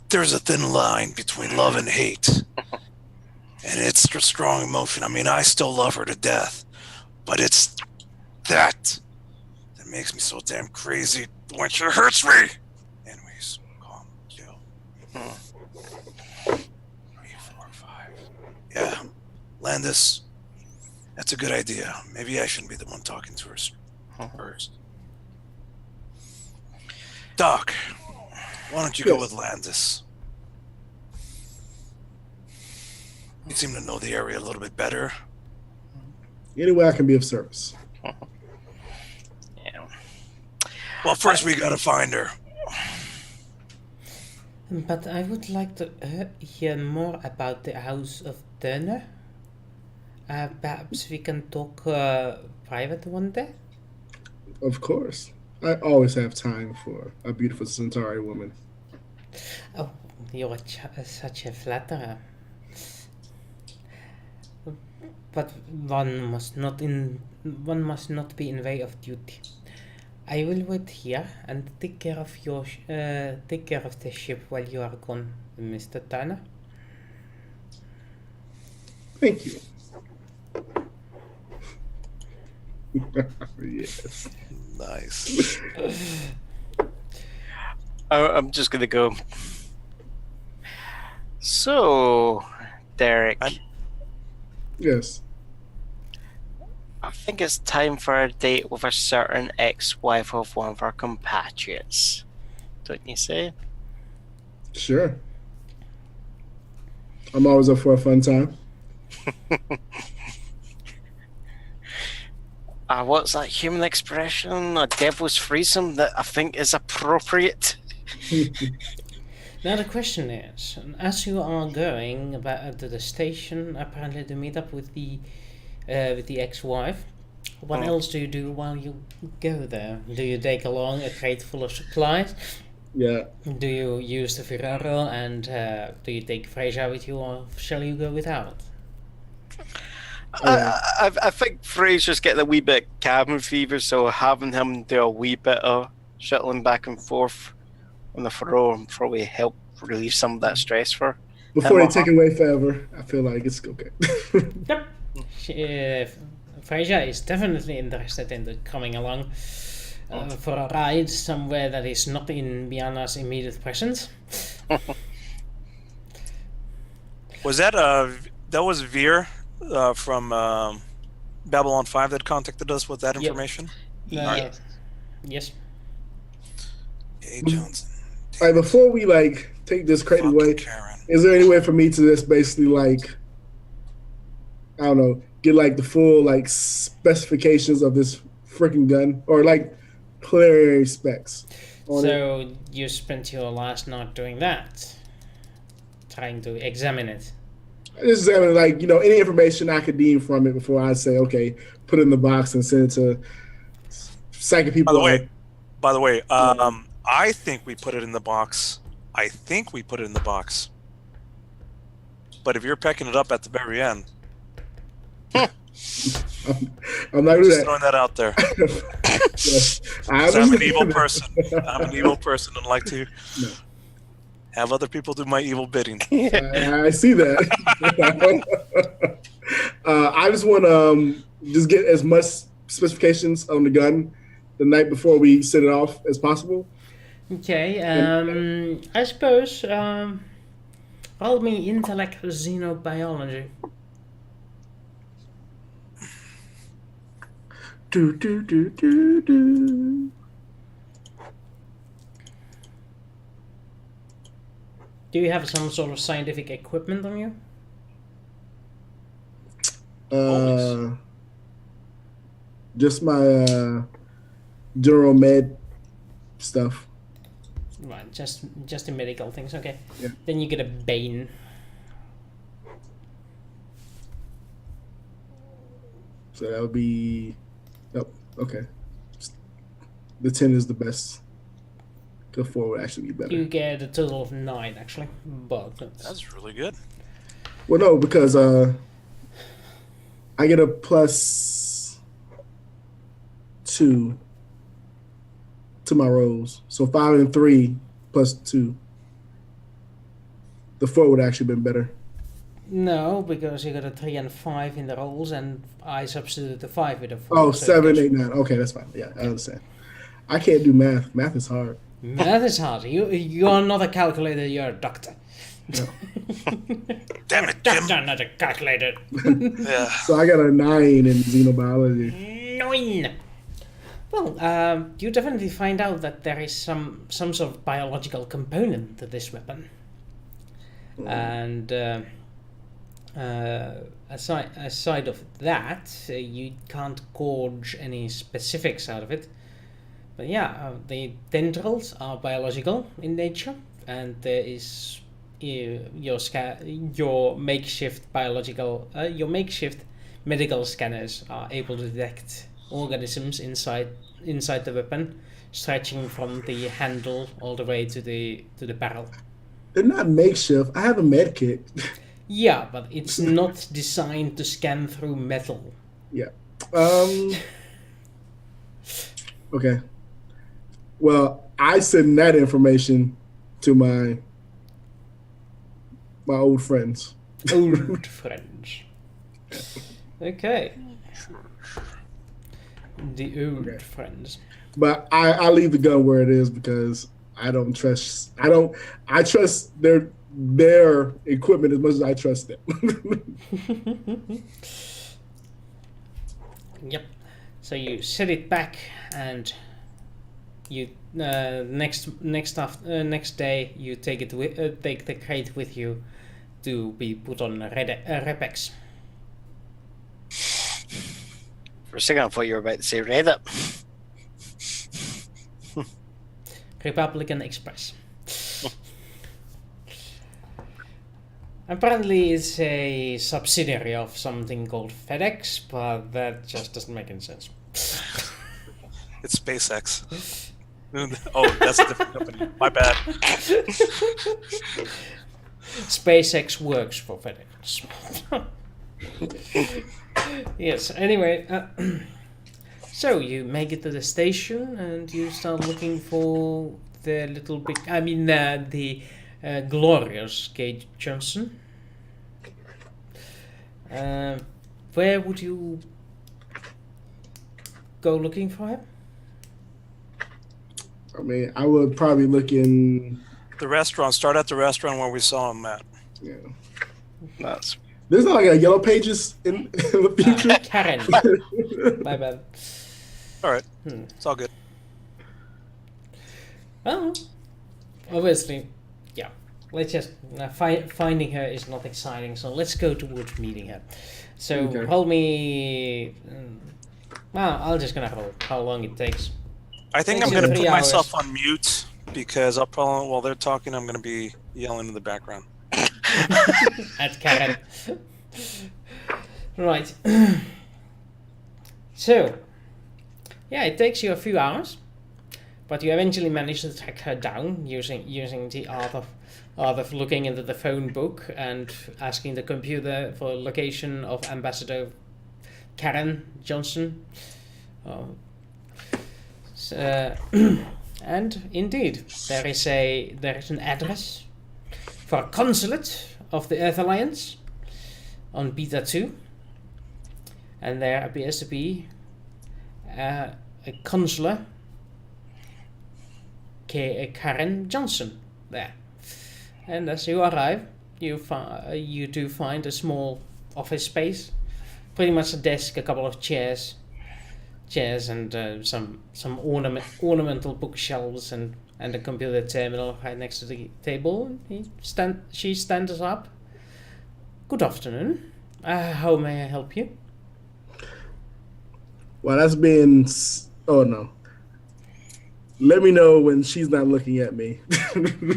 there's a thin line between love and hate, and it's a strong emotion. I mean, I still love her to death, but it's that makes me so damn crazy when she hurts me. Anyways, calm, chill. 3, 4, 5. Yeah, Landis, that's a good idea. Maybe I shouldn't be the one talking to her first. Doc, why don't you go with Landis? You seem to know the area a little bit better. Any way I can be of service. Yeah. Well, first we gotta find her. But I would like to hear more about the House of Turner. Perhaps we can talk private one day? Of course. I always have time for a beautiful Centauri woman. Oh, you're such a flatterer. But one must not be in way of duty. I will wait here and take care of take care of the ship while you are gone, Mr. Turner. Thank you. Yes. Nice. I'm just gonna go. So, Derek, Yes. I think it's time for a date with a certain ex-wife of one of our compatriots. Don't you say? Sure. I'm always up for a fun time. What's that human expression? A devil's threesome that I think is appropriate. Now the question is, as you are going back to the station, apparently to meet up with the ex-wife, what else do you do while you go there? Do you take along a crate full of supplies? Yeah. Do you use the Ferraro and do you take Fraser with you, or shall you go without? I think Fraser's getting a wee bit cabin fever, so having him do a wee bit of shuttling back and forth on the floor will probably help relieve some of that stress for Before him they take it away forever, I feel like it's okay. Yep. Fraser is definitely interested in coming along for a ride somewhere that is not in Biana's immediate presence. Was that was Veer from Babylon 5 that contacted us with that Yep. information? Yes. Hey, Johnson. All right, before we take this crate Fucking away, Karen. is there any way for me to just basically I don't know, get the full specifications of this freaking gun, or preliminary specs on it? So you spent your last night doing that, trying to examine it. Just examine any information I could deem from it before I say okay, put it in the box and send it to psychic people. By the way, I think we put it in the box. But if you're picking it up at the very end, I'm not doing just that. throwing that out there. Yeah. I'm an evil person. And like to have other people do my evil bidding. I see that. I just want to just get as much specifications on the gun the night before we set it off as possible. Okay, I suppose roll me intellect xenobiology. Do. Do you have some sort of scientific equipment on you? Just my general med stuff. Right, just the medical things. Okay. Yeah. Then you get a Bane. So that would be. Oh, okay. The 10 is the best. The 4 would actually be better. You get a total of 9 actually, but That's really good. Well, no, because I get a +2 to my rolls. So 5 and 3 +2. The 4 would actually been better. no, because you got a 3 and 5 in the rolls, and I substituted the 5 with a 4. Oh, so 7, it 8, 9. Okay, that's fine. Yeah, I understand. I can't do math. Math is hard. Math is hard. You are not a calculator. You're a doctor. No. Damn it, Jim. Doctor, not a calculator. Yeah. So I got a 9 in xenobiology. 9. Well, you definitely find out that there is some sort of biological component to this weapon, and aside of that, you can't gauge any specifics out of it. But yeah, the tendrils are biological in nature, and there is your makeshift medical scanners are able to detect organisms inside the weapon, stretching from the handle all the way to the barrel. They're not makeshift. I have a med kit. Yeah, but it's not designed to scan through metal. Yeah. Okay. Well, I send that information to my old friends. Old friends. Okay. The old friends. But I leave the gun where it is because I don't trust. I trust their equipment as much as I trust them. Yep. So you set it back, and you next day you take the crate with you to be put on Repex. For a second, I thought you were about to say Reddit. Republican Express. Apparently it's a subsidiary of something called FedEx, but that just doesn't make any sense. It's SpaceX. Oh, that's a different company. My bad. SpaceX works for FedEx. Yes, anyway, so you make it to the station and you start looking for the little bit, the glorious Kate Johnson. Where would you go looking for him? I mean, I would probably look in The restaurant. Start at the restaurant where we saw him at. Yeah. That's There's not like a yellow pages in the future. Karen. My bad. All right. It's all good. Well, obviously, yeah. Let's just finding her is not exciting, so let's go towards meeting her. So Okay. roll me. Well, I'm just gonna roll how long it takes. I think Takes I'm you going to 3 put hours. myself on mute because I'll probably, while they're talking, I'm going to be yelling in the background. At Karen. Right. So, yeah, it takes you a few hours, but you eventually manage to track her down using the art of looking into the phone book and asking the computer for location of Ambassador Karen Johnson. And indeed, there is an address for a consulate of the Earth Alliance on Beta 2, and there appears to be a consular, Karen Johnson, there. And as you arrive, you do find a small office space, pretty much a desk, a couple of chairs, and some ornamental bookshelves and a computer terminal right next to the table. She stands up. Good afternoon. How may I help you? Well, that's being. Oh no. Let me know when she's not looking at me.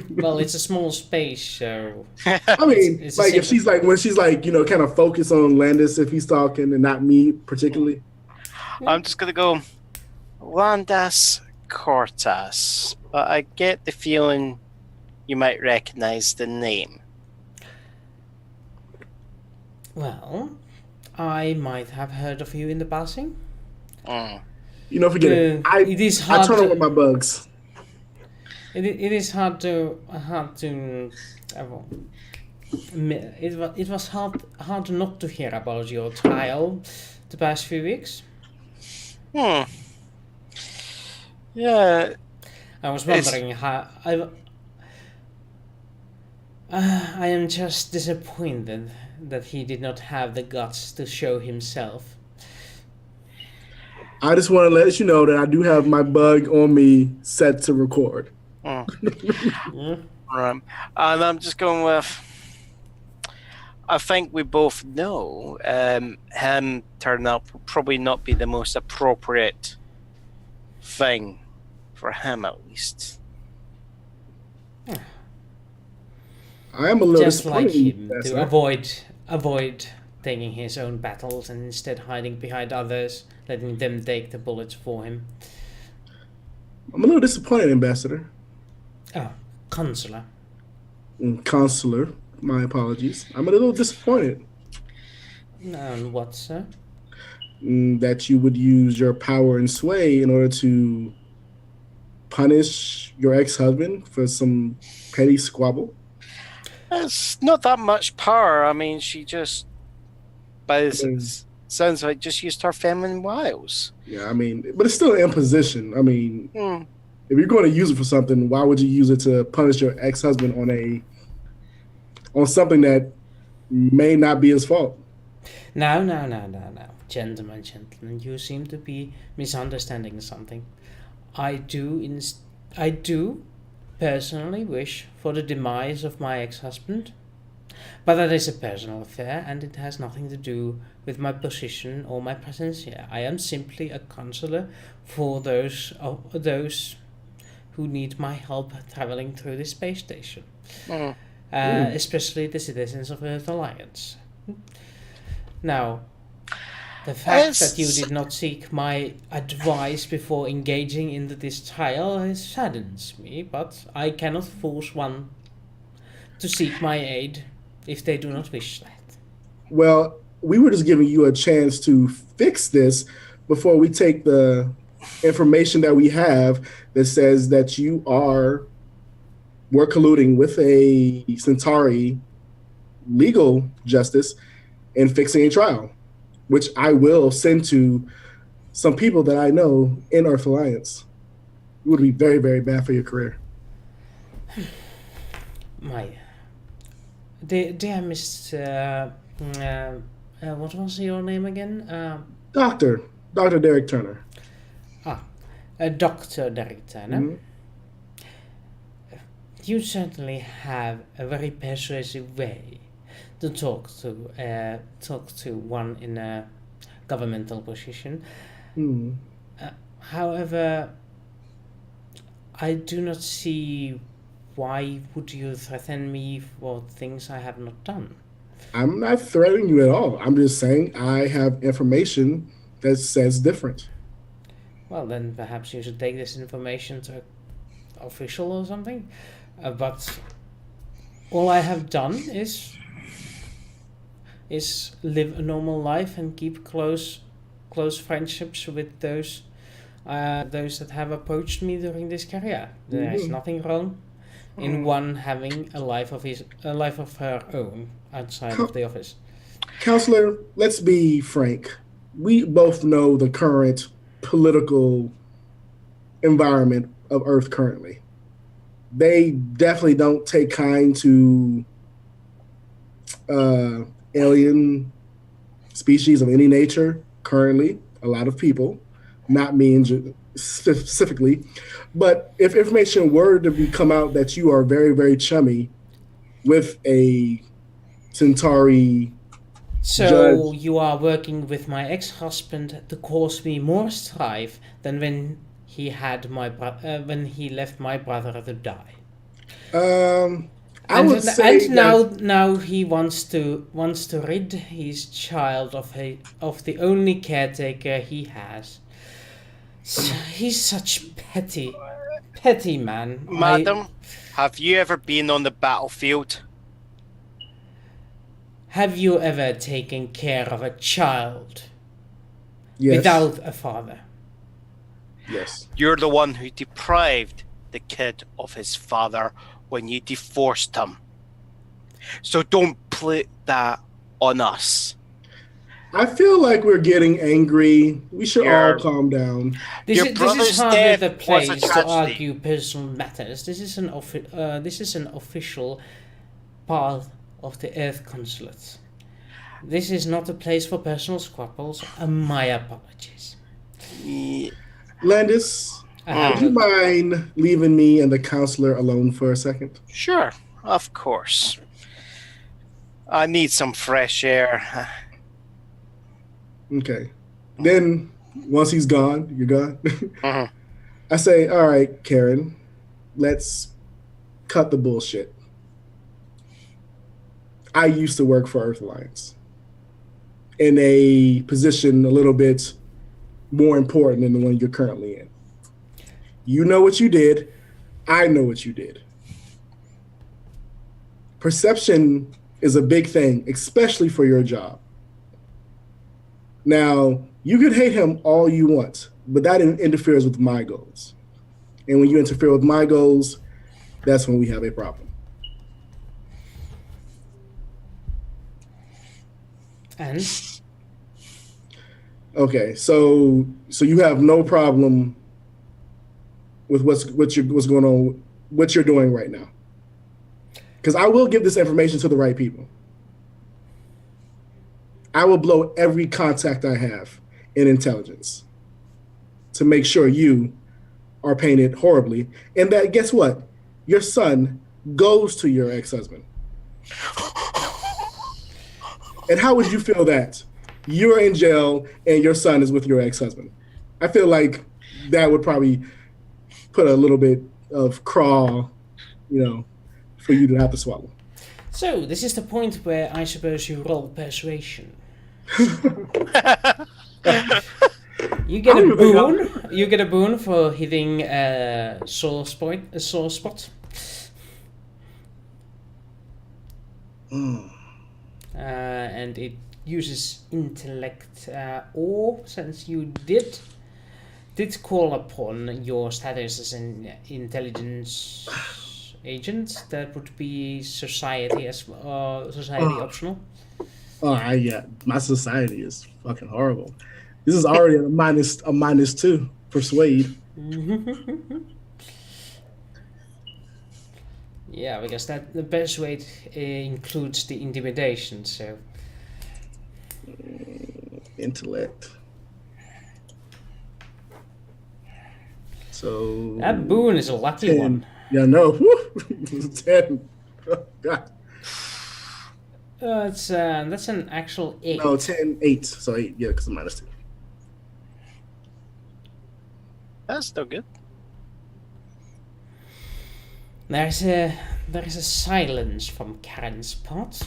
Well, it's a small space, so I mean, it's like a if she's like when she's like kind of focused on Landis if he's talking and not me particularly. I'm just gonna go Landis Cortas, but I get the feeling you might recognize the name. well, I might have heard of you in the passing. Forget it. It is I hard. turn on with my bugs. It is hard to it was hard not to hear about your trial the past few weeks. Yeah, I was wondering how I am just disappointed that he did not have the guts to show himself. I just want to let you know that I do have my bug on me set to record. and I'm just going with. I think we both know him turning up will probably not be the most appropriate thing for him, at least. I am a little Just like disappointed, him, that's to right. avoid taking his own battles and instead hiding behind others, letting them take the bullets for him. I'm a little disappointed, Ambassador. Oh, consular. Consular, my apologies. I'm a little disappointed And what, sir? that you would use your power and sway in order to punish your ex-husband for some petty squabble. It's not that much power. I mean, she just, by I mean, sounds like, just used her feminine wiles. yeah, I mean, but it's still an imposition. I mean, Hmm. if you're going to use it for something, why would you use it to punish your ex-husband on something that may not be his fault? No. Gentlemen, you seem to be misunderstanding something. I do personally wish for the demise of my ex-husband, but that is a personal affair and it has nothing to do with my position or my presence here. I am simply a counselor for those who need my help traveling through the space station, Hmm. especially the citizens of Earth Alliance. Now, the fact that you did not seek my advice before engaging in this trial saddens me, but I cannot force one to seek my aid if they do not wish that. Well, we were just giving you a chance to fix this before we take the information that we have that says that we're colluding with a Centauri legal justice in fixing a trial, which I will send to some people that I know in Earth Alliance. It would be very, very bad for your career. My dear Mr. What was your name again? Dr. Derek Turner. Dr. Derek Turner. Mhm. You certainly have a very persuasive way to talk to one in a governmental position. Hmm. However, I do not see why would you threaten me for things I have not done. I'm not threatening you at all. I'm just saying I have information that says different. Well, then perhaps you should take this information to an official or something. But all I have done is live a normal life and keep close friendships with those that have approached me during this career. There is Mhm. nothing wrong in one having a life of her own outside of the office. Counselor, let's be frank. We both know the current political environment of Earth currently. They definitely don't take kind to alien species of any nature currently. A lot of people, not me specifically, but if information were to come out that you are very, very chummy with a Centauri So judge, you are working with my ex-husband to cause me more strife than when he left my brother to die. I would say And that now he wants to rid his child of the only caretaker he has. He's such petty man. Madam, have you ever been on the battlefield? Have you ever taken care of a child yes, without a father? yes. You're the one who deprived the kid of his father when you divorced him. So don't put that on us. I feel like we're getting angry. We should all Your- calm down. This Your is brother's hardly death the was a place to tragedy. argue personal matters. This is an official part of the Earth Consulate. This is not a place for personal squabbles. My apologies. Landis, I would you have mind leaving me and the counselor alone for a second? Sure, of course. I need some fresh air. Okay. Then once he's gone, you're gone. Mhm. I say, all right, Karen, let's cut the bullshit. I used to work for Earth Alliance. in a position a little bit more important than the one you're currently in. You know what you did. I know what you did. Perception is a big thing, especially for your job. Now, you could hate him all you want, but that interferes with my goals. And when you interfere with my goals, that's when we have a problem. And okay, so you have no problem with what's going on, what you're doing right now, because I will give this information to the right people. I will blow every contact I have in intelligence to make sure you are painted horribly, and that guess what, your son goes to your ex-husband. And how would you feel that you're in jail and your son is with your ex-husband? I feel like that would probably put a little bit of crawl, for you to have to swallow. so this is the point where I suppose you roll persuasion. You get a boon. You get a boon for hitting a sore spot. And it uses intellect, or since you did call upon your status as an intelligence agent, that would be society optional. Oh, yeah, my society is fucking horrible. This is already a -2 persuade. Yeah, because the persuade includes the intimidation, so intellect. So that boon is a lucky 10. one. Yeah, no. 10. Oh, God. That's an actual 8. No, 10, 8. So 8, yeah, because I'm -2. That's still good. There is a silence from Karen's part.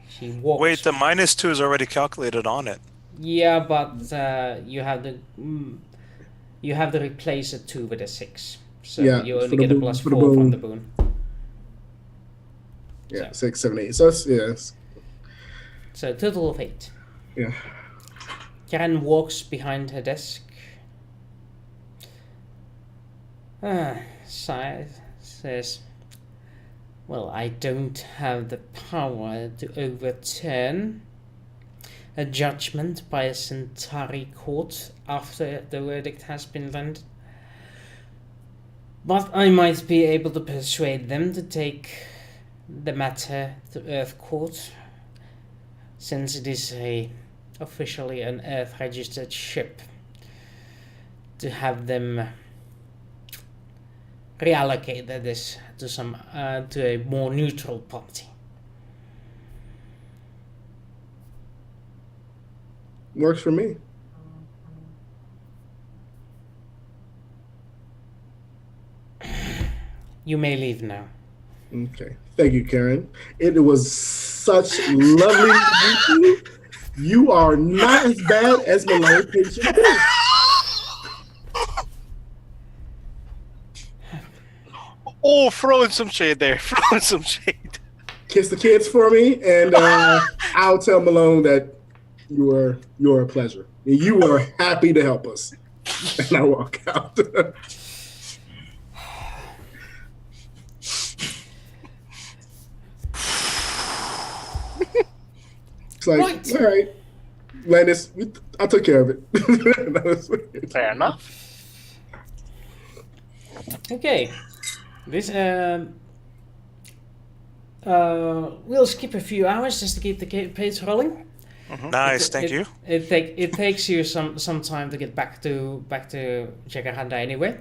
She walks. Wait, the -2 is already calculated on it. Yeah, but you have to replace a 2 with a 6, so Yeah, you for only the get a boon- for the +4 from boon. the boon. Yeah, So. 6, 7, 8. So it's So a total of 8. yeah. Karen walks behind her desk. Sighs, says, "Well, I don't have the power to overturn a judgment by a Centauri court after the verdict has been rendered. But I might be able to persuade them to take the matter to Earth Court, since it is officially an Earth-registered ship, to have them reallocate this to a more neutral party." Works for me. You may leave now. Okay. Thank you, Karen. It was such lovely to meet you. You are not as bad as Malone thinks you are. Oh, throwing some shade there. Throwing some shade. Kiss the kids for me, and I'll tell Malone that you're a pleasure. And you were happy to help us. And I walk out. It's like, Right. all right, Landis, I took care of it. Fair enough. Okay. This we'll skip a few hours just to keep the page rolling. Nice, thank you. It takes you some time to get back to Jacaranda anyway.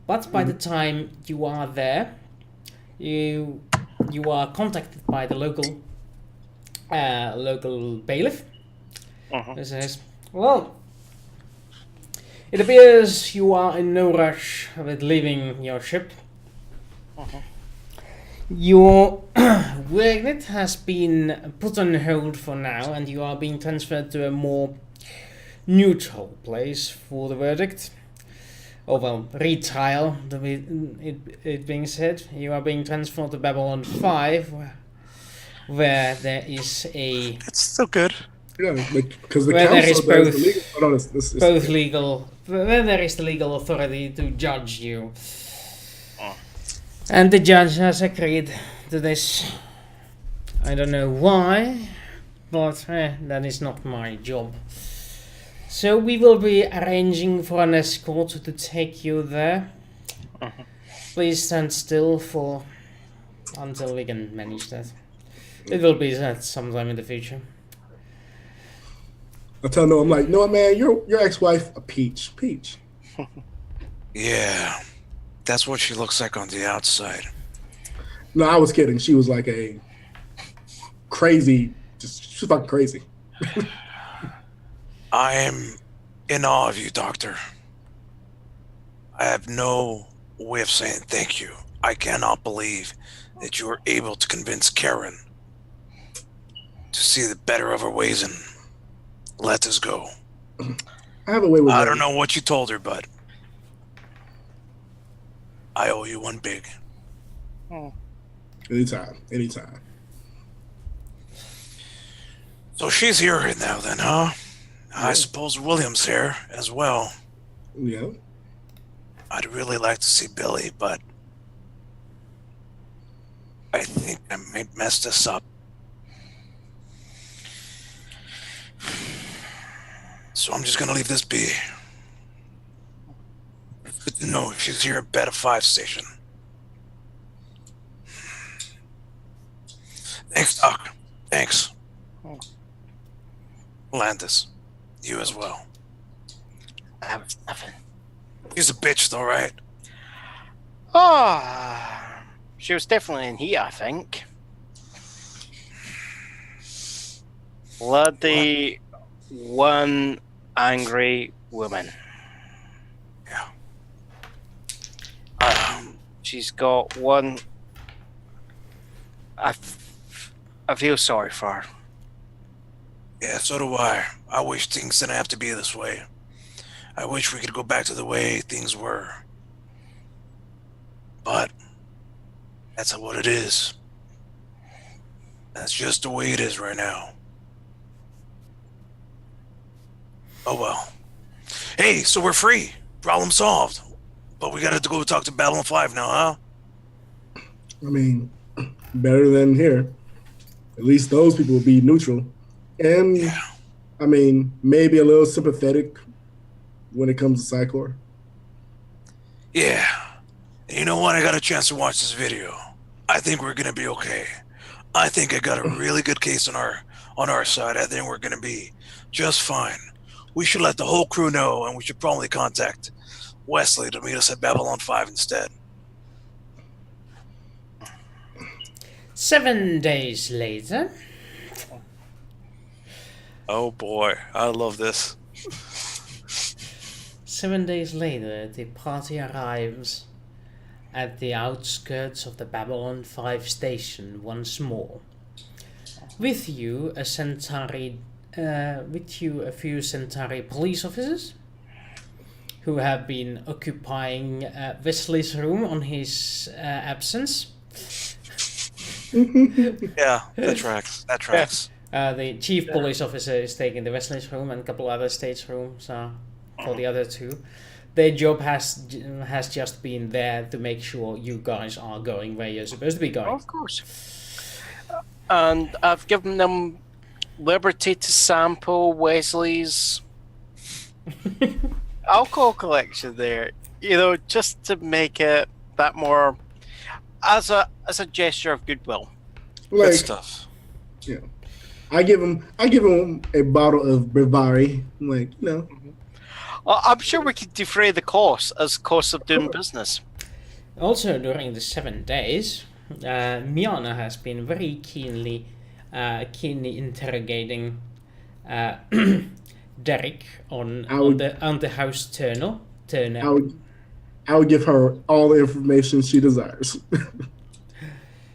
But by the time you are there, you are contacted by the local bailiff. Who says, "Well, it appears you are in no rush with leaving your ship. Your verdict has been put on hold for now, and you are being transferred to a more neutral place for the verdict. Oh well, retrial, it being said. You are being transferred to Babylon 5, where there is a... It's still good. Yeah, because the Where there council is does both- the legal. Oh, no, both legal... Where there is the legal authority to judge you. And the judge has agreed to this. I don't know why, but that is not my job. So we will be arranging for an escort to take you there. Please stand still until we can manage that. It will be that sometime in the future. I tell no, I'm like, no, man, your ex-wife a peach. Yeah, that's what she looks like on the outside. No, I was kidding. She was like a crazy, she's fucking crazy. I am in awe of you, Doctor. I have no way of saying thank you. I cannot believe that you were able to convince Karen to see the better of her ways and let us go. I have a way with I don't know what you told her, but I owe you one big. Anytime. So she's here right now then, huh? I suppose William's here as well. Yeah. I'd really like to see Billy, but I think I might mess this up. So I'm just gonna leave this be. Good to know she's here at Beta 5 station. Thanks, Doc. Thanks. Landis. You as well. That was nothing. He's a bitch though, right? She was definitely in here, I think. Bloody one angry woman. Yeah. She's got one. I feel sorry for her. Yeah, so do I. I wish things didn't have to be this way. I wish we could go back to the way things were. But that's what it is. That's just the way it is right now. Oh well. Hey, so we're free. Problem solved. But we gotta go talk to Babylon 5 now, huh? I mean, better than here. At least those people will be neutral. And, Yeah. I mean, maybe a little sympathetic when it comes to Psychor. Yeah. And you know what? I got a chance to watch this video. I think we're gonna be okay. I think I got a really good case on our side. I think we're gonna be just fine. We should let the whole crew know, and we should probably contact Wesley to meet us at Babylon 5 instead. 7 days later. Oh boy, I love this. 7 days later, the party arrives at the outskirts of the Babylon 5 station once more. With you, a few Centauri police officers who have been occupying Wesley's room on his absence. Yeah, that tracks. The chief police officer is taking the Wesley's room, and a couple other stage rooms for the other two. Their job has just been there to make sure you guys are going where you're supposed to be going. Of course. And I've given them liberty to sample Wesley's alcohol collection there. You know, just to make it that more as a gesture of goodwill. Good Like, stuff. yeah. I give him a bottle of Brevari. I'm like, you know. I'm sure we could defray the cost as cost of doing business. Also, during the 7 days, Miana has been very keenly interrogating Derek on the house turner. I would give her all the information she desires.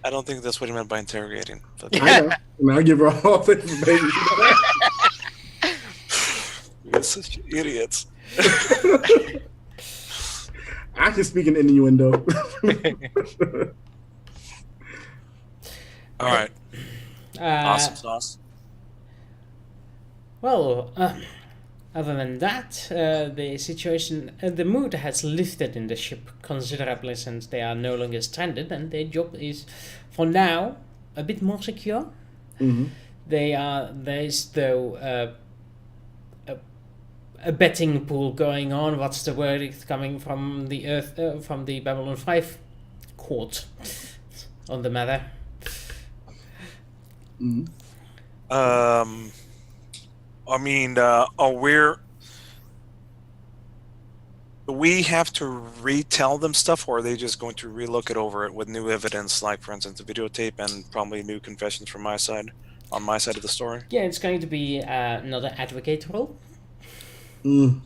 I don't think that's what he meant by interrogating. But I know. And I give her all the information. you're such idiots. I can speak an innuendo. All right. Awesome sauce. Well, other than that, the situation, the mood has lifted in the ship considerably since they are no longer stranded, and their job is, for now, a bit more secure. Mm-hmm. There's though a betting pool going on. What's the verdict coming from the from the Babylon 5 court on the matter? Mm-hmm. I mean, do we have to retell them stuff, or are they just going to relook it over it with new evidence, like, for instance, the videotape and probably new confessions from my side, on my side of the story? Yeah, it's going to be another advocate role. Mm.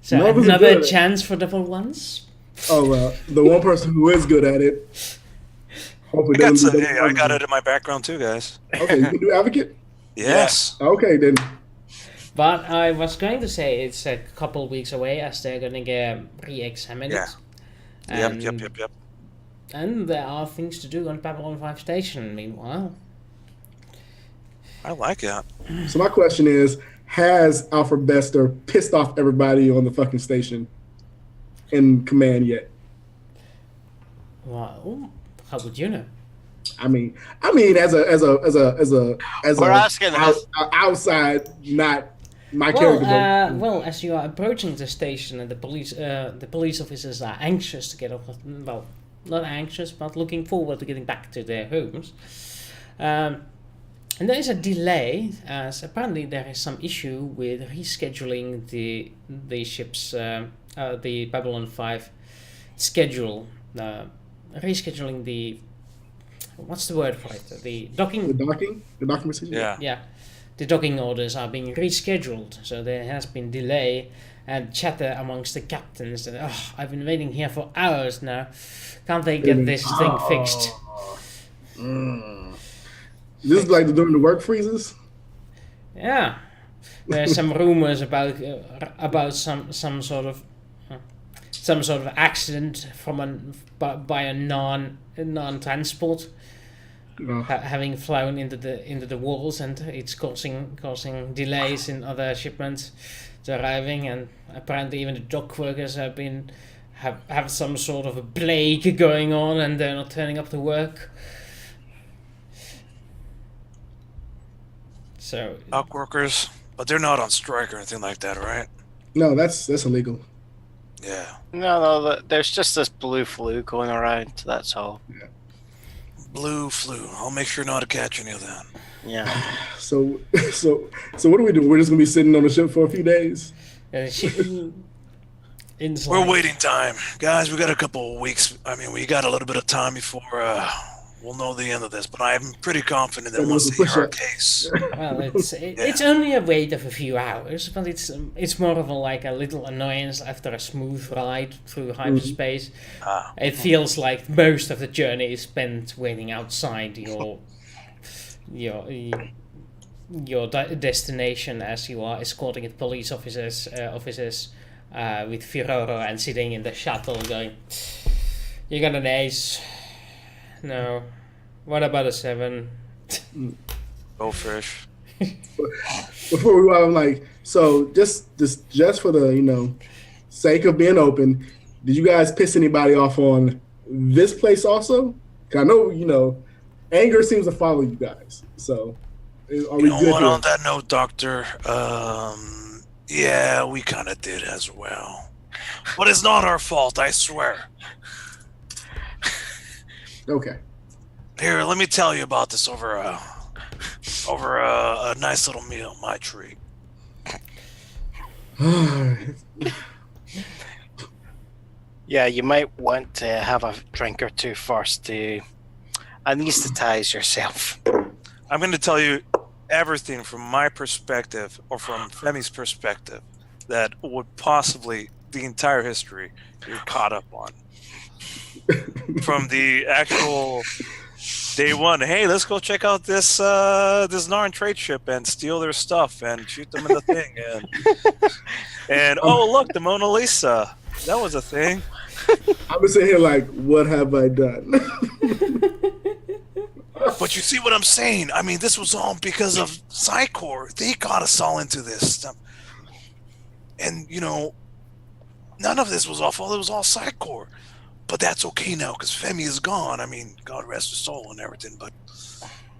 So None of us are good another at it. chance for double ones. Oh, well, the one person who is good at it. Hopefully doesn't do Hey, I got it in my background too, guys. Okay, you can do advocate? Yes. Okay, then. But I was going to say it's a couple weeks away as they're going to get re-examine Yeah. it. Yep. And there are things to do on Babylon 5 Station meanwhile. I like it. So my question is, has Alfred Bester pissed off everybody on the fucking station in command yet? Well, how would you know? I mean, as a We're asking us. outside, not my character. but- Well, as you are approaching the station and the police officers are anxious to get off. Well, not anxious, but looking forward to getting back to their homes. And there is a delay, as apparently there is some issue with rescheduling the ship's the Babylon 5 schedule, rescheduling the, what's the word for it? The docking. the docking procedure. Yeah. Yeah, the docking orders are being rescheduled, so there has been delay and chatter amongst the captains that I've been waiting here for hours now. Can't they get this thing fixed? This is like during the work freezes. Yeah, there's some rumors about some sort of accident by a non-transport having flown into the walls, and it's causing delays in other shipments arriving, and apparently even the dock workers have some sort of a plague going on, and they're not turning up to work. So Dock workers, but they're not on strike or anything like that, right? No, that's illegal. Yeah. No, there's just this blue flu going around. That's all. Blue flu. I'll make sure not to catch any of that. Yeah. So what do we do? We're just gonna be sitting on the ship for a few days. inside. We're waiting time. Guys, we got a couple of weeks. I mean, we got a little bit of time before we'll know the end of this, but I'm pretty confident that once they hear our case. Well, it's only a wait of a few hours, but it's more of a little annoyance after a smooth ride through hyperspace. It feels like most of the journey is spent waiting outside your destination as you are escorting police officers with Firoro and sitting in the shuttle going, "You got an ace? No. What about a 7? Go fish. Before we I'm like, so just for the sake of being open, did you guys piss anybody off on this place also? 'Cause I know anger seems to follow you guys. So are we good What here? on that note, Doctor? Yeah, we kind of did as well, but it's not our fault, I swear. Okay. Here, let me tell you about this over a nice little meal, my treat. Yeah, you might want to have a drink or two first to anesthetize yourself. I'm going to tell you everything from my perspective, or from Femi's perspective, that would possibly the entire history you're caught up on. From the actual Day one, hey, let's go check out this this Narn trade ship and steal their stuff and shoot them in the thing and oh look, the Mona Lisa. That was a thing. I've been sitting here like, what have I done? But you see what I'm saying? I mean, this was all because of Psychor. They got us all into this stuff. And, you know, none of this was our fault. It was all Psychor. But that's okay now, because Femi is gone. I mean, God rest his soul and everything, but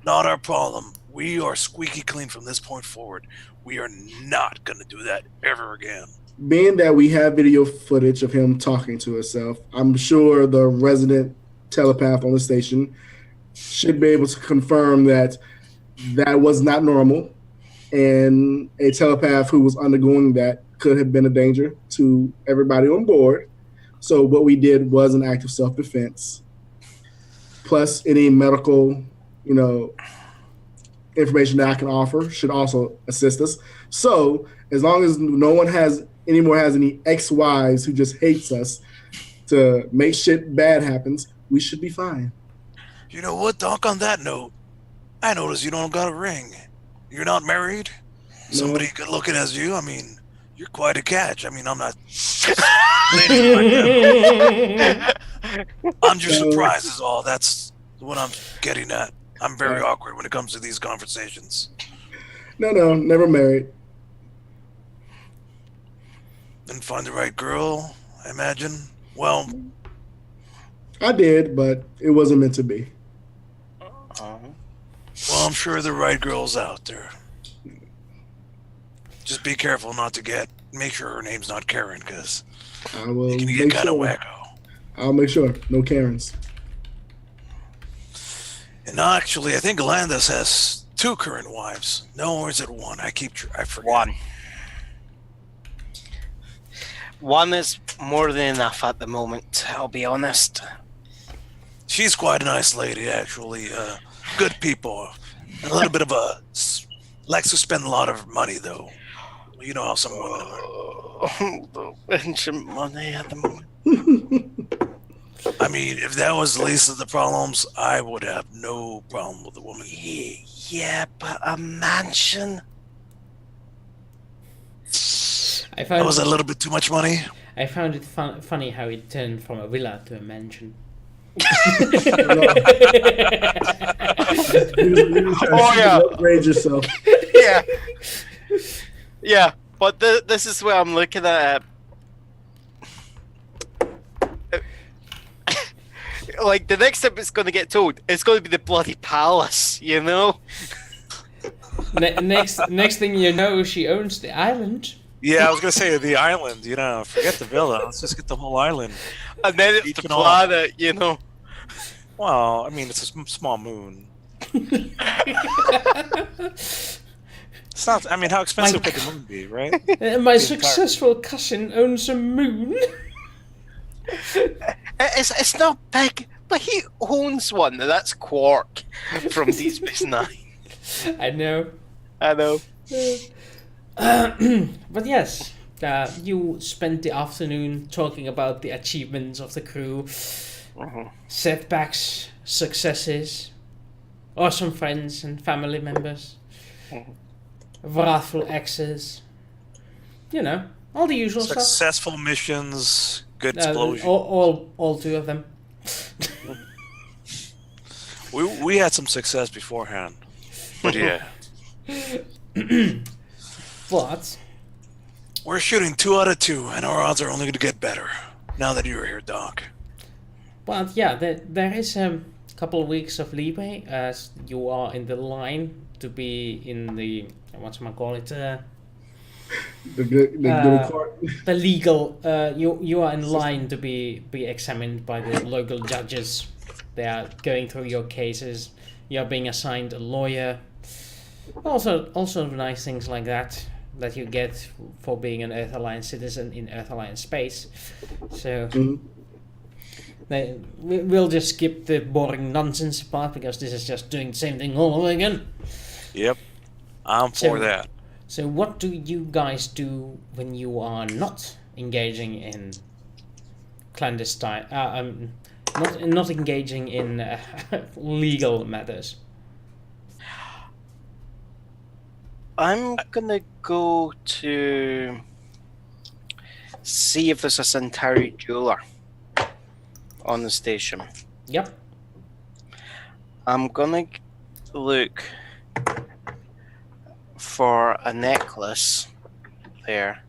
not our problem. We are squeaky clean from this point forward. We are not going to do that ever again. Being that we have video footage of him talking to himself, I'm sure the resident telepath on the station should be able to confirm that that was not normal, and a telepath who was undergoing that could have been a danger to everybody on board. So what we did was an act of self-defense, plus any medical, you know, information that I can offer should also assist us. So as long as no one has any ex-wives who just hates us to make shit bad happens, we should be fine. You know what, Doc, on that note, I noticed you don't got a ring. You're not married? No. Somebody good looking as you? I mean, you're quite a catch. I mean, I'm not... I'm just surprised is all. That's what I'm getting at. I'm very awkward when it comes to these conversations. No, never married. Didn't find the right girl, I imagine. Well... I did, but it wasn't meant to be. Well, I'm sure the right girl's out there. Just be careful not to make sure her name's not Karen, because I will you can get kind of wacko. I'll make sure. No Karens. And actually, I think Landis has 2 current wives. No, or is it 1? I forget. 1. One is more than enough at the moment, I'll be honest. She's quite a nice lady, actually. Good people. A little bit of a... Likes to spend a lot of money, though. You know how some women are. The pension money at the moment. I mean, if that was the least of the problems, I would have no problem with the woman. Yeah, but a mansion? That was a little bit too much money. I found it funny how it turned from a villa to a mansion. Upgrade yourself. Yeah, but this is where I'm looking at. Like, the next time it's going to get told, it's going to be the bloody palace, you know? Next thing you know, she owns the island. Yeah, I was going to say the island, you know, forget the villa. Let's just get the whole island. And then it's the planet, you know? Well, I mean, it's a small moon. It's not, I mean, how expensive could the moon be, right? My successful cousin owns a moon. It's not big, but he owns one. That's Quark from Deep Space Nine. I know. But yes, you spent the afternoon talking about the achievements of the crew, setbacks, successes, awesome friends and family members, wrathful exes, you know, all the usual stuff. Successful missions, good explosion. All 2 of them. We had some success beforehand, but yeah. But we're shooting 2 out of 2, and our odds are only going to get better now that you're here, Doc. But yeah, there is a couple of weeks of leeway as you are in the line to be in the the legal. You are in line to be examined by the local judges. They are going through your cases. You are being assigned a lawyer. Also nice things like that you get for being an Earth Alliance citizen in Earth Alliance space. So we'll just skip the boring nonsense part because this is just doing the same thing all over again. Yep, I'm for that. So what do you guys do when you are not engaging in clandestine not engaging in legal matters. I'm gonna go to see if there's a Centauri jeweler on the station. Yep. I'm gonna look for a necklace there.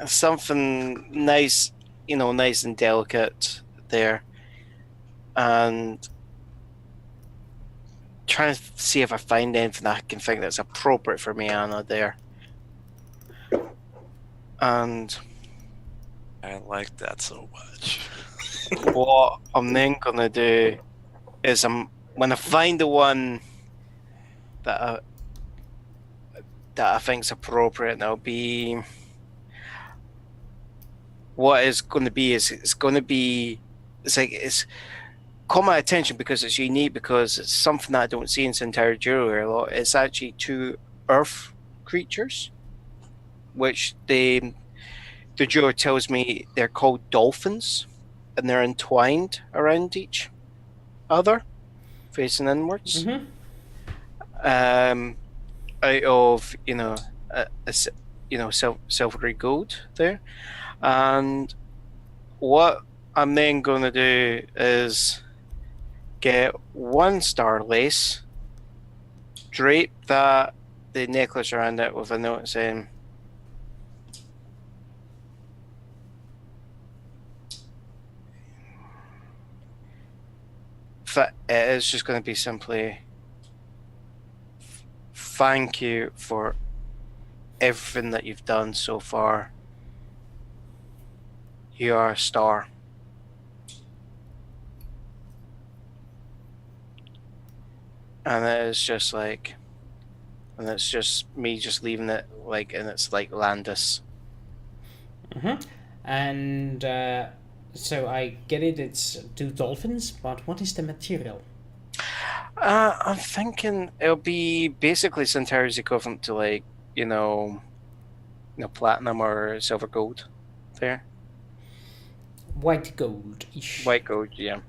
Something nice, nice and delicate there. And trying to see if I find anything I can think that's appropriate for Miana there. And I like that so much. what I'm then gonna do is when I find the one that I think's appropriate, and it'll be what it's going to be is it's caught my attention because it's unique, because it's something that I don't see in Centauri jewelry a lot. It's actually 2 earth creatures, which the jeweler tells me they're called dolphins, and they're entwined around each other, facing inwards. Mm-hmm. Out of silvery gold there, and what I'm then going to do is get 1 star lace, drape the necklace around it with a note saying, it is just going to be simply, thank you for everything that you've done so far. You are a star. And it's just me just leaving it and it's like Landis. Mm-hmm. And so I get it, it's 2 dolphins, but what is the material? I'm thinking it'll be basically Centauri's equivalent to platinum or silver gold there. White gold-ish. White gold, yeah.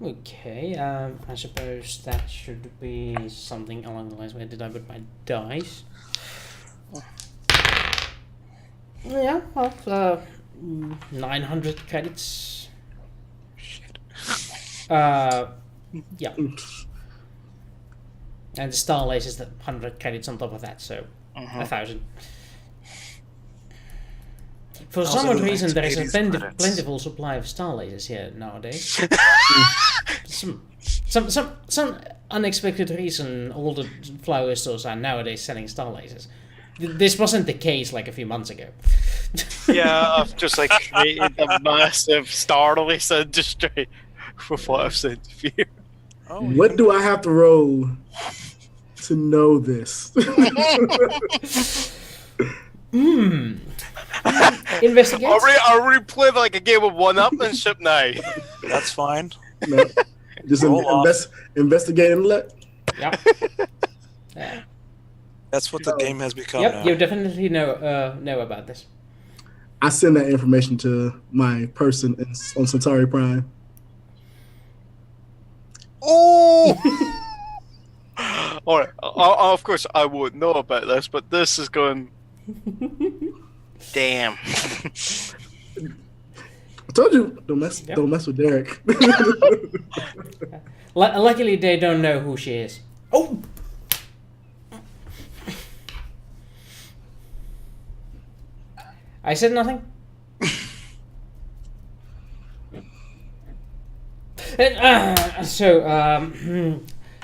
Okay, I suppose that should be something along the lines. Where did I put my dice? Yeah, well, 900 credits. Shit. Yeah. And the star lace is the 100 credits on top of that, so 1,000. For some odd reason, there is a plentiful supply of star lasers here nowadays. some unexpected reason, all the flower stores are nowadays selling star lasers. This wasn't the case like a few months ago. Yeah, I've just created a massive star lace industry with what I've said to you. Oh, What do I have to roll to know this? Investigate. Are we playing like a game of one-upmanship now? that's fine. No, just Roll investigate and let. Yeah. Yeah. That's what the game has become Yep, now. you definitely know about this. I send that information to my person on Centauri Prime. Oh! Alright, of course I won't know about this, but this is going... Damn. I told you, don't mess with Derek. Luckily, they don't know who she is. Oh! I said nothing.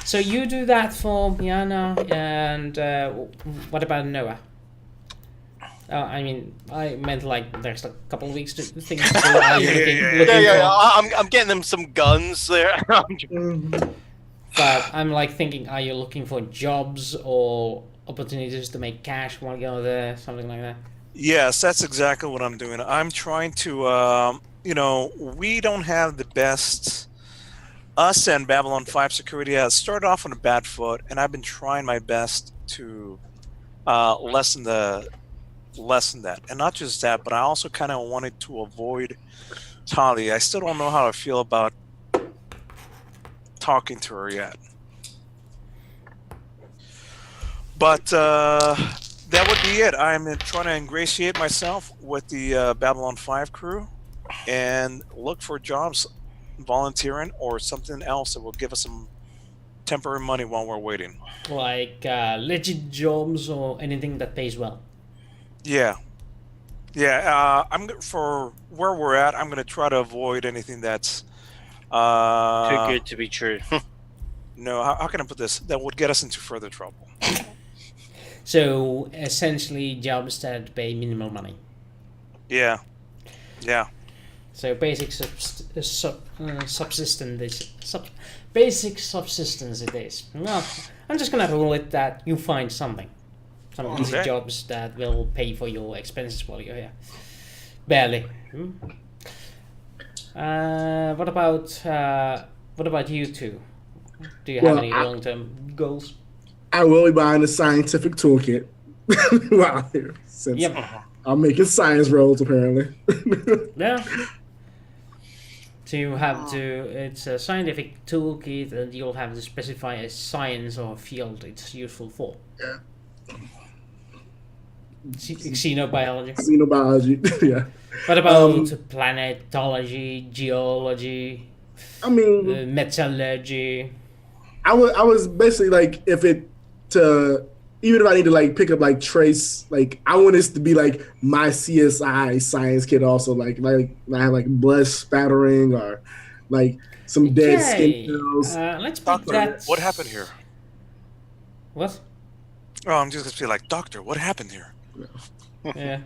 So you do that for Miana, and what about Noah? I meant there's a couple of weeks to think. Are you looking for? I'm getting them some guns there. But I'm thinking, are you looking for jobs or opportunities to make cash while you're there, something like that? Yes, that's exactly what I'm doing. I'm trying to, we don't have the best. Us and Babylon 5 security has started off on a bad foot, and I've been trying my best to lessen that. And not just that, but I also kind of wanted to avoid Tali, I still don't know how to feel about talking to her yet. But that would be it. I'm trying to ingratiate myself with the Babylon 5 crew and look for jobs, volunteering, or something else that will give us some temporary money while we're waiting. Like legit jobs or anything that pays well. Yeah. For where we're at, I'm going to try to avoid anything that's Too good to be true. No, how can I put this? That would get us into further trouble. So essentially, jobs that pay minimal money. Yeah. So basic basic subsistence it is. No, I'm just gonna rule it that you find something, some easy jobs that will pay for your expenses while you're here. Barely. What about you two? Do you have any long-term goals? I will be buying a scientific toolkit while here, since I'm making science rolls apparently. Yeah. So you have to. It's a scientific toolkit, and you'll have to specify a science or field it's useful for. Yeah. Xenobiology. Xenobiology, yeah. What about planetology, geology? I mean, metallurgy. I was basically like, even if I need to like pick up like trace, like I want this to be like my CSI science kit also, like I have like blood spattering or like some dead skin cells. Let's put that. What happened here? What? Oh, I'm just gonna feel like, Doctor, what happened here? Yeah.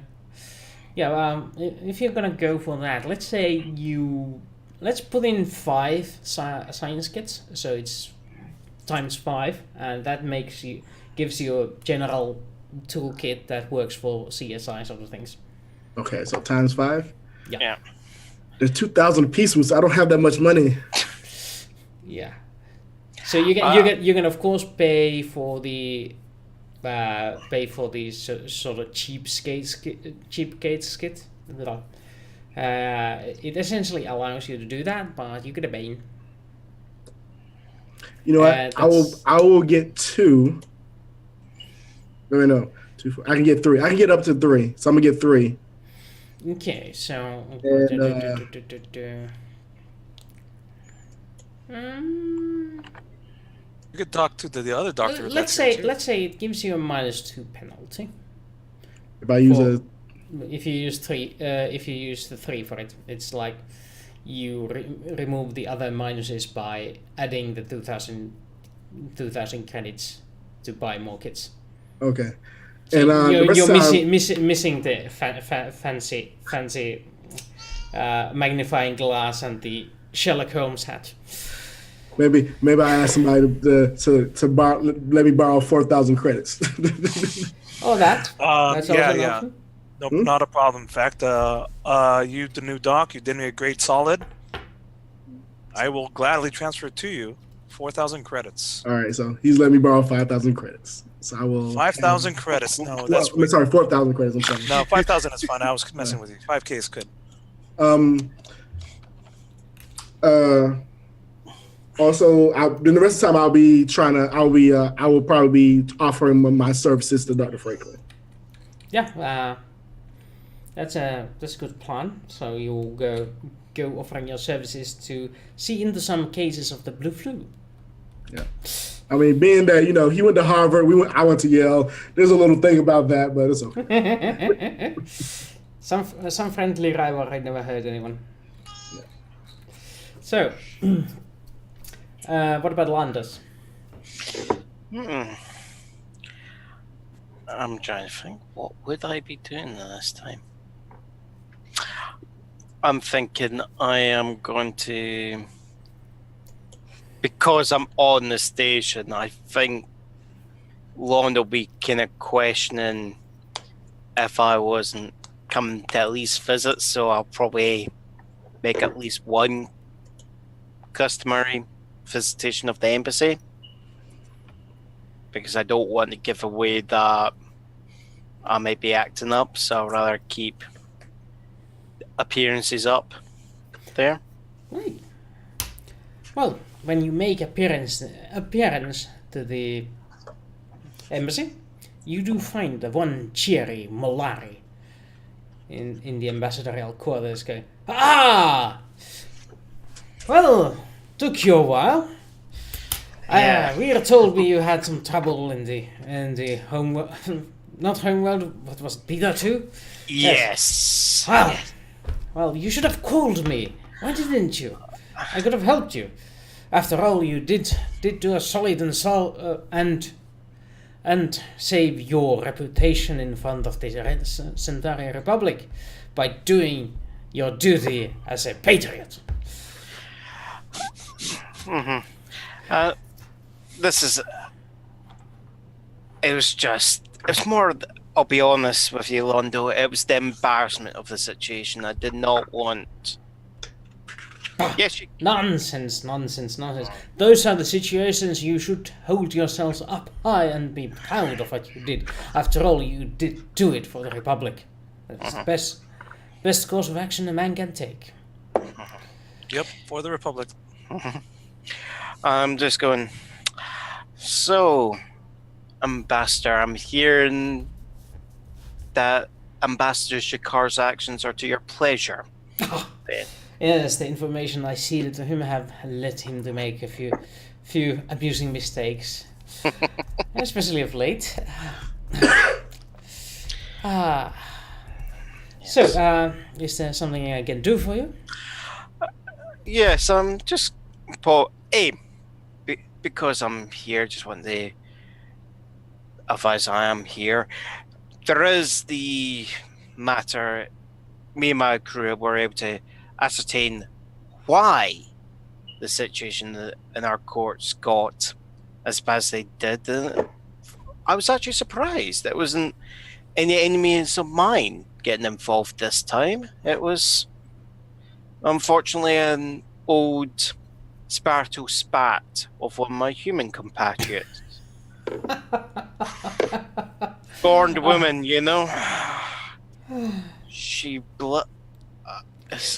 If you're gonna go for that, let's put in 5 science kits, so it's times 5, and that gives you a general toolkit that works for CSI sort of things. Okay, so times 5. Yeah. There's 2,000 a piece, so I don't have that much money. Yeah. So you can of course pay for these sort of cheapskates kit. It essentially allows you to do that, but you get a bane. You know what? I will get 2. No, 2. I can get 3. I can get up to 3. So I'm gonna get 3. Okay, so You could talk to the other doctor. Let's say it gives you a -2 penalty. If I use if you use 3, if you use the 3 for it, it's like you remove the other minuses by adding the 2,000 credits to buy more kits. Okay. So and you're missing the fancy magnifying glass and the Sherlock Holmes hat. Maybe I ask somebody to let me borrow 4,000 credits. That's also an option. Nope, not a problem. In fact, you, the new doc, you did me a great solid. I will gladly transfer it to you. 4,000 credits. All right, so he's letting me borrow 5,000 credits. So I will. 5,000 credits. No, that's. Sorry, 4,000 credits. I'm sorry. No, 5,000 is fine. I was messing with you. 5K is good. Also, then the rest of the time I will probably be offering my services to Dr. Franklin. Yeah, that's a good plan. So you'll go offering your services to see into some cases of the blue flu. Yeah, I mean, being that he went to Harvard, I went to Yale. There's a little thing about that, but it's okay. some friendly rivalry. Never hurt anyone. Yeah. So, what about Landers? I'm trying to think, what would I be doing this time? I'm thinking I am going to, because I'm on the station, I think Lon will be kind of questioning if I wasn't coming to at least visit, so I'll probably make at least one customary visitation of the embassy, because I don't want to give away that I may be acting up, so I'd rather keep appearances up. there. Right. Well, when you make appearance to the embassy, you do find the one cheery Molari in the ambassadorial quarters going, "Ah! Well, took you a while. Yeah. We were told you had some trouble in the home, not homeworld. What was it, Beta 2? Yes. Well, Yes. well, you should have called me. Why didn't you? I could have helped you. After all, you did do a solid and save your reputation in front of the Centauri Republic by doing your duty as a patriot." This is. It was more. I'll be honest with you, Londo. It was the embarrassment of the situation. I did not want. Yes, you. Nonsense. Those are the situations you should hold yourselves up high and be proud of what you did. After all, you did do it for the Republic. That's the best course of action a man can take. Yep, for the Republic. I'm just going. So, Ambassador, I'm hearing that Ambassador Shakar's actions are to your pleasure. Then. Yes, the information I ceded to him have led him to make a few amusing mistakes, especially of late. So, is there something I can do for you? Yes, I'm just because I'm here. Just want to advise I am here. There is the matter. Me and my crew were able to ascertain why the situation in our courts got as bad as they did. I was actually surprised. It wasn't any enemies of mine getting involved this time. It was, unfortunately, an old sparrow spat of one of my human compatriots. Born woman, you know. She like...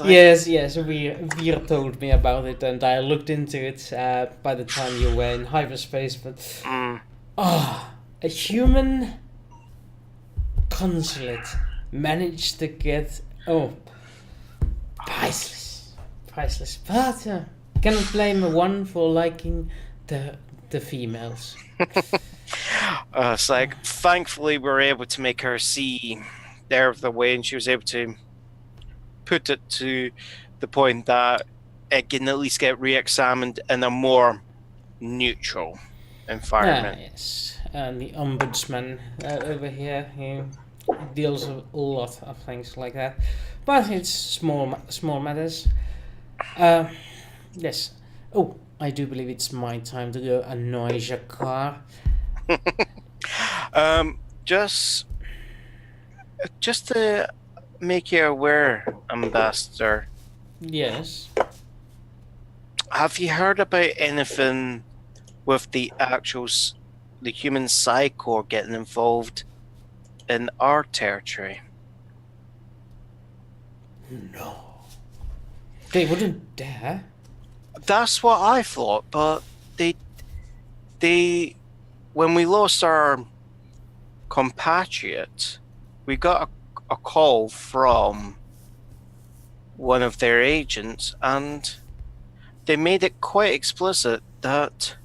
Yes, Veer told me about it, and I looked into it by the time you were in hyperspace. But a human consulate managed to get priceless. But cannot blame one for liking the females. It's like, thankfully, we were able to make her see there of the way, and she was able to put it to the point that it can at least get re-examined in a more neutral environment. Yes, and the ombudsman over here, he deals with a lot of things like that, but it's small matters. Yes. Oh, I do believe it's my time to go annoy Jakar. Just to make you aware, Ambassador. Yes. Have you heard about anything with the human Psy-Corps getting involved in our territory? No. They wouldn't dare. That's what I thought, but they when we lost our compatriot, we got a call from one of their agents, and they made it quite explicit that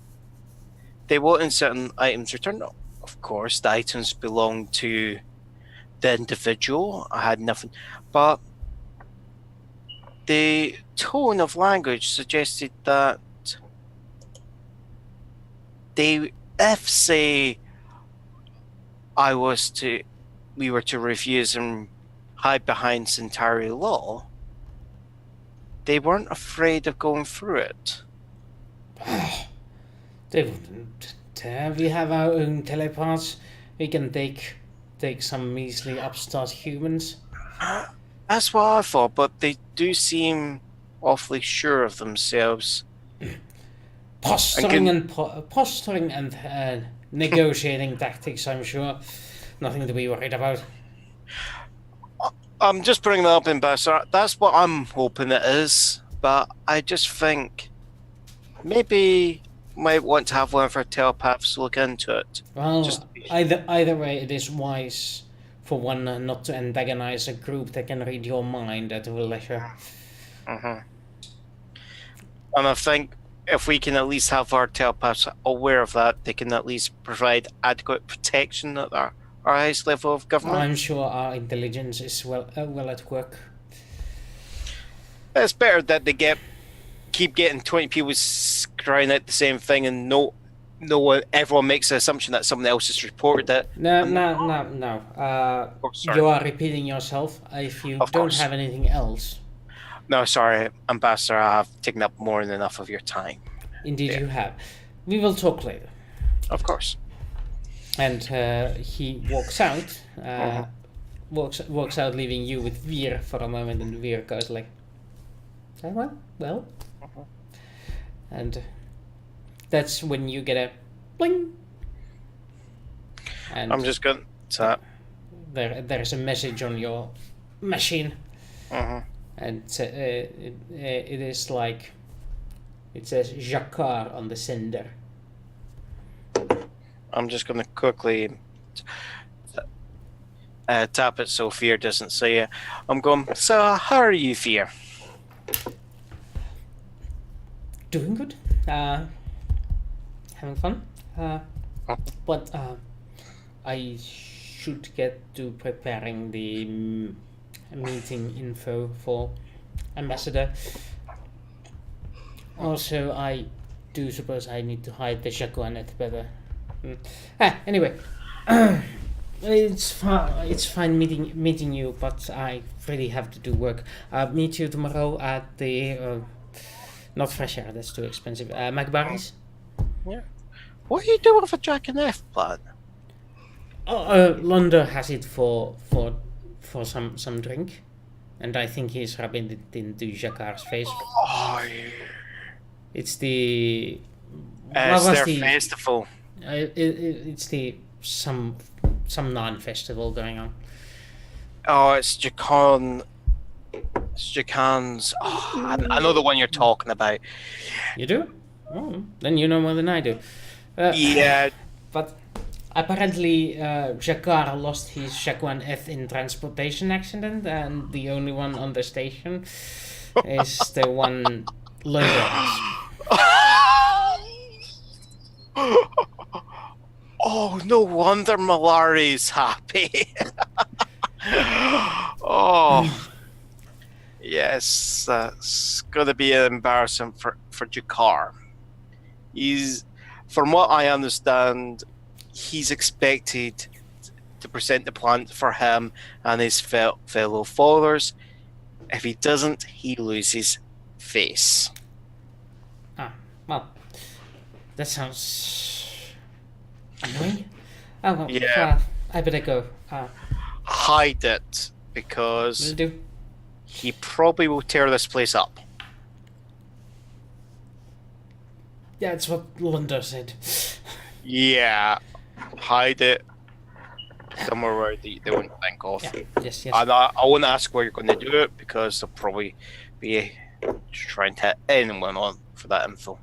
they wanted certain items returned. Of course, the items belonged to the individual. I had nothing, but the tone of language suggested that if say we were to refuse and hide behind Centauri law, they weren't afraid of going through it. They wouldn't dare. We have our own telepaths. We can take some measly upstart humans. That's what I thought, but they do seem awfully sure of themselves. Posturing and negotiating tactics, I'm sure. Nothing to be worried about. I'm just bringing that up, Ambassador. That's what I'm hoping it is. but I just think maybe might want to have one of our telepaths look into it. Well, Just either way, it is wise for one not to antagonize a group that can read your mind at will leisure. And I think if we can at least have our telepaths aware of that, they can at least provide adequate protection at our highest level of government. I'm sure our intelligence is well at work. It's better that they keep getting 20 people crying out the same thing, and no one, everyone makes the assumption that someone else has reported it. No. Sorry. You are repeating yourself. If you Of don't course. have anything else, No, sorry, Ambassador, I have taken up more than enough of your time. indeed Yeah. you have. We will talk later. Of course. And he walks out. Walks out, leaving you with Veer for a moment, and Veer goes like, "Everyone, well." And that's when you get a bling. And I'm just going to... there's a message on your machine, and it is like, it says Jacquard on the sender. I'm just going to quickly tap it so Fear doesn't see it. I'm going, so how are you, Fear? Doing good. Having fun. But I should get to preparing the meeting info for Ambassador. Also, I do suppose I need to hide the Jacoanet better. Anyway, it's fine meeting you, but I really have to do work. Meet you tomorrow at the not Fresh Air, that's too expensive. McBarry's. Yeah. What are you doing with a Jack and F plan? Londo has it for some drink, and I think he's rubbing it into Jacquard's face. Oh, yeah. It's the It's their festival. It's the some non-festival going on. Oh, it's Jacan. It's Jacan's. Oh, I know the one you're talking about. You do? Oh, then you know more than I do. Yeah. But apparently, Jacquard lost his Jaquan F in transportation accident, and the only one on the station is the one Londo has. Oh, no wonder Malari's happy. Oh, yes, that's gonna be embarrassing for Jakar. From what I understand, he's expected to present the plan for him and his fellow followers. If he doesn't, he loses face. Well, that sounds annoying. Oh, well, Yeah. I better go. Hide it, because Will do. he probably will tear this place up. Yeah, it's what Londo said. Yeah, hide it somewhere where they wouldn't think of. Yeah, yes. And I won't ask where you're going to do it, because they'll probably be trying to hit anyone on for that info.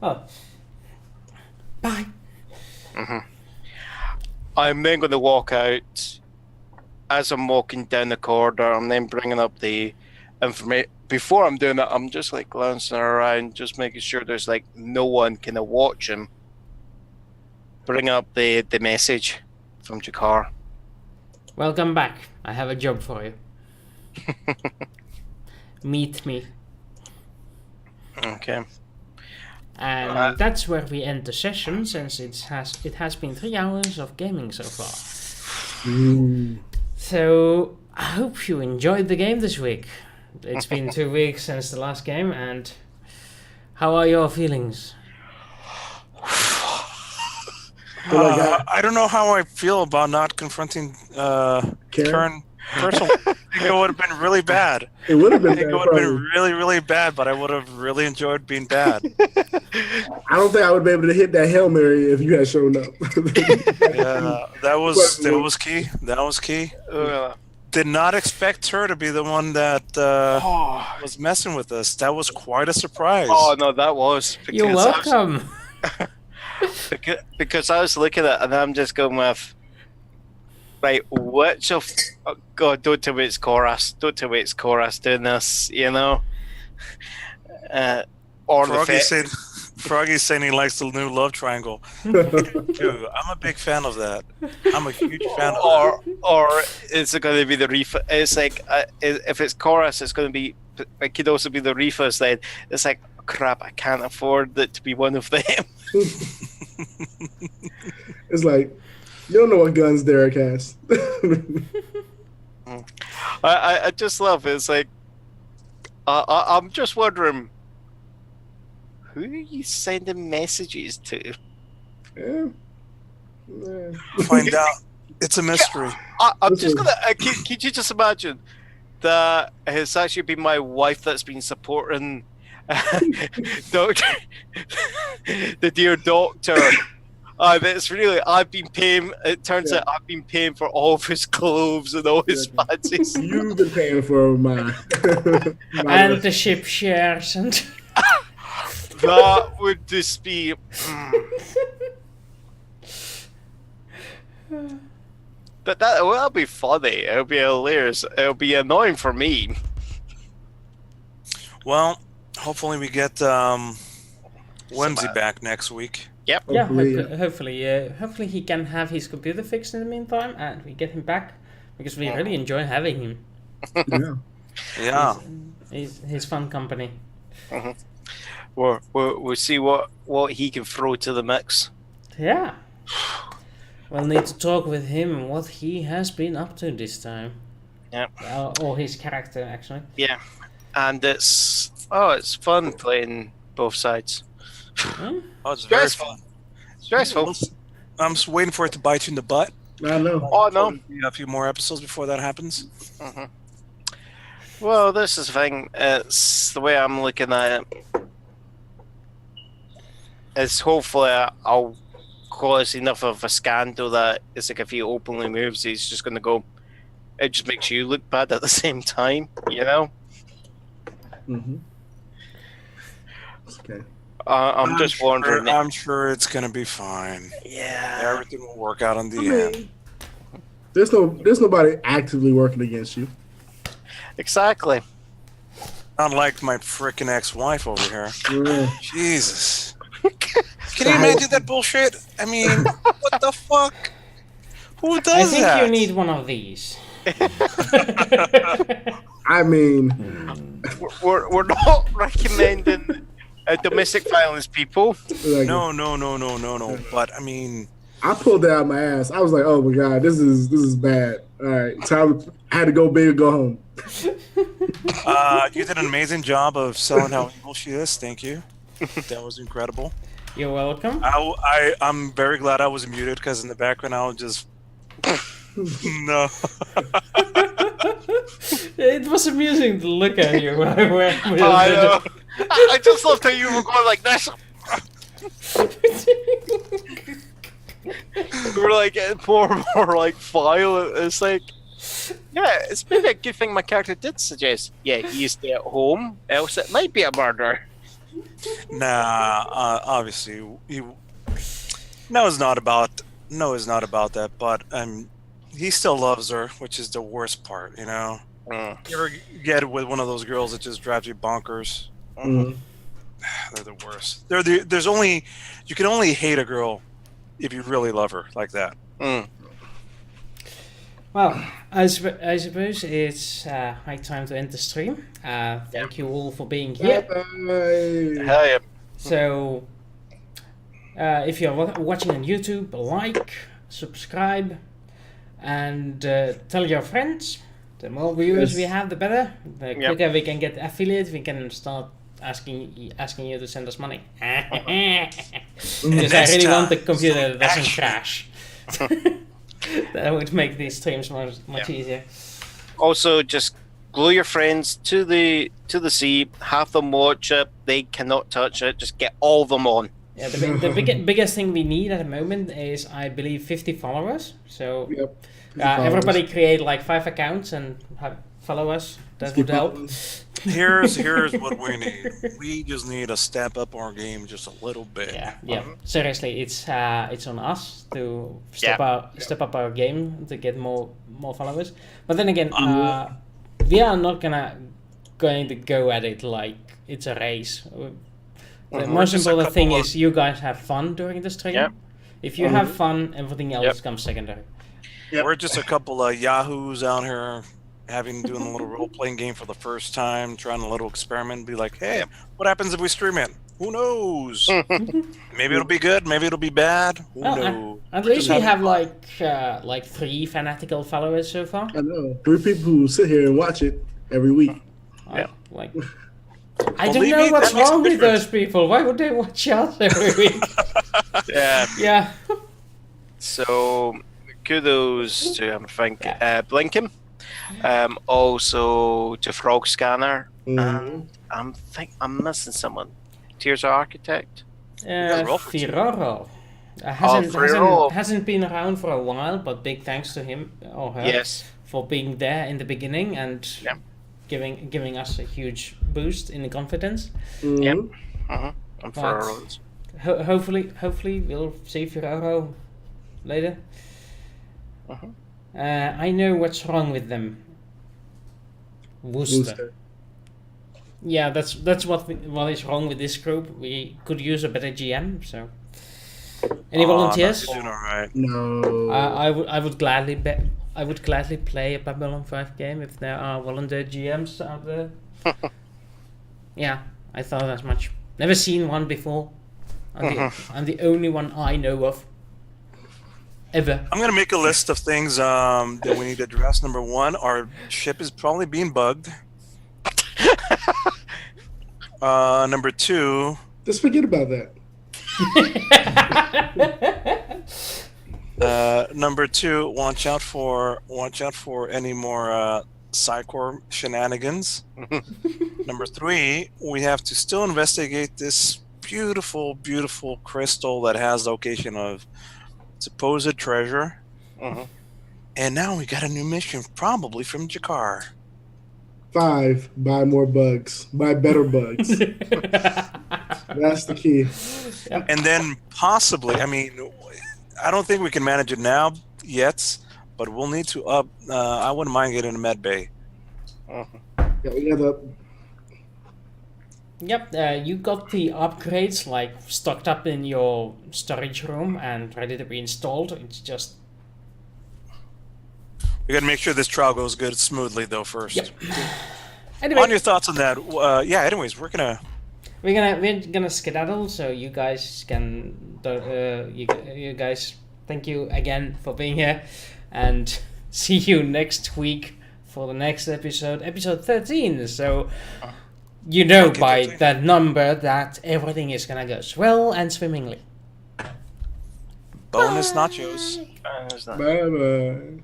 Oh. Bye. I'm then going to walk out. As I'm walking down the corridor, I'm then bringing up the information. Before I'm doing that, I'm just like glancing around, just making sure there's like no one kind of watching. Bring up the message from Jakar. Welcome back. I have a job for you. Meet me. Okay. And that's where we end the session, since it has been 3 hours of gaming so far. So I hope you enjoyed the game this week. It's been 2 weeks since the last game, and how are your feelings? I don't know how I feel about not confronting Karen personally. I think it would have been really bad. It would have been I think bad, it would have been probably. really, really bad, but I would have really enjoyed being bad. I don't think I would be able to hit that Hail Mary if you had shown up. Yeah, that was key. That was key. did not expect her to be the one that was messing with us. That was quite a surprise. Oh no, that was. You're welcome. Because I was looking at it and I'm just going with, right, which of... Oh God, don't tell me it's Chorus. Don't tell me it's Chorus doing this, you know? Or Froggy's saying he likes the new love triangle. Dude, I'm a big fan of that. I'm a huge fan of that. Or is it going to be the Reefa? It's like, if it's Chorus, it's going to be... It could also be the Reefers then. It's like, oh, crap, I can't afford it to be one of them. It's like, you don't know what guns Derek has. I just love it. It's like, I'm just wondering, who are you sending messages to? Yeah. Find out. It's a mystery. I'm just gonna. Can you just imagine that it's actually been my wife that's been supporting doctor, the dear doctor. It's really, I've been paying. It turns out I've been paying for all of his clothes and all his fancies. You've been paying for my and the ship shares and. That would just be. But that'll be funny. It'll be hilarious. It'll be annoying for me. Well, hopefully we get Whimsy back next week. Yep. Yeah, hopefully he can have his computer fixed in the meantime, and we get him back because we really enjoy having him. Yeah. He's fun company. We'll see what he can throw to the mix. Yeah. We'll need to talk with him what he has been up to this time. Yeah. Or his character, actually. Yeah. And it's fun playing both sides. Hmm? Oh, it's very fun. Stressful. I'm just waiting for it to bite you in the butt. I know. Oh no. A few more episodes before that happens. Well, this is the thing. It's the way I'm looking at it. Is hopefully I'll cause enough of a scandal that it's like if he openly moves, he's just going to go. It just makes you look bad at the same time, you know. Okay. I'm just wondering. I'm sure it's going to be fine. Yeah. Everything will work out in the end. There's nobody actively working against you. Exactly. Unlike my freaking ex-wife over here. Yeah. Jesus. Can you imagine that bullshit? I mean, what the fuck? Who does that? I think you need one of these. I mean, we're not recommending domestic violence, people. like, No. But I mean, I pulled that out of my ass. I was like, oh my god, this is bad. All right, time. I had to go big or go home. you did an amazing job of selling how evil she is. Thank you. That was incredible. You're welcome. I'm very glad I was muted because in the background I was just no. It was amusing to look at you when I went. I know. I just loved how you were going like this. We're like getting more and more like violent. It's like, yeah, it's maybe a good thing my character did suggest. Yeah, you stay at home, else it might be a murder. Nah, obviously, no, it's not about that. But he still loves her, which is the worst part, you know. You ever get it with one of those girls that just drives you bonkers? They're the worst. You can only hate a girl if you really love her like that. Well, I suppose it's high time to end the stream. Thank you all for being here. Hell yeah. So, if you're watching on YouTube, like, subscribe, and tell your friends. The more viewers we have, the better. The quicker we can get affiliate, we can start asking you to send us money. Because I really want the computer that doesn't crash. That would make these streams much easier. Also, just glue your friends to the sea. Have them watch it. They cannot touch it. Just get all of them on. Yeah, biggest thing we need at the moment is, I believe, 50 followers. So Yep. everybody create like 5 accounts and follow us. That would help. Here's what we need. We just need to step up our game just a little bit. Yeah. Seriously, it's on us to step up our game to get more followers. But then again, we are not going to go at it like it's a race. The most important thing is you guys have fun during the stream. Yep. If you have fun, everything else comes secondary. Yep. We're just a couple of yahoos out here doing a little role-playing game for the first time, trying a little experiment, be like, hey, what happens if we stream it? Who knows? Maybe it'll be good, maybe it'll be bad. Who knows? At least we have like 3 fanatical followers so far. I know. 3 people who sit here and watch it every week. I don't know what's wrong with those people. Why would they watch us every week? Yeah. So, kudos to Blinken. Also to Frog Scanner. I'm missing someone. Tears Architect. Firoro. Hasn't been around for a while, but big thanks to him or her for being there in the beginning and giving us a huge boost in the confidence. Yep. And Firoro's. Hopefully we'll see Firoro later. I know what's wrong with them. Wooster. Yeah, that's what is wrong with this group. We could use a better GM. So, any volunteers? Doing all right. No. I would gladly play a Babylon 5 game if there are volunteer GMs out there. Yeah, I thought as much. Never seen one before. I'm the only one I know of. Ever. I'm going to make a list of things that we need to address. Number 1, our ship is probably being bugged. Number 2... Just forget about that. Number 2, watch out for any more Psycor shenanigans. Number 3, we have to still investigate this beautiful, beautiful crystal that has location of supposed treasure. And now we got a new mission, probably from Jakar. 5, buy more bugs. Buy better bugs. That's the key. And then possibly, I mean, I don't think we can manage it now yet, but we'll need to up. I wouldn't mind getting a med bay. Yeah, we got up. Yep, you got the upgrades like stocked up in your storage room and ready to be installed. It's just we got to make sure this trial goes good smoothly though first. Yep. Anyway, on your thoughts on that? Anyways, we're gonna skedaddle, so you guys can you guys thank you again for being here, and see you next week for the next episode 13. So you know by that number that everything is gonna go swell and swimmingly. Bonus nachos. Bye bye.